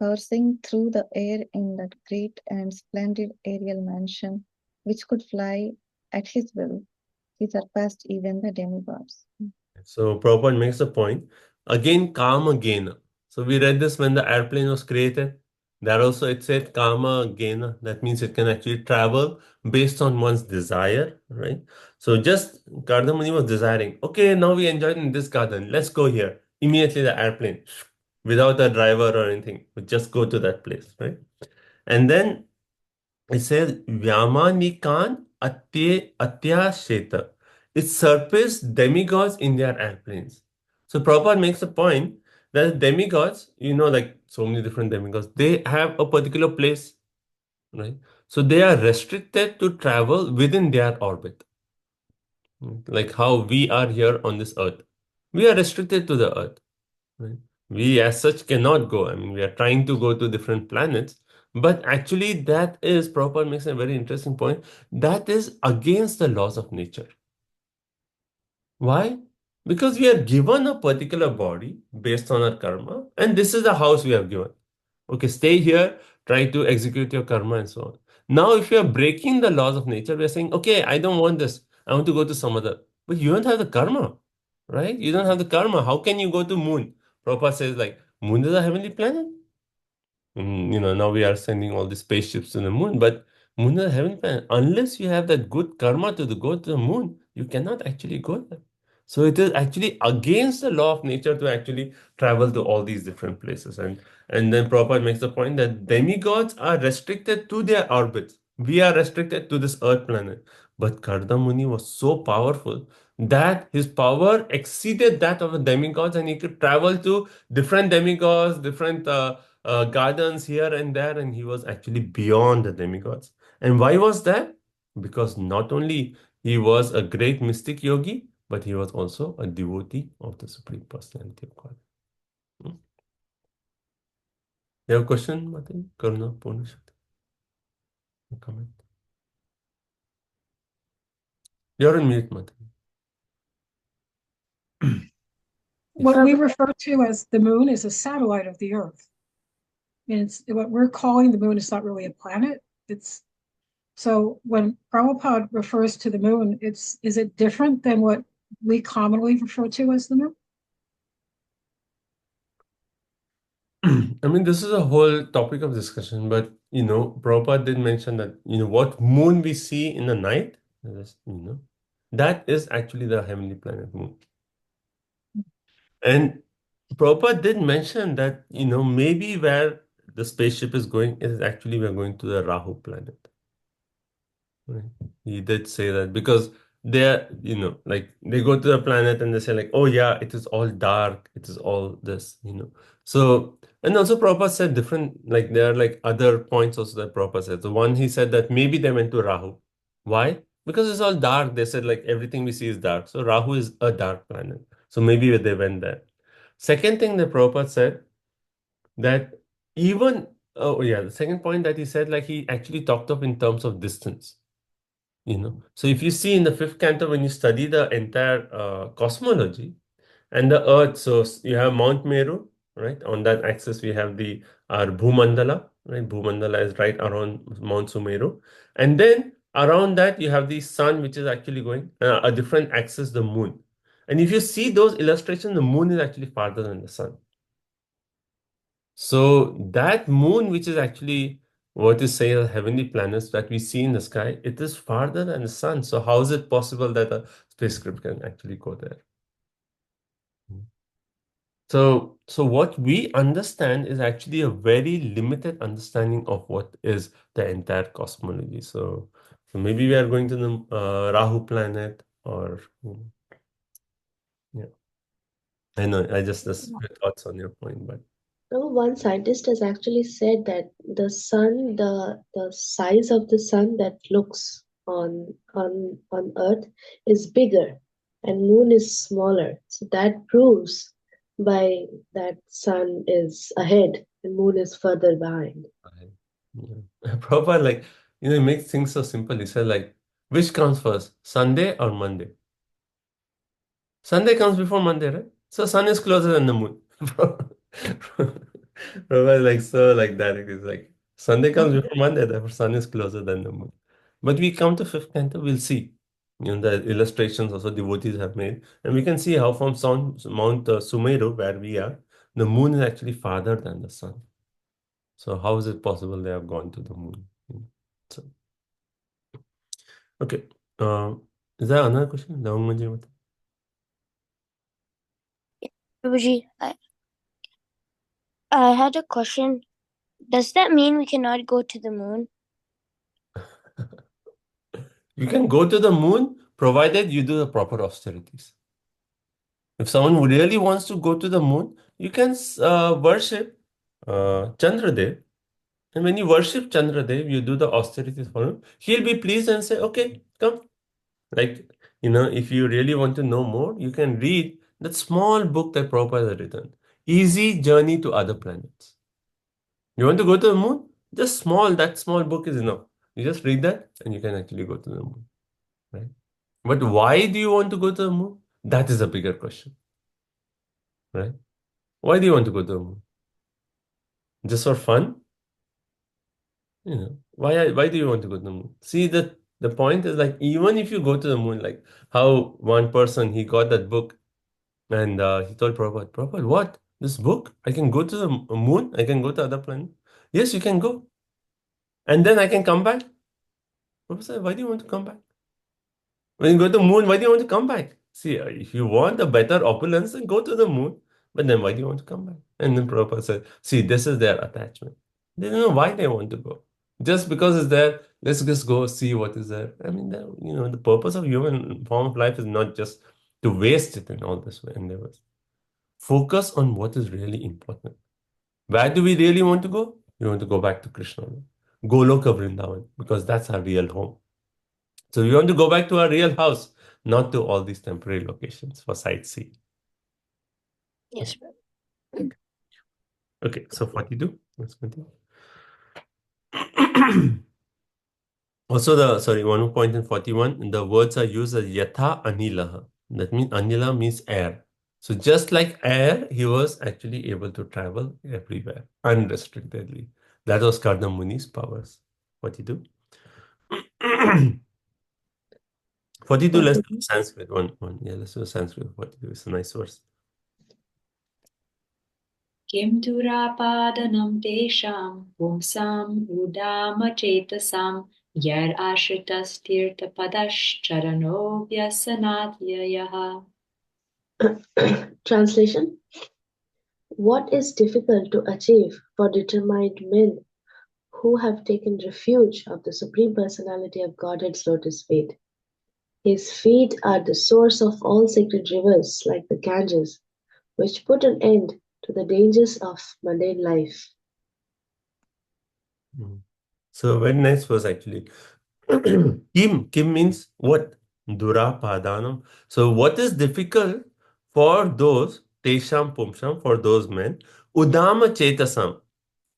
Coursing through the air in that great and splendid aerial mansion, which could fly at his will, he surpassed even the demigods. So Prabhupada makes a point. Again, Kama Gena. So we read this when the airplane was created. There also it said Kama Gena. That means it can actually travel based on one's desire, right? So just Kardamuni was desiring, okay, now we enjoyed in this garden. Let's go here. Immediately the airplane, without a driver or anything, would just go to that place, right? And then it says Vyamanikan Atyasheta. It surpassed demigods in their airplanes. So Prabhupada makes a point that demigods, like so many different demigods, they have a particular place, right? So they are restricted to travel within their orbit. Like how we are here on this earth. We are restricted to the earth, right? We as such cannot go. I mean, we are trying to go to different planets, but actually that is, Prabhupada makes a very interesting point, that is against the laws of nature. Why? Because we are given a particular body based on our karma, and this is the house we have given. Okay, stay here, try to execute your karma and so on. Now, if you are breaking the laws of nature, we are saying, okay, I don't want this. I want to go to some other. But you don't have the karma, right? You don't have the karma. How can you go to moon? Prabhupada says, like, moon is a heavenly planet. Now we are sending all the spaceships to the moon, but moon is a heavenly planet. Unless you have that good karma to go to the moon, you cannot actually go there. So it is actually against the law of nature to actually travel to all these different places. And then Prabhupada makes the point that demigods are restricted to their orbits. We are restricted to this earth planet. But Karda Muni was so powerful that his power exceeded that of the demigods, and he could travel to different demigods, different gardens here and there, and he was actually beyond the demigods. And why was that? Because not only he was a great mystic yogi, but he was also a devotee of the Supreme Personality of God. You have a question, Martin? Karuna, Purnashakti? A comment? You're on mute, Martin. What we refer to as the moon is a satellite of the Earth. And it's what we're calling the moon is not really a planet. So when Prabhupada refers to the moon, is it different than what we commonly refer to as the moon? I mean, this is a whole topic of discussion, but Prabhupada did mention that what moon we see in the night, that is actually the heavenly planet moon. And Prabhupada did mention that maybe where the spaceship is going is actually we're going to the Rahu planet. Right? He did say that because they're, like they go to the planet and they say like, oh yeah, it is all dark, it is all this, So, and also Prabhupada said different, like there are like other points also that Prabhupada said. So one, he said that maybe they went to Rahu. Why? Because it's all dark. They said like everything we see is dark. So Rahu is a dark planet. So maybe they went there. Second thing that Prabhupada said, that even, oh yeah, the second point that he said, like he actually talked of in terms of distance. So if you see in the fifth canto, when you study the entire cosmology and the Earth, so you have Mount Meru, right? On that axis, we have our Bhumandala, right? Bhumandala is right around Mount Sumeru. And then around that, you have the sun, which is actually going a different axis, the moon. And if you see those illustrations, the moon is actually farther than the sun. So that moon, which is actually what is say the heavenly planets that we see in the sky, it is farther than the sun. So how is it possible that a spacecraft can actually go there? So what we understand is actually a very limited understanding of what is the entire cosmology. So maybe we are going to the Rahu planet, or yeah. I know I just my thoughts on your point, but No, one scientist has actually said that the sun, the size of the sun that looks on Earth is bigger, and moon is smaller. So that proves by that sun is ahead and moon is further behind. Proper, like, it makes things so simple. He said, like, which comes first, Sunday or Monday? Sunday comes before Monday, right? So sun is closer than the moon. Proper, like, so like that. It is like Sunday comes before Monday, therefore sun is closer than the moon. But we come to fifth canto, we'll see. The illustrations also devotees have made, and we can see how from Mount Sumeru, where we are, the moon is actually farther than the sun. So how is it possible they have gone to the moon? So, okay. Is there another question? Prabhuji, I had a question. Does that mean we cannot go to the moon? You can go to the moon provided you do the proper austerities. If someone really wants to go to the moon, you can worship Chandradev. And when you worship Chandradev, you do the austerities for him. He'll be pleased and say, okay, come. Like, if you really want to know more, you can read that small book that Prabhupada has written, Easy Journey to Other Planets. You want to go to the moon? That small book is enough. You just read that and you can actually go to the moon. Right? But why do you want to go to the moon? That is a bigger question. Right? Why do you want to go to the moon? Just for fun? Why do you want to go to the moon? See, the point is, like, even if you go to the moon, like how one person, he got that book and he told Prabhupada, what? This book? I can go to the moon? I can go to other planet? Yes, you can go. And then I can come back? Prabhupada said, why do you want to come back? When you go to the moon, why do you want to come back? See, if you want a better opulence, then go to the moon. But then why do you want to come back? And then Prabhupada said, see, this is their attachment. They don't know why they want to go. Just because it's there, let's just go see what is there. I mean, the purpose of human form of life is not just to waste it in all this endeavors. Focus on what is really important. Where do we really want to go? We want to go back to Krishna. Goloka Vrindavan, because that's our real home. So we want to go back to our real house, not to all these temporary locations for sightseeing. Yes, Okay, so 42. Let's continue. Also, one more point in 41, the words are used as yatha anilaha. That means anila means air. So just like air, he was actually able to travel everywhere, unrestrictedly. That was Kardama Muni's powers. 42. 42, let's do Sanskrit. One. Yeah, let's do Sanskrit. 42 is a nice verse. Kim durapadanam tesham pumsam udama chetasam yar ashritas tirtha padash charano vyasanatyayaha. Translation: What is difficult to achieve for determined men who have taken refuge of the Supreme Personality of Godhead's lotus feet? His feet are the source of all sacred rivers, like the Ganges, which put an end to the dangers of mundane life. So very nice verse actually. Kim means what? Durapadanam. So what is difficult for those Tesham Pumsham, for those men? Udama Chetasam.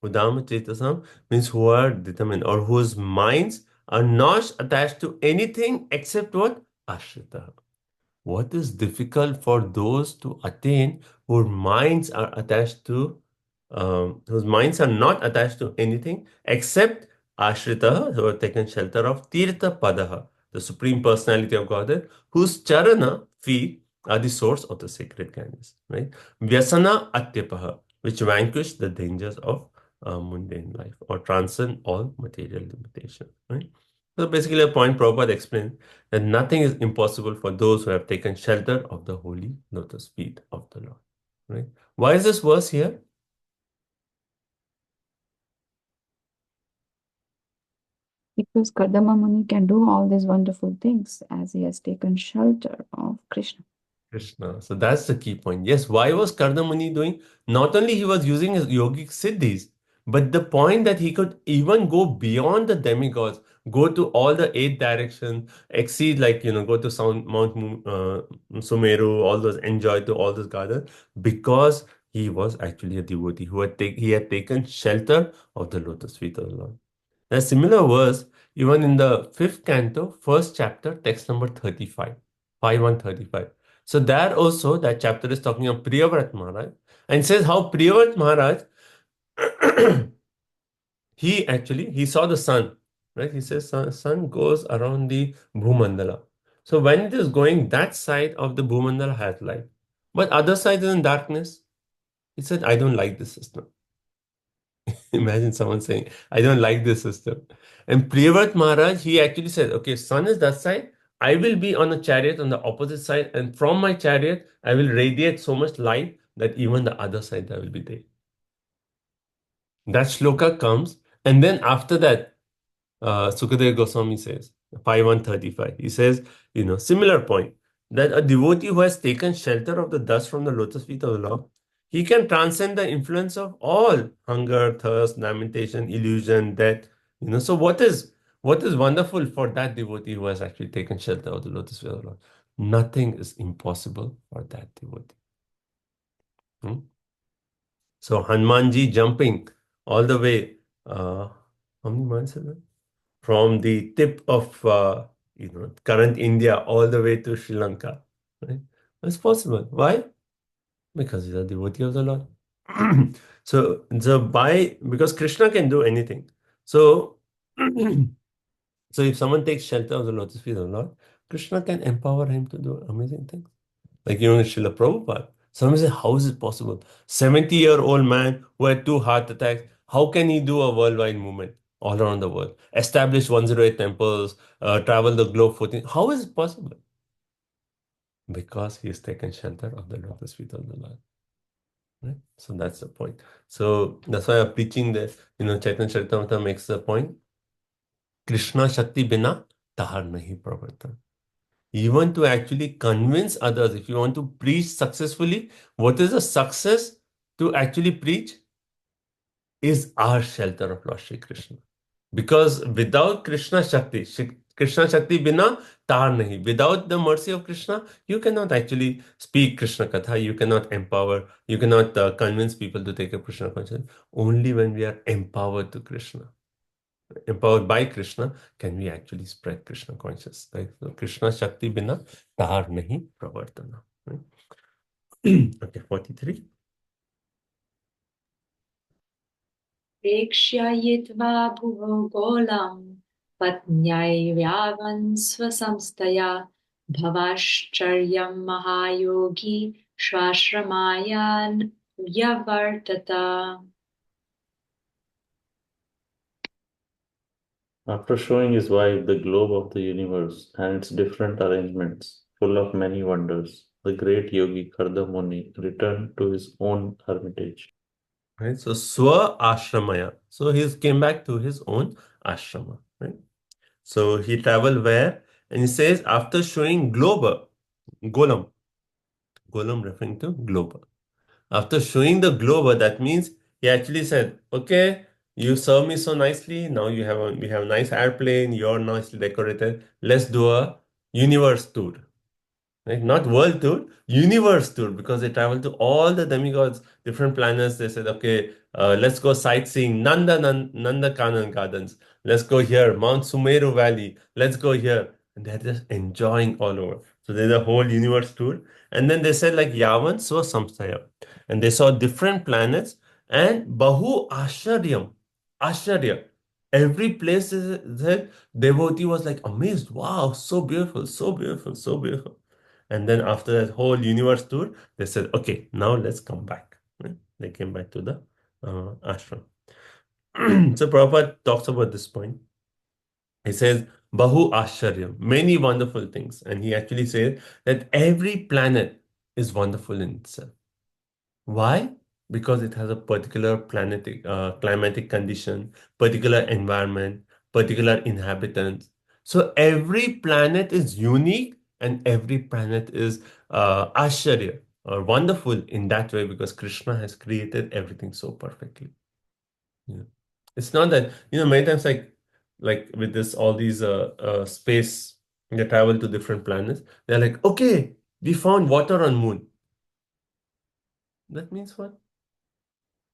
Udama Chetasam means who are determined or whose minds are not attached to anything except what? Ashrita. What is difficult for those to attain whose minds are attached to, whose minds are not attached to anything except Ashrita, who have taken shelter of Tirtha Padaha, the Supreme Personality of Godhead, whose charana, feet, are the source of the sacred kindness, right? Vyasana Atyapaha, which vanquish the dangers of mundane life or transcend all material limitations, right? So basically, a point Prabhupada explained that nothing is impossible for those who have taken shelter of the holy lotus feet of the Lord. Right? Why is this verse here? Because Kardama Muni can do all these wonderful things as he has taken shelter of Krishna. Krishna. So that's the key point. Yes, why was Kardamuni doing? Not only he was using his yogic siddhis, but the point that he could even go beyond the demigods, go to all the 8 directions, exceed go to Mount Sumeru, all those, enjoy to all those gardens, because he was actually a devotee who he had taken shelter of the lotus feet of the Lord. A similar verse, even in the 5th canto, 1st chapter, text number 35, 5135. So there also, that chapter is talking of Priyavrat Maharaj, and says how Priyavrat Maharaj, he saw the sun, right? He says sun goes around the Bhumandala. So when it is going, that side of the Bhumandala has light, but other side is in darkness. He said, I don't like this system. Imagine someone saying, I don't like this system. And Priyavrat Maharaj, he actually said, okay, sun is that side. I will be on a chariot on the opposite side. And from my chariot, I will radiate so much light that even the other side there will be there. That shloka comes. And then after that, Sukadeva Goswami says, 5135, he says, similar point, that a devotee who has taken shelter of the dust from the lotus feet of the Lord, he can transcend the influence of all hunger, thirst, lamentation, illusion, death. So what is wonderful for that devotee who has actually taken shelter of the lotus feet of the Lord? Nothing is impossible for that devotee. So Hanumanji jumping all the way, how many months is it? From the tip of current India all the way to Sri Lanka. Right? It's possible. Why? Because he's a devotee of the Lord. Because Krishna can do anything. So if someone takes shelter of the lotus feet of the Lord, Krishna can empower him to do amazing things. Like Srila Prabhupada. Someone says, how is it possible? 70-year-old man who had 2 heart attacks, how can he do a worldwide movement all around the world? Establish 108 temples, travel the globe 14. How is it possible? Because he has taken shelter of the lotus feet of the Lord. Right? So that's the point. So that's why I'm preaching this. Chaitanya Charitamrita makes the point. Krishna Shakti Bina Tahar Nahi Pravartan. Even to actually convince others, if you want to preach successfully, what is the success to actually preach? Is our shelter of Lord Shri Krishna. Because without Krishna Shakti Bina tar nahi. Without the mercy of Krishna, you cannot actually speak Krishna Katha, you cannot empower, you cannot convince people to take a Krishna consciousness. Only when we are empowered to Krishna, empowered by Krishna, can we actually spread Krishna consciousness. Right? So Krishna Shakti Bina tar nahi pravartana. Right? Okay, 43. Prekshayitva bhuvo golam patnyaivavan swasamstaya bhavascharyam mahayogi shvashramayan yavartata. After showing his wife the globe of the universe and its different arrangements, full of many wonders, the great yogi Kardamuni returned to his own hermitage. Right? So Swa Ashramaya. So he came back to his own ashrama. Right? So he traveled where? And he says, after showing Golam referring to Glober. After showing the Glober, that means he actually said, okay, you serve me so nicely. Now we have a nice airplane. You're nicely decorated. Let's do a universe tour. Right? Not world tour, universe tour, because they travel to all the demigods, different planets. They said, okay, let's go sightseeing Nanda Kanan Gardens. Let's go here, Mount Sumeru Valley. Let's go here. And they're just enjoying all over. So there's a whole universe tour. And then they said, like Yavan saw Samstaya. And they saw different planets and Bahu Asharyam. Asharya. Every place that devotee was like amazed. Wow, so beautiful, so beautiful, so beautiful. And then after that whole universe tour, they said, okay, now let's come back. Right? They came back to the ashram. So Prabhupada talks about this point. He says, Bahu Asharyam, many wonderful things. And he actually says that every planet is wonderful in itself. Why? Because it has a particular climatic condition, particular environment, particular inhabitants. So every planet is unique and every planet is Asharya or wonderful in that way because Krishna has created everything so perfectly. Yeah. It's not that, many times like with this, all these space, they travel to different planets. They're like, okay, we found water on moon. That means what?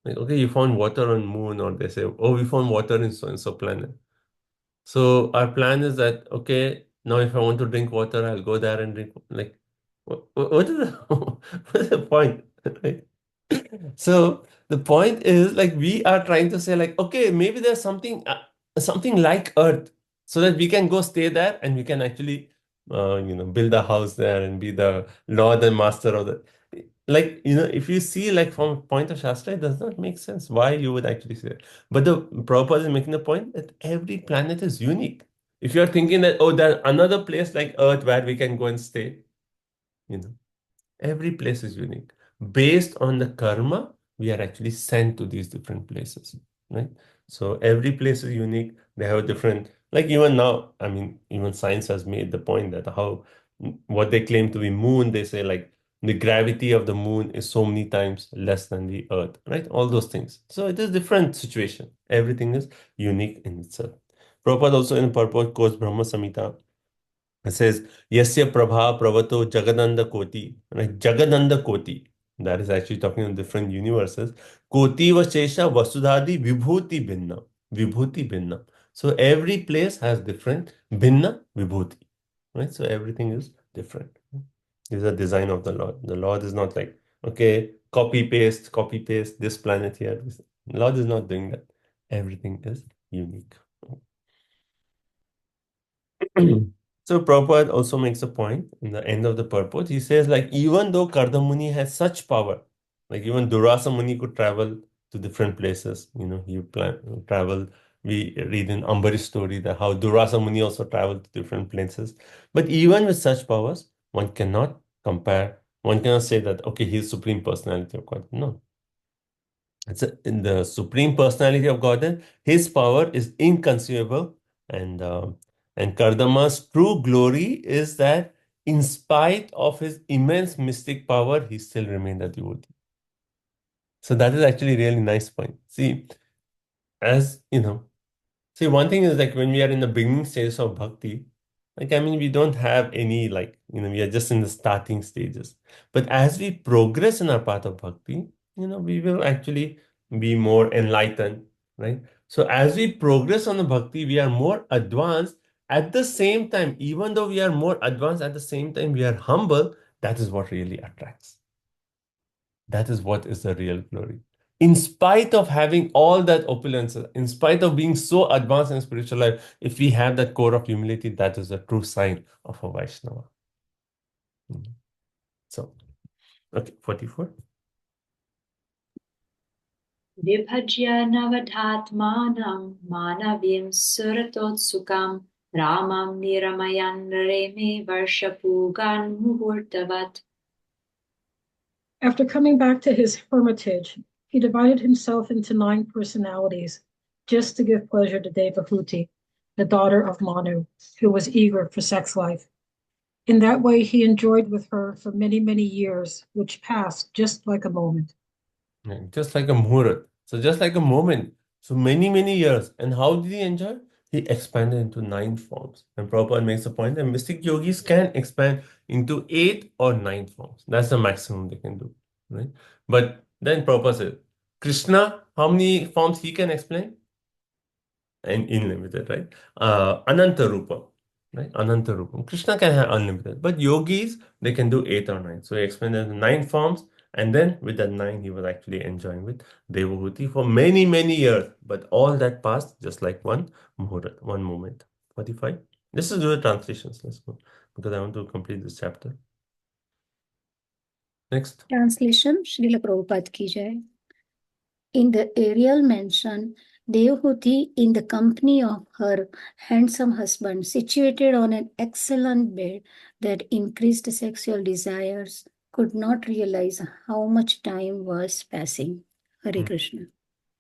Like, okay, you found water on moon, or they say, oh, we found water in so and so planet. So our plan is that, okay, now if I want to drink water, I'll go there and drink. Like, what is the what is the point? Right? So the point is like we are trying to say like, okay, maybe there's something like Earth, so that we can go stay there and we can actually build a house there and be the Lord and Master of the. Like, if you see like from a point of Shastra, it does not make sense why you would actually say it. But the Prabhupada is making the point that every planet is unique. If you're thinking that, oh, there's another place like Earth where we can go and stay, every place is unique. Based on the karma, we are actually sent to these different places, right? So every place is unique. They have a different, like even now, I mean, even science has made the point that what they claim to be moon, they say like the gravity of the moon is so many times less than the earth, right? All those things. So it is different situation. Everything is unique in itself. Prabhupada also in purport quotes Brahma Samhita. It says, Yasya Prabha Pravato Jagananda Koti. Like Jagananda Koti. That is actually talking in different universes. Koti Vashesha Vasudhadi Vibhuti Bhinna. Vibhuti Bhinna. So every place has different Bhinna Vibhuti. Right? So everything is different. This is a design of the Lord. The Lord is not like, okay, copy paste, this planet here. The Lord is not doing that. Everything is unique. So Prabhupada also makes a point in the end of the purport. He says, like, even though Kardamuni has such power, like even Durasa Muni could travel to different places, he travel. We read in Ambarish story that how Durasa Muni also traveled to different places. But even with such powers, one cannot compare, one cannot say that, okay, he's Supreme Personality of God. No. In the Supreme Personality of God, his power is inconceivable, and Kardama's true glory is that in spite of his immense mystic power, he still remained a devotee. So that is actually a really nice point. See, one thing is like when we are in the beginning stages of bhakti, we don't have any we are just in the starting stages. But as we progress in our path of bhakti, we will actually be more enlightened, right? So as we progress on the bhakti, we are more advanced. At the same time, even though we are more advanced, at the same time, we are humble. That is what really attracts. That is what is the real glory. In spite of having all that opulence, in spite of being so advanced in spiritual life, if we have that core of humility, that is a true sign of a Vaishnava. So, okay, 44. Vibhajya navadhatmanam manavim suratotsukam ramam niramayan reme varshapugan muhurtavat. After coming back to his hermitage, he divided himself into 9 personalities just to give pleasure to Devahuti. the daughter of Manu, who was eager for sex life. In that way, he enjoyed with her for many, many years, which passed just like a moment. Yeah, just like a muhurat. So just like a moment. So many, many years. And how did he enjoy? He expanded into 9 forms. And Prabhupada makes a point that mystic yogis can expand into 8 or 9 forms. That's the maximum they can do. Right? But then Prabhupada said, Krishna, how many forms he can explain? And unlimited, right? Ananta Rupa, right? Ananta Rupa. Krishna can have unlimited, but yogis, they can do 8 or 9. So he explained the 9 forms, and then with that 9, he was actually enjoying with Devahuti for many, many years. But all that passed just like one muhurat, one moment. 45. This is the translations. Let's go, because I want to complete this chapter. Next. Translation, Srila Prabhupada ki jai. In the aerial mansion, Devahuti, in the company of her handsome husband, situated on an excellent bed that increased sexual desires, could not realize how much time was passing. Hare Krishna.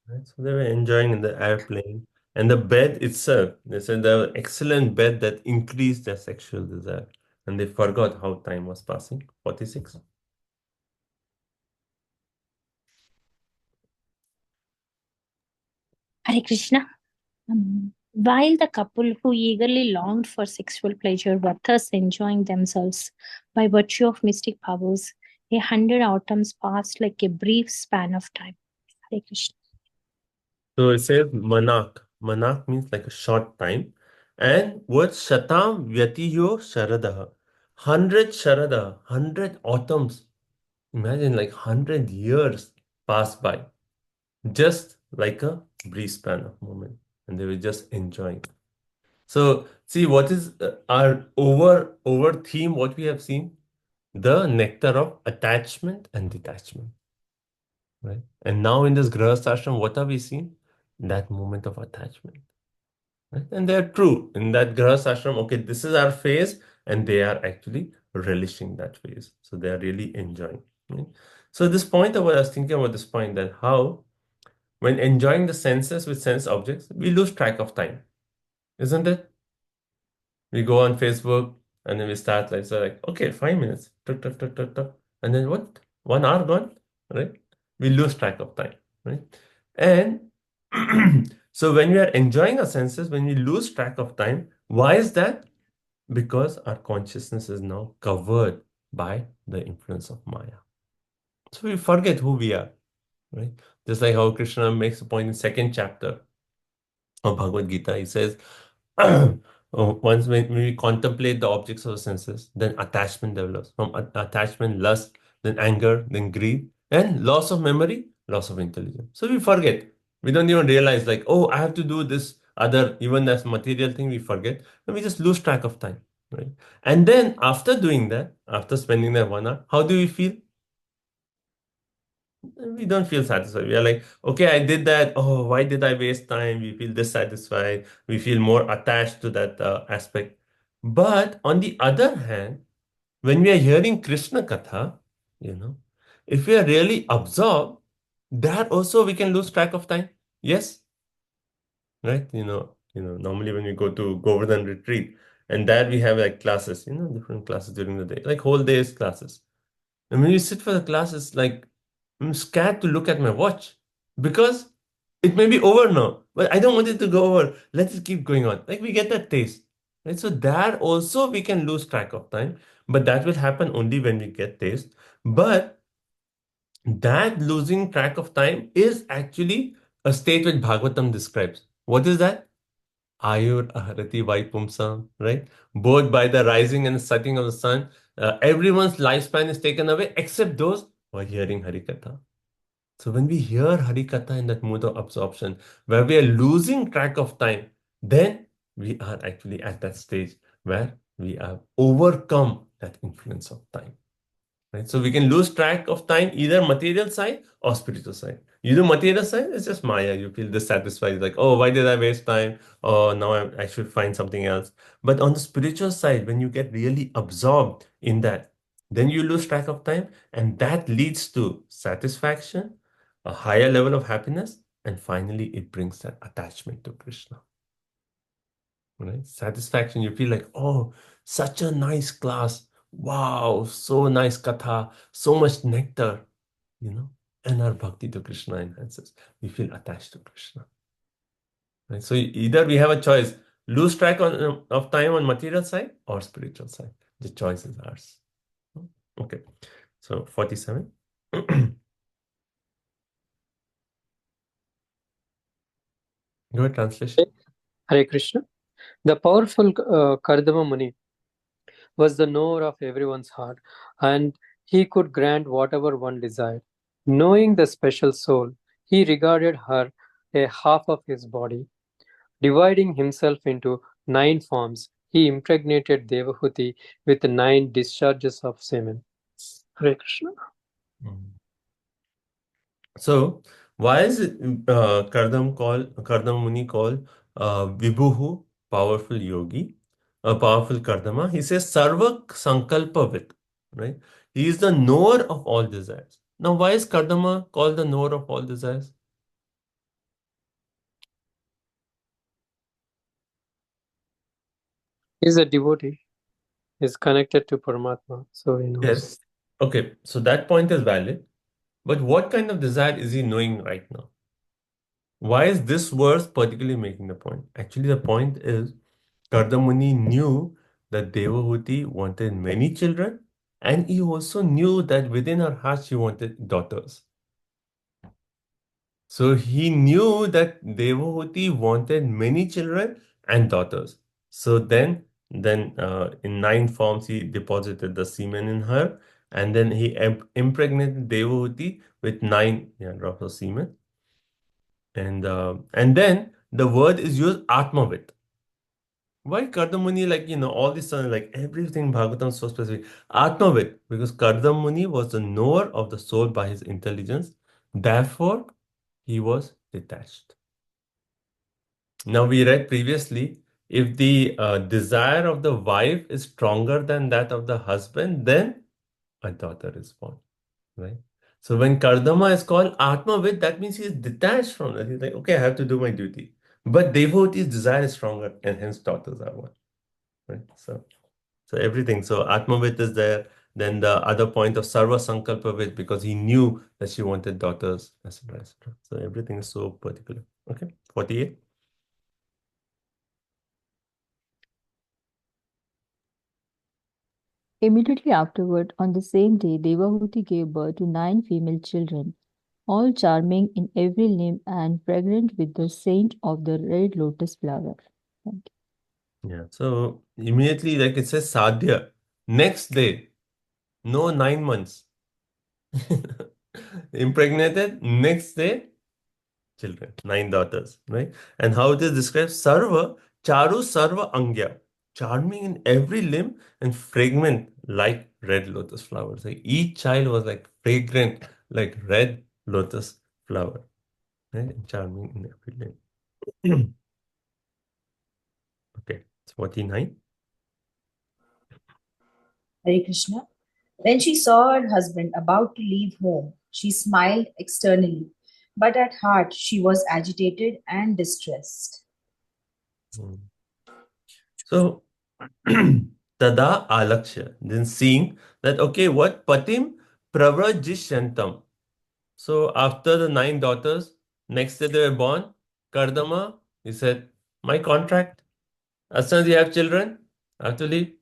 Right? So they were enjoying in the airplane. And the bed itself, they said the excellent bed that increased their sexual desire. And they forgot how time was passing. 46. Hare Krishna. While the couple who eagerly longed for sexual pleasure were thus enjoying themselves by virtue of mystic powers, 100 autumns passed like a brief span of time. Hare Krishna. So it says manak. Manak means like a short time. And word shatam vyatiyo sharadaha. 100 sharada, 100 autumns. Imagine like 100 years passed by. Just like a brief span of moment. And they were just enjoying. So see what is our over theme, what we have seen? The nectar of attachment and detachment. Right? And now in this Grihastha ashram, what are we seeing? That moment of attachment. Right? And they are true. In that Grihastha ashram, okay, this is our phase, and they are actually relishing that phase. So they are really enjoying. Right? So this point, I was thinking about this point, that how when enjoying the senses with sense objects, we lose track of time. Isn't it? We go on Facebook and then we start like, so like, okay, 5 minutes, tuk, tuk, tuk, tuk, tuk. And then what? 1 hour gone, right? We lose track of time, right? And so when we are enjoying our senses, when we lose track of time, why is that? Because our consciousness is now covered by the influence of Maya. So we forget who we are, right? Just like how Krishna makes a point in 2nd chapter of Bhagavad Gita, he says, once when we contemplate the objects of the senses, then attachment develops. From attachment, lust, then anger, then greed, and loss of memory, loss of intelligence. So we forget. We don't even realize, like, oh, I have to do this other, even that's material thing, we forget. And we just lose track of time, right? And then after doing that, after spending that 1 hour, how do we feel? We don't feel satisfied. We are like, okay, I did that. Oh, why did I waste time? We feel dissatisfied. We feel more attached to that aspect. But on the other hand, when we are hearing Krishna Katha, if we are really absorbed, that also we can lose track of time. Yes, right? Normally when we go to Govardhan retreat, and there we have like classes, different classes during the day, like whole days classes. And when you sit for the classes, like I'm scared to look at my watch because it may be over now, but I don't want it to go over. Let it keep going on. Like we get that taste, right? So there also we can lose track of time, but that will happen only when we get taste. But that losing track of time is actually a state which Bhagavatam describes. What is that? Ayur Aharati Vaipumsam, right? Both by the rising and setting of the sun, everyone's lifespan is taken away except those who are hearing Harikatha. So when we hear Harikatha in that mood of absorption, where we are losing track of time, then we are actually at that stage where we have overcome that influence of time. Right? So we can lose track of time, either material side or spiritual side. You do material side, it's just Maya. You feel dissatisfied, like, oh, why did I waste time? Oh, now I should find something else. But on the spiritual side, when you get really absorbed in that, then you lose track of time, and that leads to satisfaction, a higher level of happiness, and finally it brings that attachment to Krishna. right? Satisfaction. You feel like, oh, such a nice class. Wow, so nice katha, so much nectar, and our bhakti to Krishna enhances. We feel attached to Krishna. Right? So either we have a choice, lose track of time on material side or spiritual side. The choice is ours. Okay, so 47. Go ahead, translation. Hare Krishna. The powerful Kardama Muni was the knower of everyone's heart, and he could grant whatever one desired. Knowing the special soul, he regarded her a half of his body. Dividing himself into 9 forms, he impregnated Devahuti with 9 discharges of semen. Hare Krishna. So why is it Kardam Muni called Vibhuhu, powerful yogi, a powerful Kardama? He says Sarva Sankalpavit, right? He is the knower of all desires. Now, why is Kardama called the knower of all desires? He's a devotee. He's connected to Paramatma, so he knows. Yes. Okay, so that point is valid. But what kind of desire is he knowing right now? Why is this verse particularly making the point? Actually, the point is Kardamuni knew that Devahuti wanted many children, and he also knew that within her heart she wanted daughters. So he knew that Devahuti wanted many children and daughters. So then in 9 forms he deposited the semen in her, and then he impregnated Devahuti with 9 drops of semen. And then the word is used Atmavit. Why Kardamuni, all this like everything Bhagavatam is so specific. Atmavit, because Kardamuni was the knower of the soul by his intelligence. Therefore, he was detached. Now we read previously, if the desire of the wife is stronger than that of the husband, then a daughter is born, right? So when Kardama is called Atmavid, that means he is detached from that. He's like, okay, I have to do my duty. But Devotti's desire is stronger, and hence daughters are born, right? So everything. So Atmavid is there. Then the other point of Sarva Sankalpavit, because he knew that she wanted daughters, etc., etc. So everything is so particular. Okay, 48. Immediately afterward, on the same day, Devahuti gave birth to 9 female children, all charming in every limb and fragrant with the scent of the red lotus flower. Thank you. Yeah. So immediately, like it says, Sadhya. Next day, no 9 months. Impregnated, next day, children, 9 daughters, right? And how it is described, Sarva, Charu Sarva Angya, charming in every limb and fragrant like red lotus flowers. Like each child was like fragrant like red lotus flower, right? And charming in every limb. Okay, it's 49. Hare Krishna. When she saw her husband about to leave home, she smiled externally, but at heart she was agitated and distressed. So, Tada Alaksha, then seeing that, okay, what Patim Pravrajishantam. So, after the 9 daughters, next day they were born, Kardama, he said, my contract, as soon as you have children, I have to leave.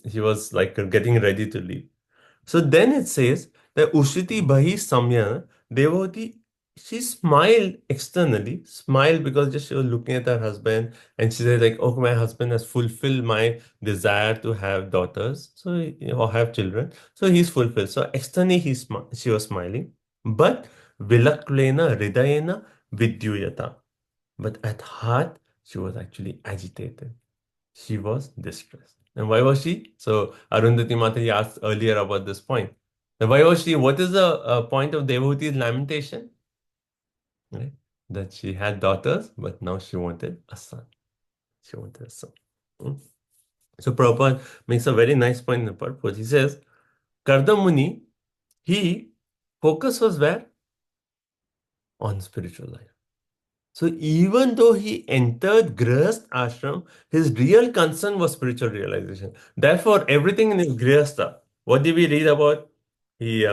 He was like getting ready to leave. So then it says that Ushiti Bahi Samya, Devoti, she smiled externally, smiled because just she was looking at her husband and she said, like, oh, my husband has fulfilled my desire to have daughters, so or have children. So he's fulfilled. So externally she was smiling. But Vilaklena Hridayena Vidyuyata. But at heart, she was actually agitated. She was distressed. And why was she? So Arundhati Mataji asked earlier about this point. Now, why was she? What is the point of Devahuti's lamentation? Right? That she had daughters, but now she wanted a son. She wanted a son. So Prabhupada makes a very nice point in the purport. He says, Kardam Muni, he focus was where? On spiritual life. So even though he entered Grihast ashram, his real concern was spiritual realization. Therefore, everything in his Grihastha, what did we read about? He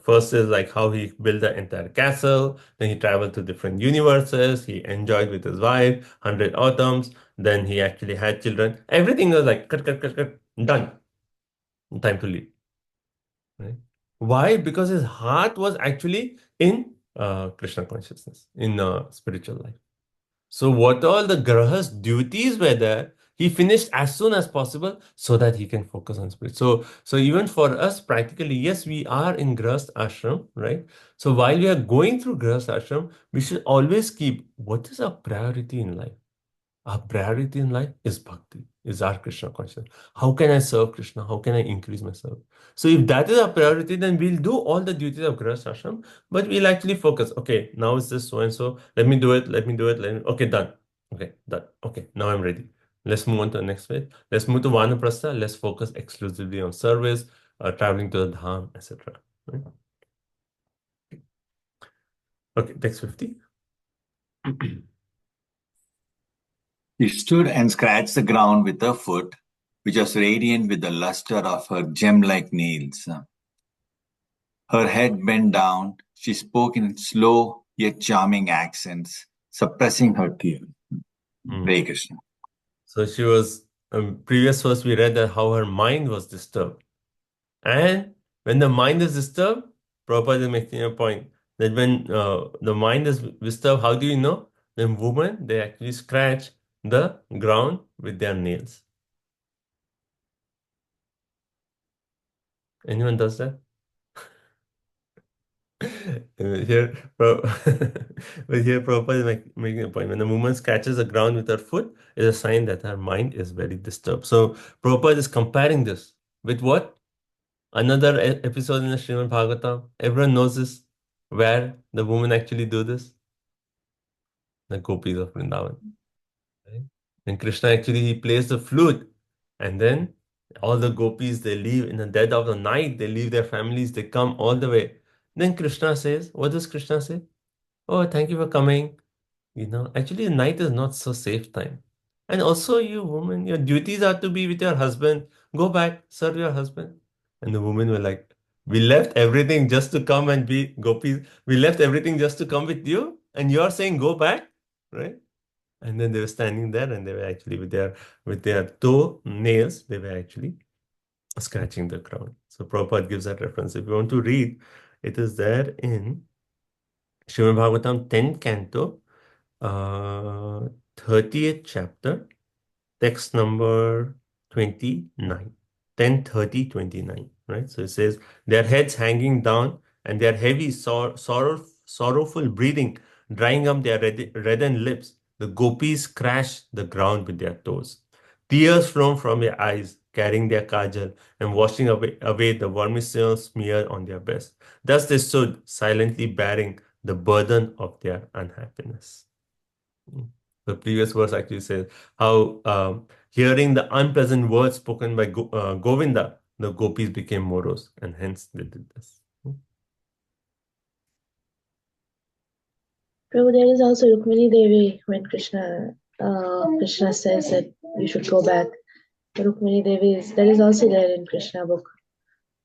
first is like how he built the entire castle, then he traveled to different universes, he enjoyed with his wife, 100 autumns, then he actually had children. Everything was like cut, cut, cut, cut, done. Time to leave. Right? Why? Because his heart was actually in Krishna consciousness, in spiritual life. So what all the grahas duties were there, he finished as soon as possible so that he can focus on spirit. So even for us, practically, yes, we are in grahas ashram, right? So while we are going through grahas ashram, we should always keep what is our priority in life. Our priority in life is bhakti, is our Krishna consciousness. How can I serve Krishna? How can I increase myself? So if that is our priority, then we'll do all the duties of Grihastha ashram, but we'll actually focus. Okay, now is this so and so. Let me do it. Let me do it. Okay, done. Okay, done. Okay, now I'm ready. Let's move on to the next phase. Let's move to Vanaprastha. Let's focus exclusively on service, traveling to the dham, etc. Right? Okay, text 50. She stood and scratched the ground with her foot, which was radiant with the luster of her gem-like nails. Her head bent down, she spoke in slow yet charming accents, suppressing her tears. Hare Krishna. So she was, previous verse we read that how her mind was disturbed. And when the mind is disturbed, Prabhupada is making a point that when the mind is disturbed, how do you know? Then women, they actually scratch the ground with their nails. Anyone does that? Here, but here Prabhupada is making a point. When the woman scratches the ground with her foot, it's a sign that her mind is very disturbed. So Prabhupada is comparing this with what? Another episode in the Srimad Bhagavatam. Everyone knows this. Where the women actually do this? The gopis of Vrindavan. Right? And Krishna actually he plays the flute, and then all the gopis they leave in the dead of the night. They leave their families. They come all the way. Then Krishna says, "What does Krishna say? Oh, thank you for coming. Actually, the night is not so safe time. And also, you women, your duties are to be with your husband. Go back, serve your husband." And the women were like, "We left everything just to come and be gopis. We left everything just to come with you, and you're saying go back, right?" And then they were standing there, and they were actually with their toe nails, they were actually scratching the ground. So Prabhupada gives that reference. If you want to read, it is there in Srimad Bhagavatam 10th canto, 30th chapter, text number 29, 10:30:29, right? So it says, their heads hanging down and their heavy, sorrowful breathing, drying up their reddened lips, the gopis crash the ground with their toes. Tears flow from their eyes, carrying their kajal and washing away the vermicelli smear on their breast. Thus they stood, silently bearing the burden of their unhappiness. The previous verse actually says how hearing the unpleasant words spoken by Govinda, the gopis became morose, and hence they did this. Prabhu, there is also Rukmini Devi when Krishna says that you should go back. Rukmini Devi that is also there in Krishna book.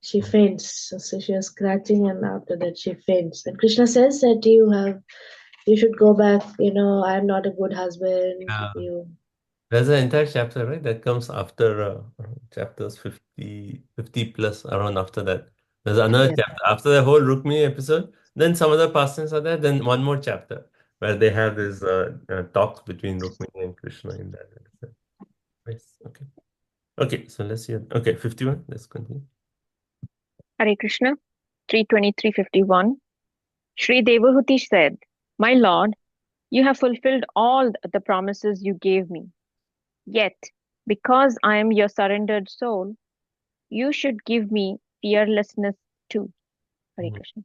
She faints, so she was scratching, and after that she faints. And Krishna says that you should go back. I am not a good husband. Yeah. There's an entire chapter, right, that comes after chapters 50 plus, around after that. There's another chapter after the whole Rukmini episode. Then some other pastimes are there. Then one more chapter where they have this talks between Rukmini and Krishna in that. Nice. Okay. Okay. So let's see. Okay, 51. Let's continue. Hare Krishna, 323:51. Sri Devahuti said, "My Lord, you have fulfilled all the promises you gave me. Yet, because I am your surrendered soul, you should give me fearlessness too." Hare Krishna.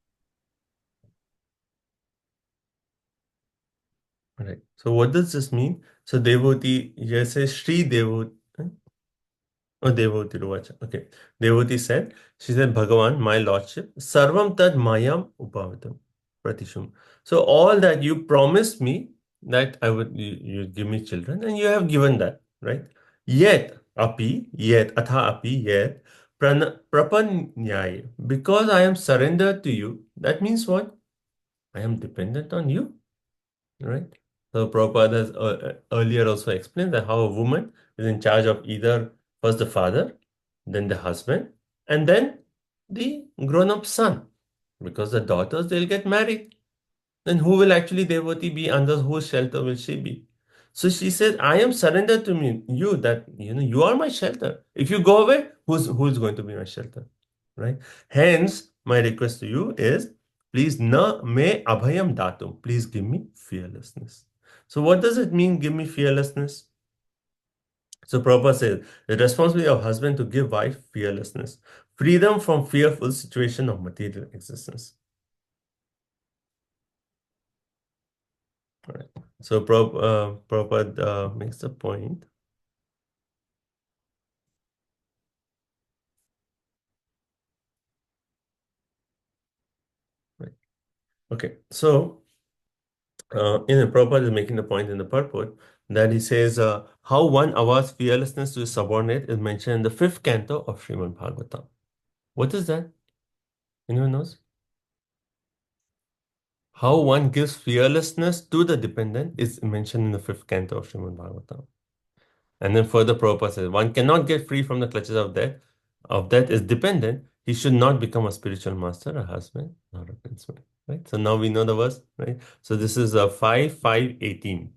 All right. So what does this mean? So Devoti, here says Sri Devoti. Oh, Devoti Ruvacha. Okay. Devoti said, she said, Bhagavan, my lordship, Sarvam Tad Mayam Upavatam. Pratishum. So all that you promised me that you give me children, and you have given that, right? Yet atha api, yet prapanyaya. Because I am surrendered to you, that means what? I am dependent on you, right? So Prabhupada has earlier also explained that how a woman is in charge of either first the father, then the husband, and then the grown-up son. Because the daughters, they'll get married. Then who will actually Devoti be? Under whose shelter will she be? So she said, I am surrendered to you that you are my shelter. If you go away, who's going to be my shelter? Right? Hence, my request to you is please na me abhayam datum. Please give me fearlessness. So what does it mean, give me fearlessness? So Prabhupada says, the responsibility of husband to give wife fearlessness, freedom from fearful situation of material existence. All right. So Prabhupada makes the point. Right. Okay. So Prabhupada is making the point in the purport that he says how one avows fearlessness to his subordinate is mentioned in the 5th canto of Srimad Bhagavatam. What is that? Anyone knows? How one gives fearlessness to the dependent is mentioned in the 5th canto of Srimad Bhagavatam. And then further Prabhupada says, one cannot get free from the clutches of death. Is dependent. He should not become a spiritual master, a husband, or a princeman. Right? So now we know the verse, right? So this is 5:5:18.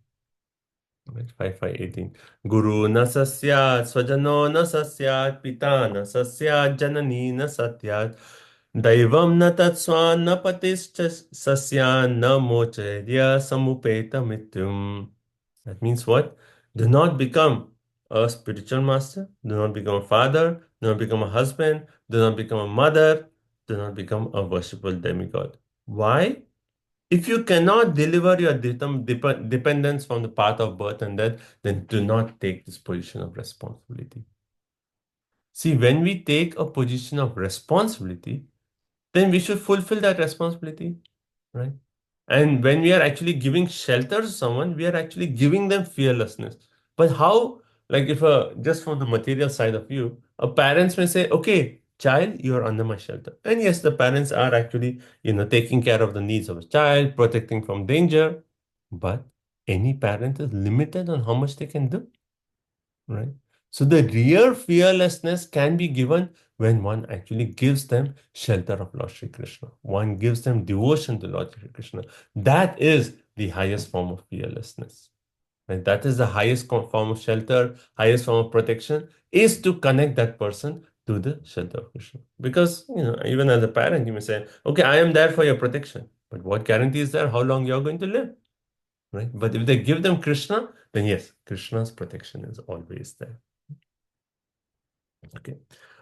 Right? 5:5:18. Guru na sasyat, swajano na sasyat, pita na sasyat, janani na satyat, daivam na tatswan na patischa sasyan na mochedya samupeta mityum. That means what? Do not become a spiritual master, do not become a father, do not become a husband, do not become a mother, do not become a worshipful demigod. Why? If you cannot deliver your dependence from the path of birth and death, then do not take this position of responsibility. See, when we take a position of responsibility, then we should fulfill that responsibility, right? And when we are actually giving shelter to someone, we are actually giving them fearlessness. But how, like if just from the material side of view, a parents may say, okay, child, you are under my shelter. And yes, the parents are actually, taking care of the needs of a child, protecting from danger. But any parent is limited on how much they can do, right? So the real fearlessness can be given when one actually gives them shelter of Lord Shri Krishna. One gives them devotion to Lord Shri Krishna. That is the highest form of fearlessness. And that is the highest form of shelter, highest form of protection, is to connect that person to the shelter of Krishna. Because, even as a parent, you may say, okay, I am there for your protection. But what guarantee is there how long you're going to live? Right? But if they give them Krishna, then yes, Krishna's protection is always there.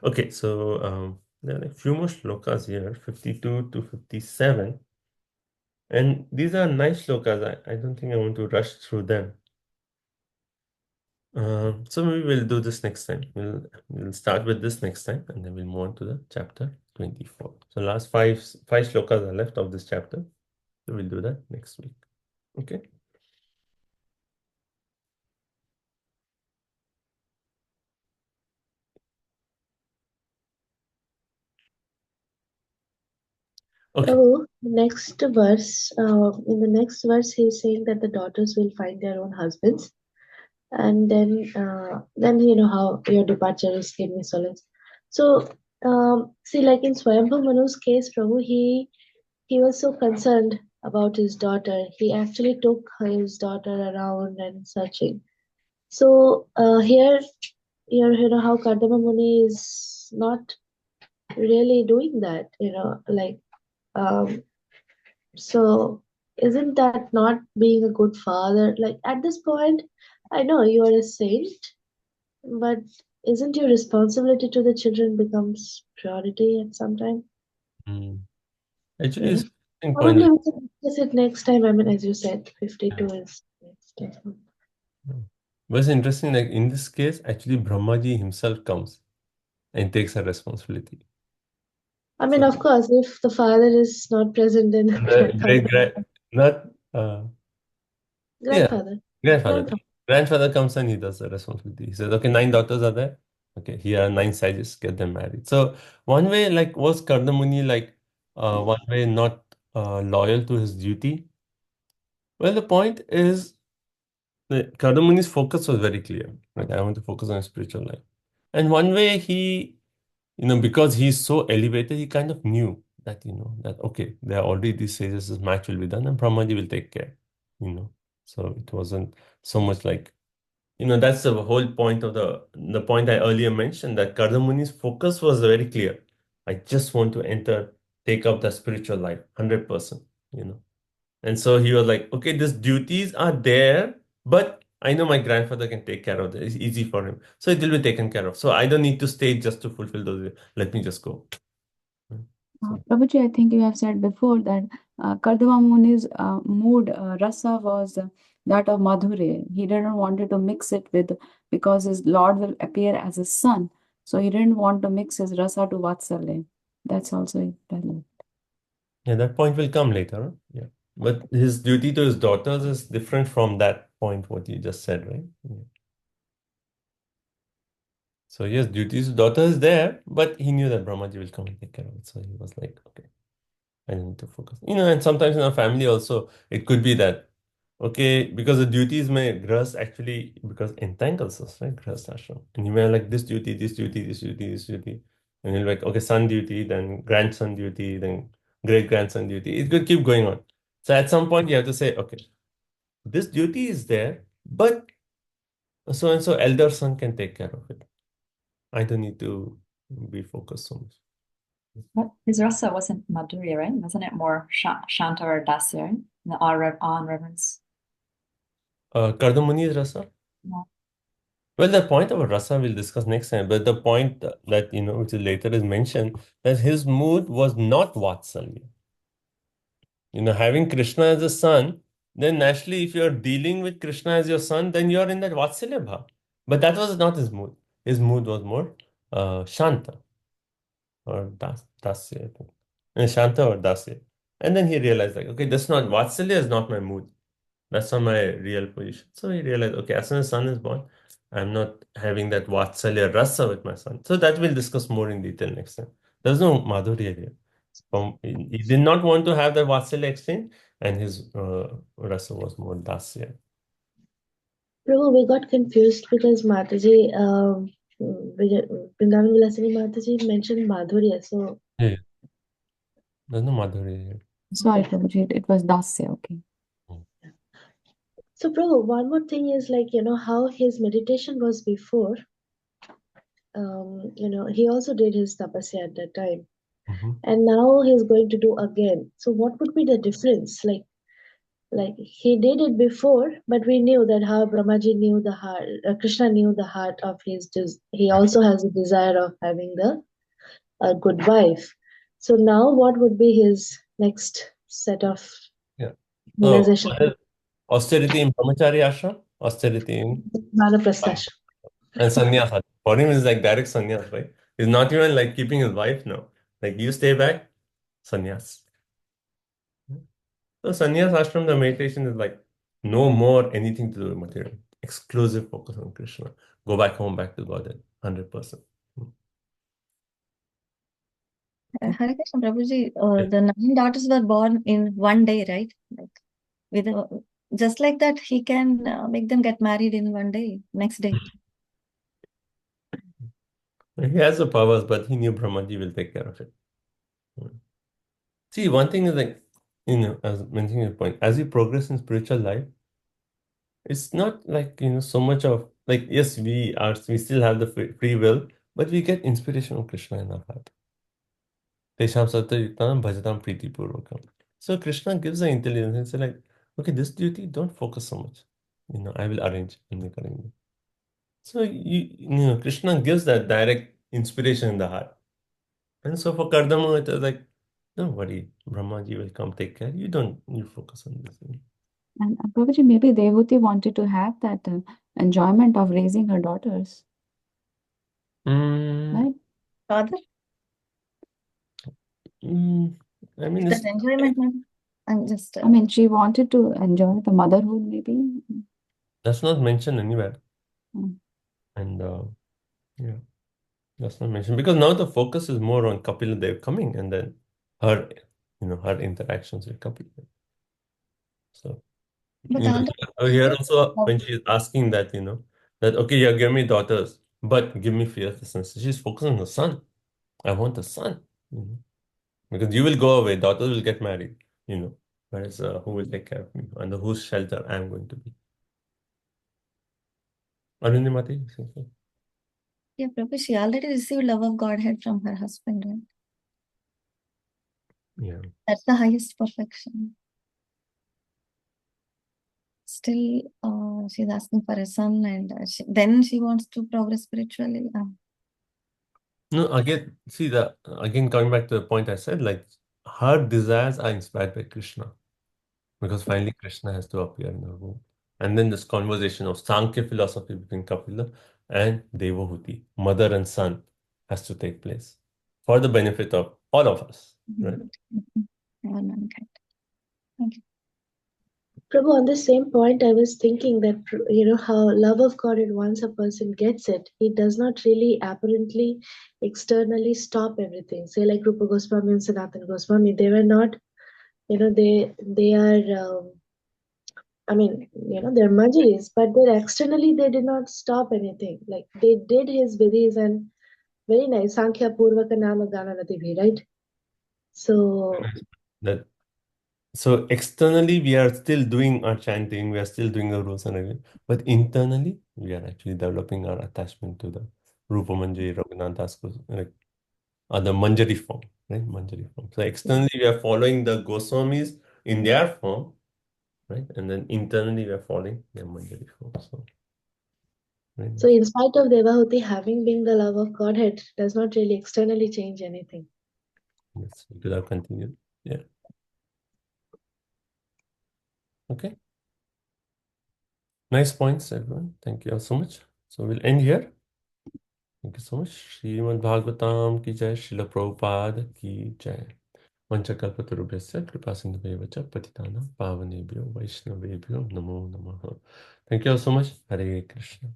Okay, so there are a few more shlokas here, 52 to 57. And these are nice shlokas. I don't think I want to rush through them. So maybe we'll do this next time. We'll start with this next time, and then we'll move on to the chapter 24. So last five shlokas are left of this chapter. So we'll do that next week. Okay. Okay. Oh, next verse. In the next verse, he's saying that the daughters will find their own husbands, and then how your departure is gave me solace. So, see, like in Swayambhu Manu's case, Prabhu, he was so concerned about his daughter. He actually took his daughter around and searching. So here, how Kardama Muni is not really doing that. So isn't that not being a good father? Like at this point, I know you are a saint, but isn't your responsibility to the children becomes priority at some time? Actually, it's an Probably point. we can discuss it next time. I mean, as you said, 52 is next time. But it's interesting, like in this case, actually Brahmaji himself comes and takes a responsibility. I mean, So of course, if the father is not present, then the not yeah, grandfather. grandfather. Grandfather. Grandfather comes and he does the responsibility. He says, okay, 9 daughters are there. Okay, here are 9 sages, get them married. So one way, like, was Kardamuni like one way not loyal to his duty? Well, the point is that Kardamuni's focus was very clear. Like, I want to focus on his spiritual life. And one way he, because he's so elevated, he kind of knew that, that okay, there are already these sages, this match will be done, and Brahmaji will take care, So it wasn't so much like, that's the whole point of the point I earlier mentioned, that Kardamuni's focus was very clear. I just want to take up the spiritual life, 100%, And so he was like, okay, these duties are there, but I know my grandfather can take care of it. It's easy for him. So it will be taken care of. So I don't need to stay just to fulfill those. Let me just go. So, Prabhuji, I think you have said before that Kardama Muni's mood, rasa, was that of Madhurya. He didn't want to mix it with, because his Lord will appear as his son. So he didn't want to mix his rasa to Vatsalya. That's also relevant. yeah, that point will come later. Yeah. But his duty to his daughters is different from that point, what you just said, right? Yeah. So yes, duty to daughter is there, but he knew that Brahmaji will come and take care of it. So he was like, okay, I need to focus. And sometimes in our family also, it could be that, okay, because the duties may grasp actually, because entangles us, right? Grasp ashram. And you may have like this duty, this duty, this duty, this duty. And you're like, okay, son duty, then grandson duty, then great grandson duty. It could keep going on. So at some point you have to say, okay, this duty is there, but so and so elder son can take care of it. I don't need to be focused so much. But his rasa wasn't Madhurya, right? Wasn't it more Shanta or Dasya, the awe and reverence? Kardamuni's rasa? No. Well, the point about rasa we'll discuss next time, but the point that, which is later is mentioned, that his mood was not Vatsalya. Having Krishna as a son, then naturally, if you're dealing with Krishna as your son, then you're in that Vatsalya bhav. But that was not his mood. His mood was more Shanta or Dasya, I think. Shanta or Dasya. And then he realized, like, okay, Vatsalya is not my mood. That's not my real position. So he realized, okay, as soon as son is born, I'm not having that Vatsalya rasa with my son. So that we'll discuss more in detail next time. There's no Madhurya here. He did not want to have the Vatsalya exchange, and his rasa was more Dasya. Prabhu, we got confused because Mataji, Vrindavan Vilasini Mataji mentioned Madhurya. So, Yeah. There's no Madhurya here. Sorry, Prabhuji, it was Dasya, okay. So, Prabhu, one more thing is like, how his meditation was before. He also did his tapasya at that time. And now he's going to do again. So what would be the difference? Like he did it before, but we knew that how Brahmaji knew the heart, Krishna knew the heart of he also has a desire of having a good wife. So now what would be his next set of realization? Austerity in Brahmachari ashram, austerity in Vanaprastha ashram. And sannyas. For him, it's like direct sannyas, right? He's not even like keeping his wife now. Like, you stay back, sannyas. So sannyas ashram, the meditation is like no more anything to do with material. Exclusive focus on Krishna. Go back home, back to Godhead, 100%. Hare Krishna Prabhuji, the 9 daughters were born in one day, right? Like just like that, he can make them get married in one day, next day. He has the powers, but he knew Brahmaji will take care of it. See, one thing is like, as mentioning your point, as you progress in spiritual life, it's not like, so much of, like, yes, we still have the free will, but we get inspiration from Krishna in our heart. Tesham satyayuktam bhajatam pritipurvakam. So Krishna gives the intelligence and says, like, okay, this duty, don't focus so much. I will arrange. So Krishna gives that direct inspiration in the heart. And so for Kardama, it was like, don't worry, Brahmaji will come take care. You focus on this. And Prabhuji, maybe Devahuti wanted to have that enjoyment of raising her daughters. Right? Father? I mean, That it's, enjoyment, ma'am. I'm just. I mean, she wanted to enjoy the motherhood, maybe. that's not mentioned anywhere. Mm. And yeah, that's not mentioned because now the focus is more on Kapila Dev coming and then her, her interactions with Kapila. So, But here also when she's asking that, that okay, yeah, give me daughters, but give me fearlessness. She's focusing on the son. I want a son, because you will go away, daughters will get married, whereas who will take care of me, under whose shelter I am going to be. Anandimati? Yeah, Prabhu, she already received love of Godhead from her husband, right? Yeah. That's the highest perfection. Still, she's asking for a son, and then she wants to progress spiritually. No, again, see again coming back to the point I said, like her desires are inspired by Krishna, because finally Krishna has to appear in her womb. And then this conversation of Sankhya philosophy between Kapila and Devahuti, mother and son, has to take place for the benefit of all of us, right? All mankind. Thank you. Prabhu, on the same point, I was thinking that, how love of God, and once a person gets it, he does not really apparently externally stop everything. Say like Rupa Goswami and Sanatana Goswami, they were not, they are, I mean, they're Manjaris, but externally they did not stop anything. Like they did his vidhis and very nice. Sankhya Purvaka Nama Gananati bhi, right? So So externally, we are still doing our chanting, we are still doing the rules and everything, but internally, we are actually developing our attachment to the Rupa Manjari, Raghunath Das, like the Manjari form, right? Manjari form. So externally, we are following the Goswamis in their form, right? And then internally, we are following their Manjari form. So in spite of Devahuti having been the love of Godhead, does not really externally change anything. Yes, we could have continued. Yeah. Okay. Nice points, everyone. Thank you all so much. So we'll end here. Thank you so much. Srimad Bhagavatam ki jai, Srila Prabhupada ki jai. Vanchakalpatarubhyasya kripa sindhubheva cha patitanam pavanebhyo vaishnavebhyo namo namaha. Thank you all so much. Hare Krishna.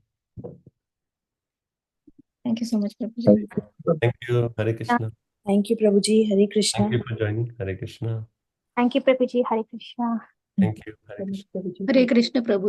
Thank you so much, Prabhuji. Thank you. Hare Krishna. Thank you, Prabhuji. Hare Krishna. Thank you for joining. Hare Krishna. Thank you, Prabhuji. Hare Krishna. Thank you. Hare Krishna. Hare Krishna, Prabhu.